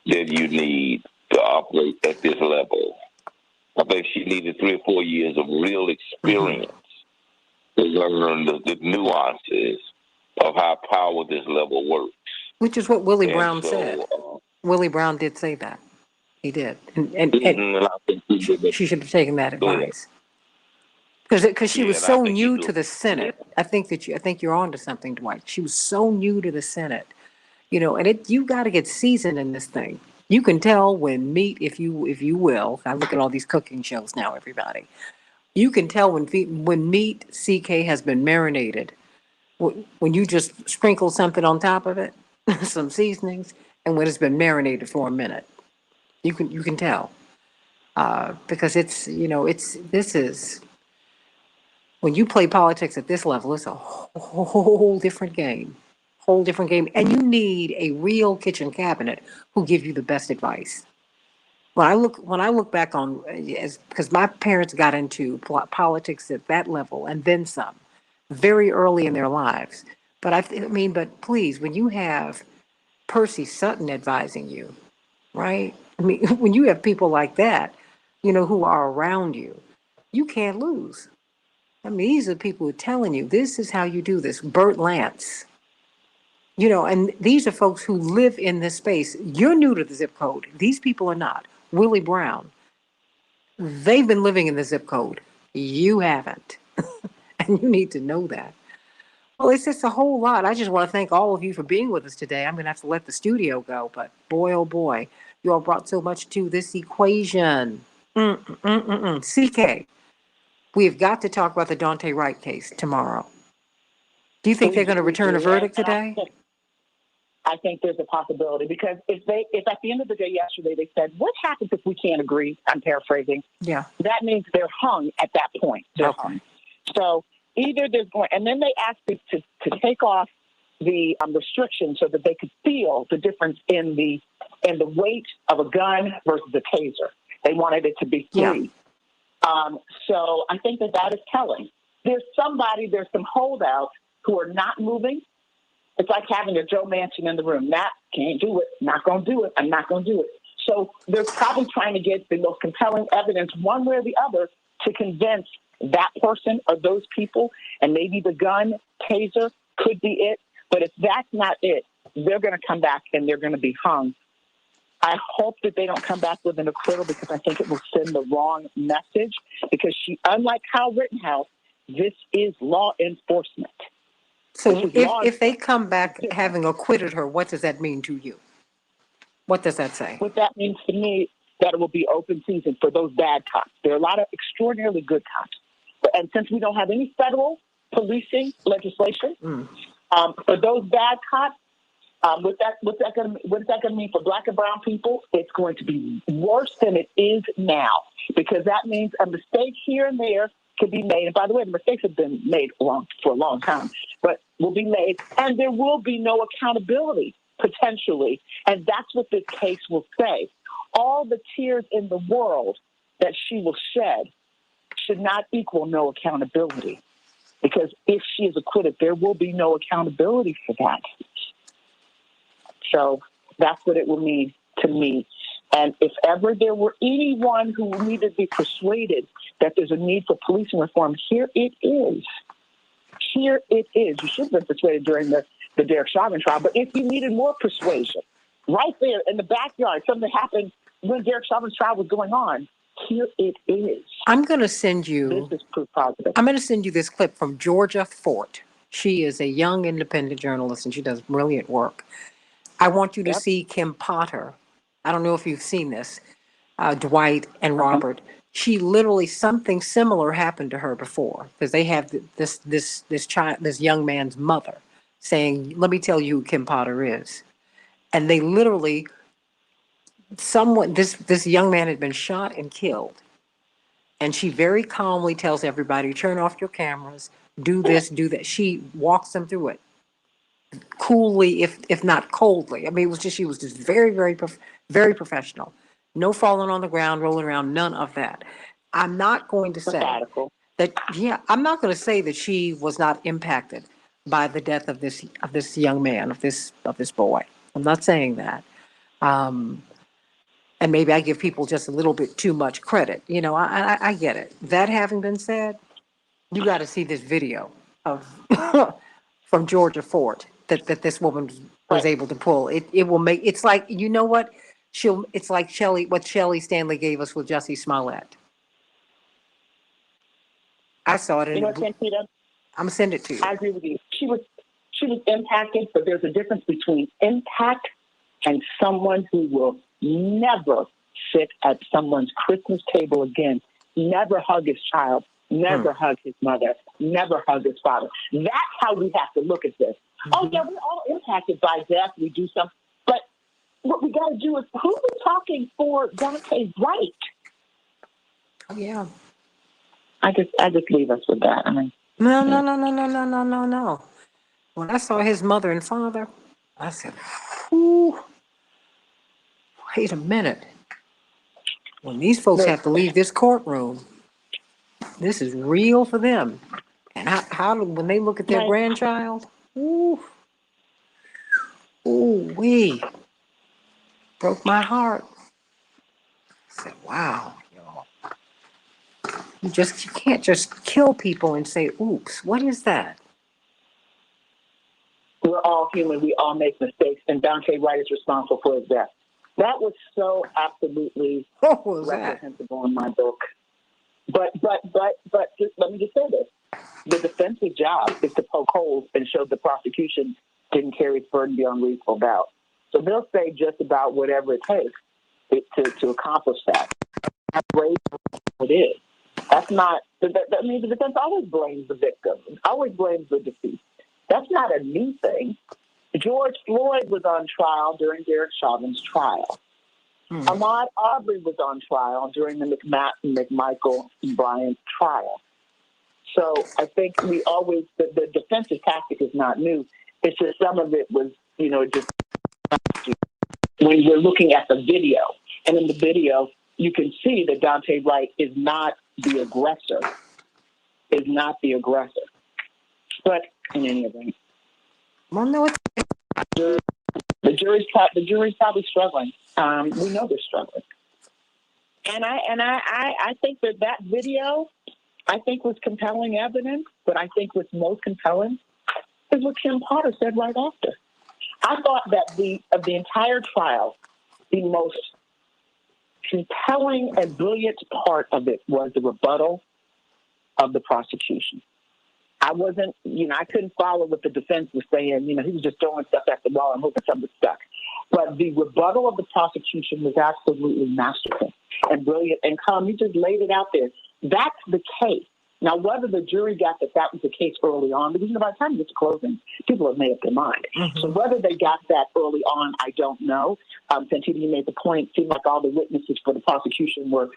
that you need to operate at this level. I think she needed 3 or 4 years of real experience to learn the nuances of how power this level works. Which is what Willie Brown said. Willie Brown did say that. He did. And I think she should have taken that advice. Because she was so new to the Senate. I think you're on to something, Dwight. She was so new to the Senate. And you got to get seasoned in this thing. You can tell when meat, if you will. I look at all these cooking shows now, everybody. You can tell when meat, CK, has been marinated. When you just sprinkle something on top of it, some seasonings, and when it's been marinated for a minute, you can tell. Because this is when you play politics at this level, it's a whole different game. And you need a real kitchen cabinet who give you the best advice. When I look back on, because my parents got into politics at that level and then some, very early in their lives. But but please, when you have Percy Sutton advising you, right? When you have people like that, who are around you, you can't lose. These are people who are telling you this is how you do this. Bert Lance. And these are folks who live in this space. You're new to the zip code. These people are not. Willie Brown. They've been living in the zip code. You haven't. And you need to know that. Well, it's just a whole lot. I just want to thank all of you for being with us today. I'm going to have to let the studio go, but boy, oh boy, you all brought so much to this equation. CK, we've got to talk about the Dante Wright case tomorrow. Do you think they're going to return a verdict today? I think there's a possibility because if at the end of the day yesterday they said, what happens if we can't agree? I'm paraphrasing. Yeah. That means they're hung at that point. They're hung. So either there's going, and then they asked to take off the restriction so that they could feel the difference in the weight of a gun versus a taser. They wanted it to be free. Yeah. So I think that is telling. There's some holdouts who are not moving. It's like having a Joe Manchin in the room. Can't do it. Not going to do it. I'm not going to do it. So they're probably trying to get the most compelling evidence one way or the other to convince that person or those people, and maybe the gun, taser could be it. But if that's not it, they're going to come back and they're going to be hung. I hope that they don't come back with an acquittal because I think it will send the wrong message because unlike Kyle Rittenhouse, this is law enforcement. So if they come back having acquitted her, what does that mean to you? What does that say? What that means to me, that it will be open season for those bad cops. There are a lot of extraordinarily good cops. And since we don't have any federal policing legislation, for those bad cops, what's that going to mean for Black and brown people? It's going to be worse than it is now because that means a mistake here and there could be made. And by the way, the mistakes have been made for a long time, but will be made, and there will be no accountability potentially. And that's what this case will say. All the tears in the world that she will shed should not equal no accountability. Because if she is acquitted, there will be no accountability for that. So that's what it will mean to me. And if ever there were anyone who needed to be persuaded that there's a need for policing reform, here it is. Here it is. You should have been persuaded during the Derek Chauvin trial, but if you needed more persuasion, right there in the backyard, something happened when Derek Chauvin's trial was going on, here it is. I'm going to send you. This is proof positive. I'm going to send you this clip from Georgia Fort. She is a young independent journalist, and she does brilliant work. I want you to see Kim Potter. I don't know if you've seen this, Dwight and Robert. She literally, something similar happened to her before because they have this young man's mother saying, "Let me tell you who Kim Potter is," and they literally, this young man had been shot and killed, And she very calmly tells everybody, turn off your cameras, do this, do that. She walks them through it coolly, if not coldly. I mean, she was just very, very professional. No falling on the ground, rolling around, none of that. I'm not going to say that, I'm not going to say that she was not impacted by the death of this young man, of this boy. I'm not saying that. And maybe I give people just a little bit too much credit. I get it. That having been said, you got to see this video of from Georgia Fort that this woman was able to pull. It will make, it's like, you know what? It's like what Shelley Stanley gave us with Jussie Smollett. I saw it in Santita, I'm gonna send it to you. I agree with you. She was impacted, but there's a difference between impact and someone who will never sit at someone's Christmas table again, never hug his child, never hug his mother, never hug his father. That's how we have to look at this. Oh, yeah, we're all impacted by death. We do something. But what we got to do is, who is talking for Daunte Wright? Oh, yeah. I just leave us with that. I mean, No. When I saw his mother and father, I said, "Ooh, wait a minute. When these folks have to leave this courtroom, this is real for them." And when they look at their grandchild, wee, broke my heart. I said, "Wow, you can't just kill people and say, oops, what is that?" We're all human. We all make mistakes, and Daunte Wright is responsible for his death. That was so absolutely reprehensible in my book. But just, let me just say this. The defense's job is to poke holes and show the prosecution didn't carry its burden beyond reasonable doubt. So they'll say just about whatever it takes to accomplish that. That's what it is. That's not, that means the defense always blames the victim, always blames the deceased. That's not a new thing. George Floyd was on trial during Derek Chauvin's trial. Ahmaud Arbery was on trial during the McMichael and Bryant trial. So I think the defensive tactic is not new. It's just some of it was, just when you're looking at the video. And in the video, you can see that Daunte Wright is not the aggressor. But in any event, the jury's probably struggling. We know they're struggling. And I think that video, I think, was compelling evidence, but I think what's most compelling is what Kim Potter said right after. I thought that of the entire trial, the most compelling and brilliant part of it was the rebuttal of the prosecution. I wasn't, I couldn't follow what the defense was saying. He was just throwing stuff at the wall and hoping something stuck. But the rebuttal of the prosecution was absolutely masterful and brilliant. And Colin, you just laid it out there. That's the case. Now, whether the jury got that was the case early on, because by the time it gets to closing, people have made up their mind. So whether they got that early on, I don't know. Santita, you made the point. It seemed like all the witnesses for the prosecution were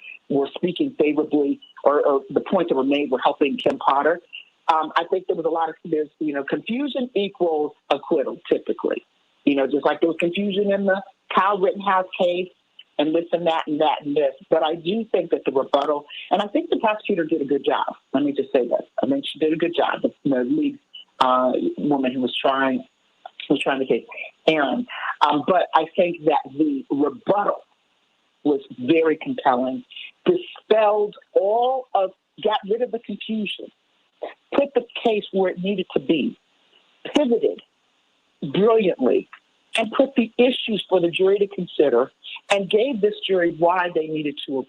speaking favorably, or the points that were made were helping Kim Potter. I think there was a lot of, confusion equals acquittal typically. Just like there was confusion in the Kyle Rittenhouse case and this and that and that and this. But I do think that the rebuttal, and I think the prosecutor did a good job. Let me just say that. I mean, she did a good job. The lead woman who was trying the case, Aaron. But I think that the rebuttal was very compelling, got rid of the confusion, put the case where it needed to be, pivoted brilliantly, and put the issues for the jury to consider, and gave this jury why they needed to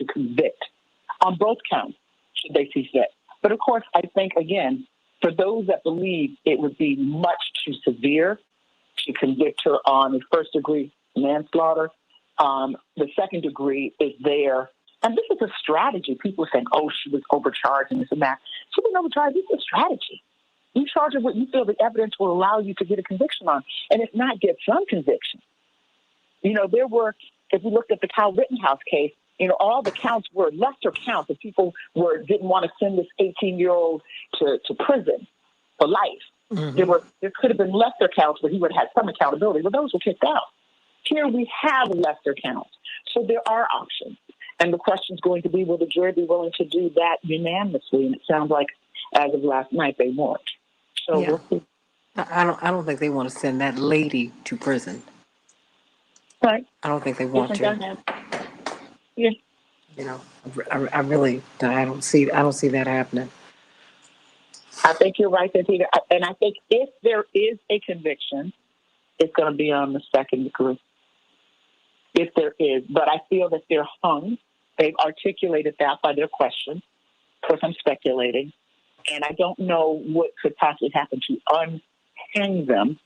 convict on both counts, should they see fit. But of course, I think, again, for those that believe it would be much too severe to convict her on the first degree manslaughter, the second degree is there. And this is a strategy. People are saying, oh, she was overcharged and this and that. She wasn't overcharged. This is a strategy. You charge her what you feel the evidence will allow you to get a conviction on, and if not, get some conviction. If we looked at the Kyle Rittenhouse case, all the counts were lesser counts, and people didn't want to send this 18-year-old to prison for life. Mm-hmm. There could have been lesser counts where he would have had some accountability, but those were kicked out. Here we have lesser counts, so there are options. And the question is going to be, will the jury be willing to do that unanimously? And it sounds like, as of last night, they weren't. So yeah. We'll see. I don't think they want to send that lady to prison. Right. I don't think they want to. Yeah. I really don't see that happening. I think you're right, Santita. And I think if there is a conviction, it's going to be on the second degree. If there is. But I feel that they're hung. They've articulated that by their question. Of course, I'm speculating. And I don't know what could possibly happen to unhang them,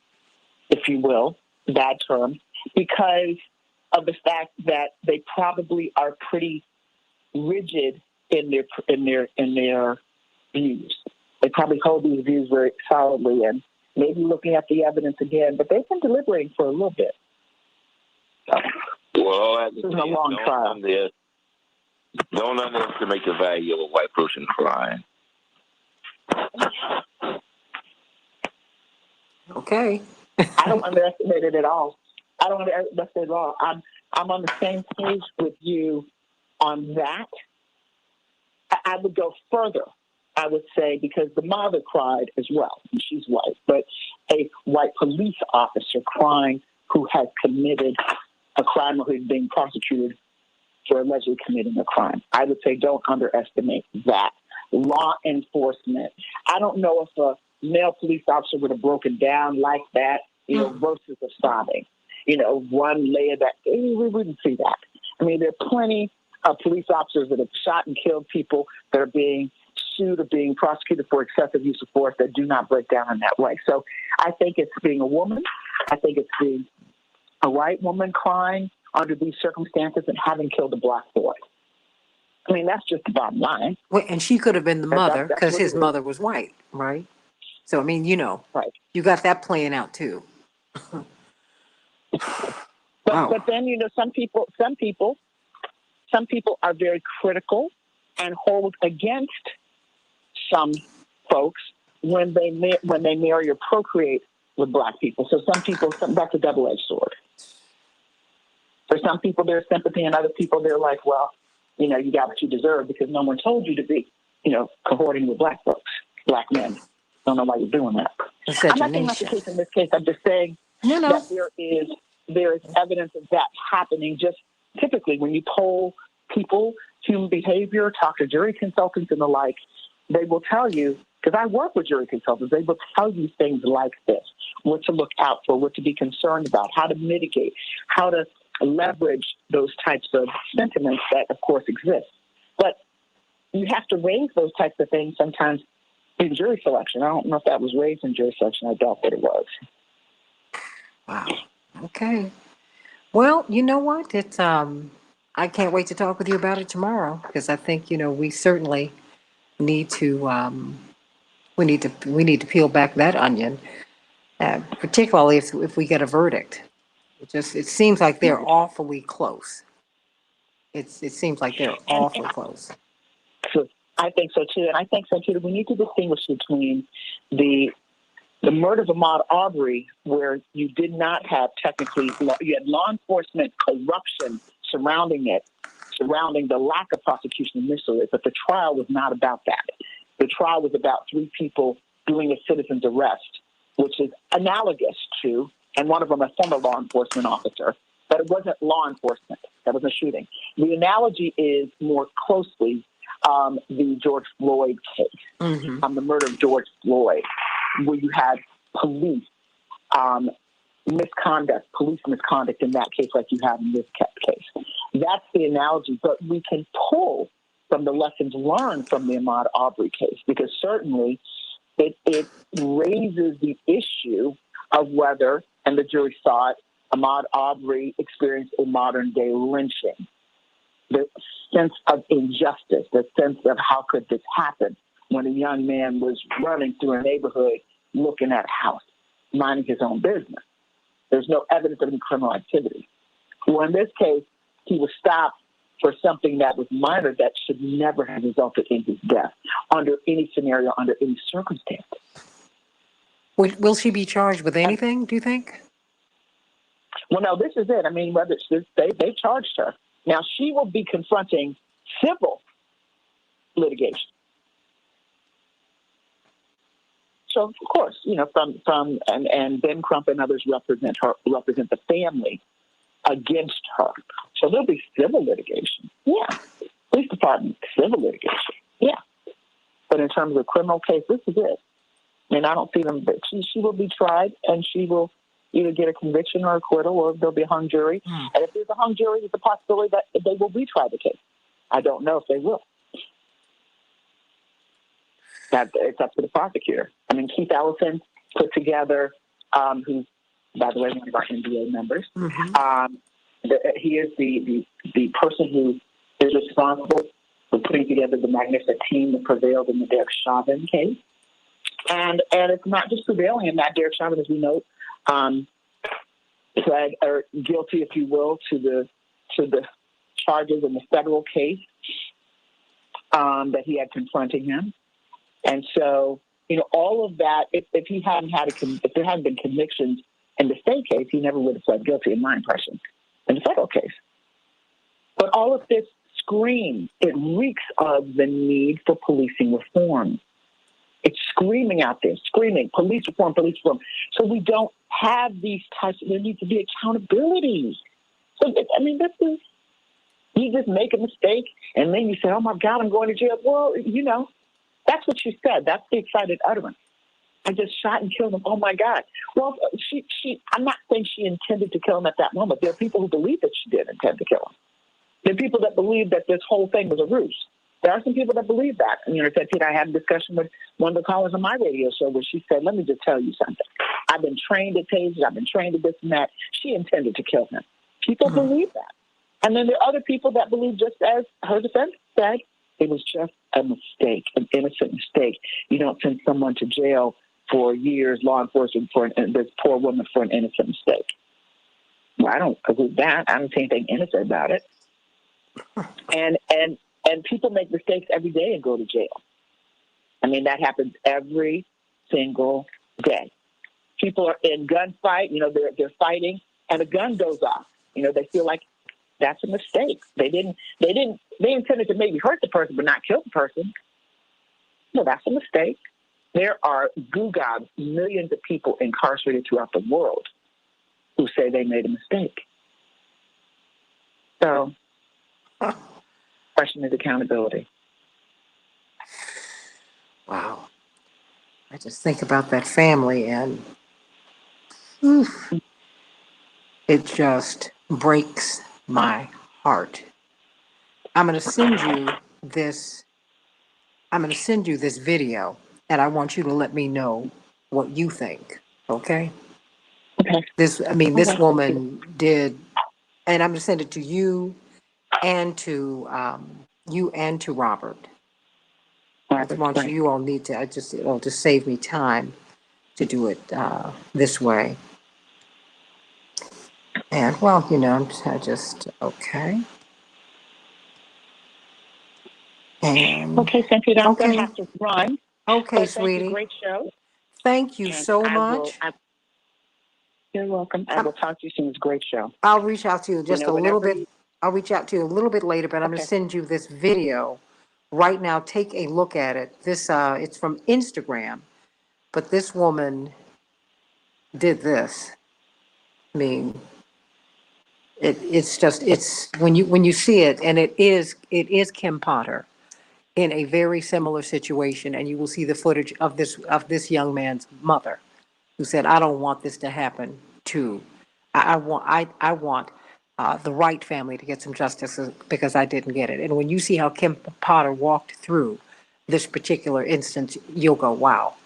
if you will, bad term, because of the fact that they probably are pretty rigid in their views. They probably hold these views very solidly and maybe looking at the evidence again, but they've been deliberating for a little bit. Well, this is a long trial. Don't underestimate the value of a white person crying. Okay. I don't underestimate it at all. I don't underestimate it at all. I'm on the same page with you on that. I would go further. I would say, because the mother cried as well, and she's white, but a white police officer crying who has committed a crime or who's being prosecuted for allegedly committing a crime. I would say don't underestimate that. Law enforcement. I don't know if a male police officer would have broken down like that, versus a sobbing. One layer that we wouldn't see that. I mean, there are plenty of police officers that have shot and killed people that are being sued or being prosecuted for excessive use of force that do not break down in that way. So I think it's being a woman. I think it's being a white woman crying under these circumstances and having killed a black boy. I mean, that's just the bottom line. Well, and she could have been the mother because his mother was white, right? So, I mean, right. You got that playing out too. But then, some people are very critical and hold against some folks when they marry or procreate with black people. So that's a double-edged sword. For some people, there's sympathy, and other people, they're like, well, you got what you deserve because no one told you to be, cohorting with black folks, black men. Don't know why you're doing that. I'm not saying that's the case in this case. I'm just saying that there is evidence of that happening. Just typically when you poll people, human behavior, talk to jury consultants and the like, they will tell you, because I work with jury consultants, they will tell you things like this, what to look out for, what to be concerned about, how to mitigate, how to leverage those types of sentiments that, of course, exist. But you have to raise those types of things sometimes in jury selection. I don't know if that was raised in jury selection. I doubt that it was. Wow. Okay. Well, you know what? It's I can't wait to talk with you about it tomorrow because I think we certainly need to we need to peel back that onion, particularly if we get a verdict. It seems like they're awfully close. It seems like they're awfully close. I think so too, and I think so too. We need to distinguish between the murder of Ahmaud Arbery, where you did not have you had law enforcement corruption surrounding the lack of prosecution initially, but the trial was not about that. The trial was about three people doing a citizen's arrest, which is analogous to, and one of them a former law enforcement officer, but it wasn't law enforcement. That was a shooting. The analogy is more closely the George Floyd case, the murder of George Floyd, where you had police police misconduct in that case like you have in this case. That's the analogy, but we can pull from the lessons learned from the Ahmaud Arbery case, because certainly it raises the issue of whether, and the jury saw it, Ahmaud Arbery experienced a modern-day lynching. The sense of injustice, the sense of how could this happen when a young man was running through a neighborhood looking at a house, minding his own business. There's no evidence of any criminal activity. Well, in this case, he was stopped for something that was minor that should never have resulted in his death under any scenario, under any circumstance. Will she be charged with anything, do you think? Well, no, this is it. I mean, whether it's they charged her. Now, she will be confronting civil litigation. So, of course, and Ben Crump and others represent the family against her. So there'll be civil litigation. Yeah. Police department, civil litigation. Yeah. But in terms of criminal case, this is it. I mean, I don't see them, but she will be tried, and she will either get a conviction or acquittal, or there'll be a hung jury. And if there's a hung jury, there's a possibility that they will retry the case. I don't know if they will. It's up to the prosecutor. I mean, Keith Ellison put together, who's, by the way, one of our NBA members. He is the person who is responsible for putting together the magnificent team that prevailed in the Derek Chauvin case. And it's not just prevailing in that. Derek Chauvin, as we know, pled or guilty, if you will, to the charges in the federal case that he had confronting him. And so, all of that, if there hadn't been convictions in the state case, he never would have pled guilty, in my impression, in the federal case. But all of this screams, it reeks of the need for policing reform. It's screaming out there, screaming, police reform, police reform. So we don't have these types, there needs to be accountability. So, I mean, this is, you just make a mistake, and then you say, oh, my God, I'm going to jail. Well, that's what she said. That's the excited utterance. I just shot and killed him. Oh, my God. Well, I'm not saying she intended to kill him at that moment. There are people who believe that she did intend to kill him. There are people that believe that this whole thing was a ruse. There are some people that believe that. And, I had a discussion with one of the callers on my radio show where she said, let me just tell you something. I've been trained at tasers. I've been trained at this and that. She intended to kill him. People believe that. And then there are other people that believe, just as her defense said, it was just a mistake, an innocent mistake. You don't send someone to jail for years, law enforcement, for this poor woman for an innocent mistake. Well, I don't agree with that. I don't see anything innocent about it. And people make mistakes every day and go to jail. I mean, that happens every single day. People are in gunfight, they're fighting, and a gun goes off. They feel like that's a mistake. They intended to maybe hurt the person, but not kill the person. No, that's a mistake. There are millions of people incarcerated throughout the world who say they made a mistake. So, question is accountability. Wow. I just think about that family, and it just breaks my heart. I'm going to send you this video, and I want you to let me know what you think. Okay? Okay. This woman did, and I'm going to send it to you and to Robert. I want you all need to. It'll just save me time to do it this way. And okay. And okay, Santita, I'm going to have to run. Okay, sweetie. Great show. Thank you so much. You're welcome. I will talk to you soon. It's a great show. I'll reach out to you a little bit. I'll reach out to you a little bit later, but I'm going to send you this video right now. Take a look at it. This it's from Instagram, but this woman did this. I mean, it's when you see it, and it is Kim Potter in a very similar situation, and you will see the footage of this young man's mother, who said, "I don't want this to happen to. I want the right family to get some justice because I didn't get it." And when you see how Kim Potter walked through this particular instance, you'll go, "Wow."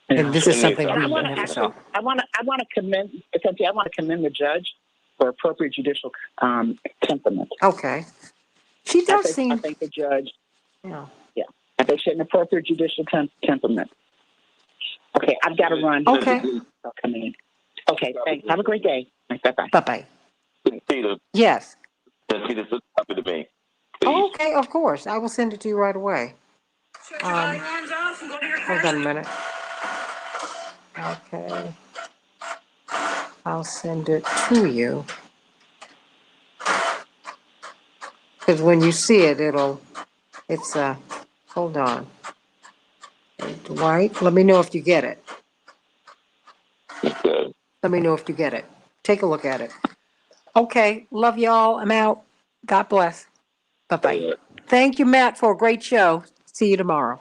And this is something we never saw. I want to commend the judge for appropriate judicial temperament. Okay. She does seem. I think the judge. Yeah. Yeah. I think she had an appropriate judicial temperament. Okay, I've got to run. Okay. Okay, thanks. Have a great day. Bye-bye. Bye-bye. Peter. Yes. Santita, send a copy to me. Oh, okay, of course. I will send it to you right away. Hold on a minute. Okay. I'll send it to you. Because when you see it, hold on. Dwight, let me know if you get it. Okay. Let me know if you get it. Take a look at it. Okay, love y'all. I'm out. God bless. Bye-bye. Thank you, Matt, for a great show. See you tomorrow.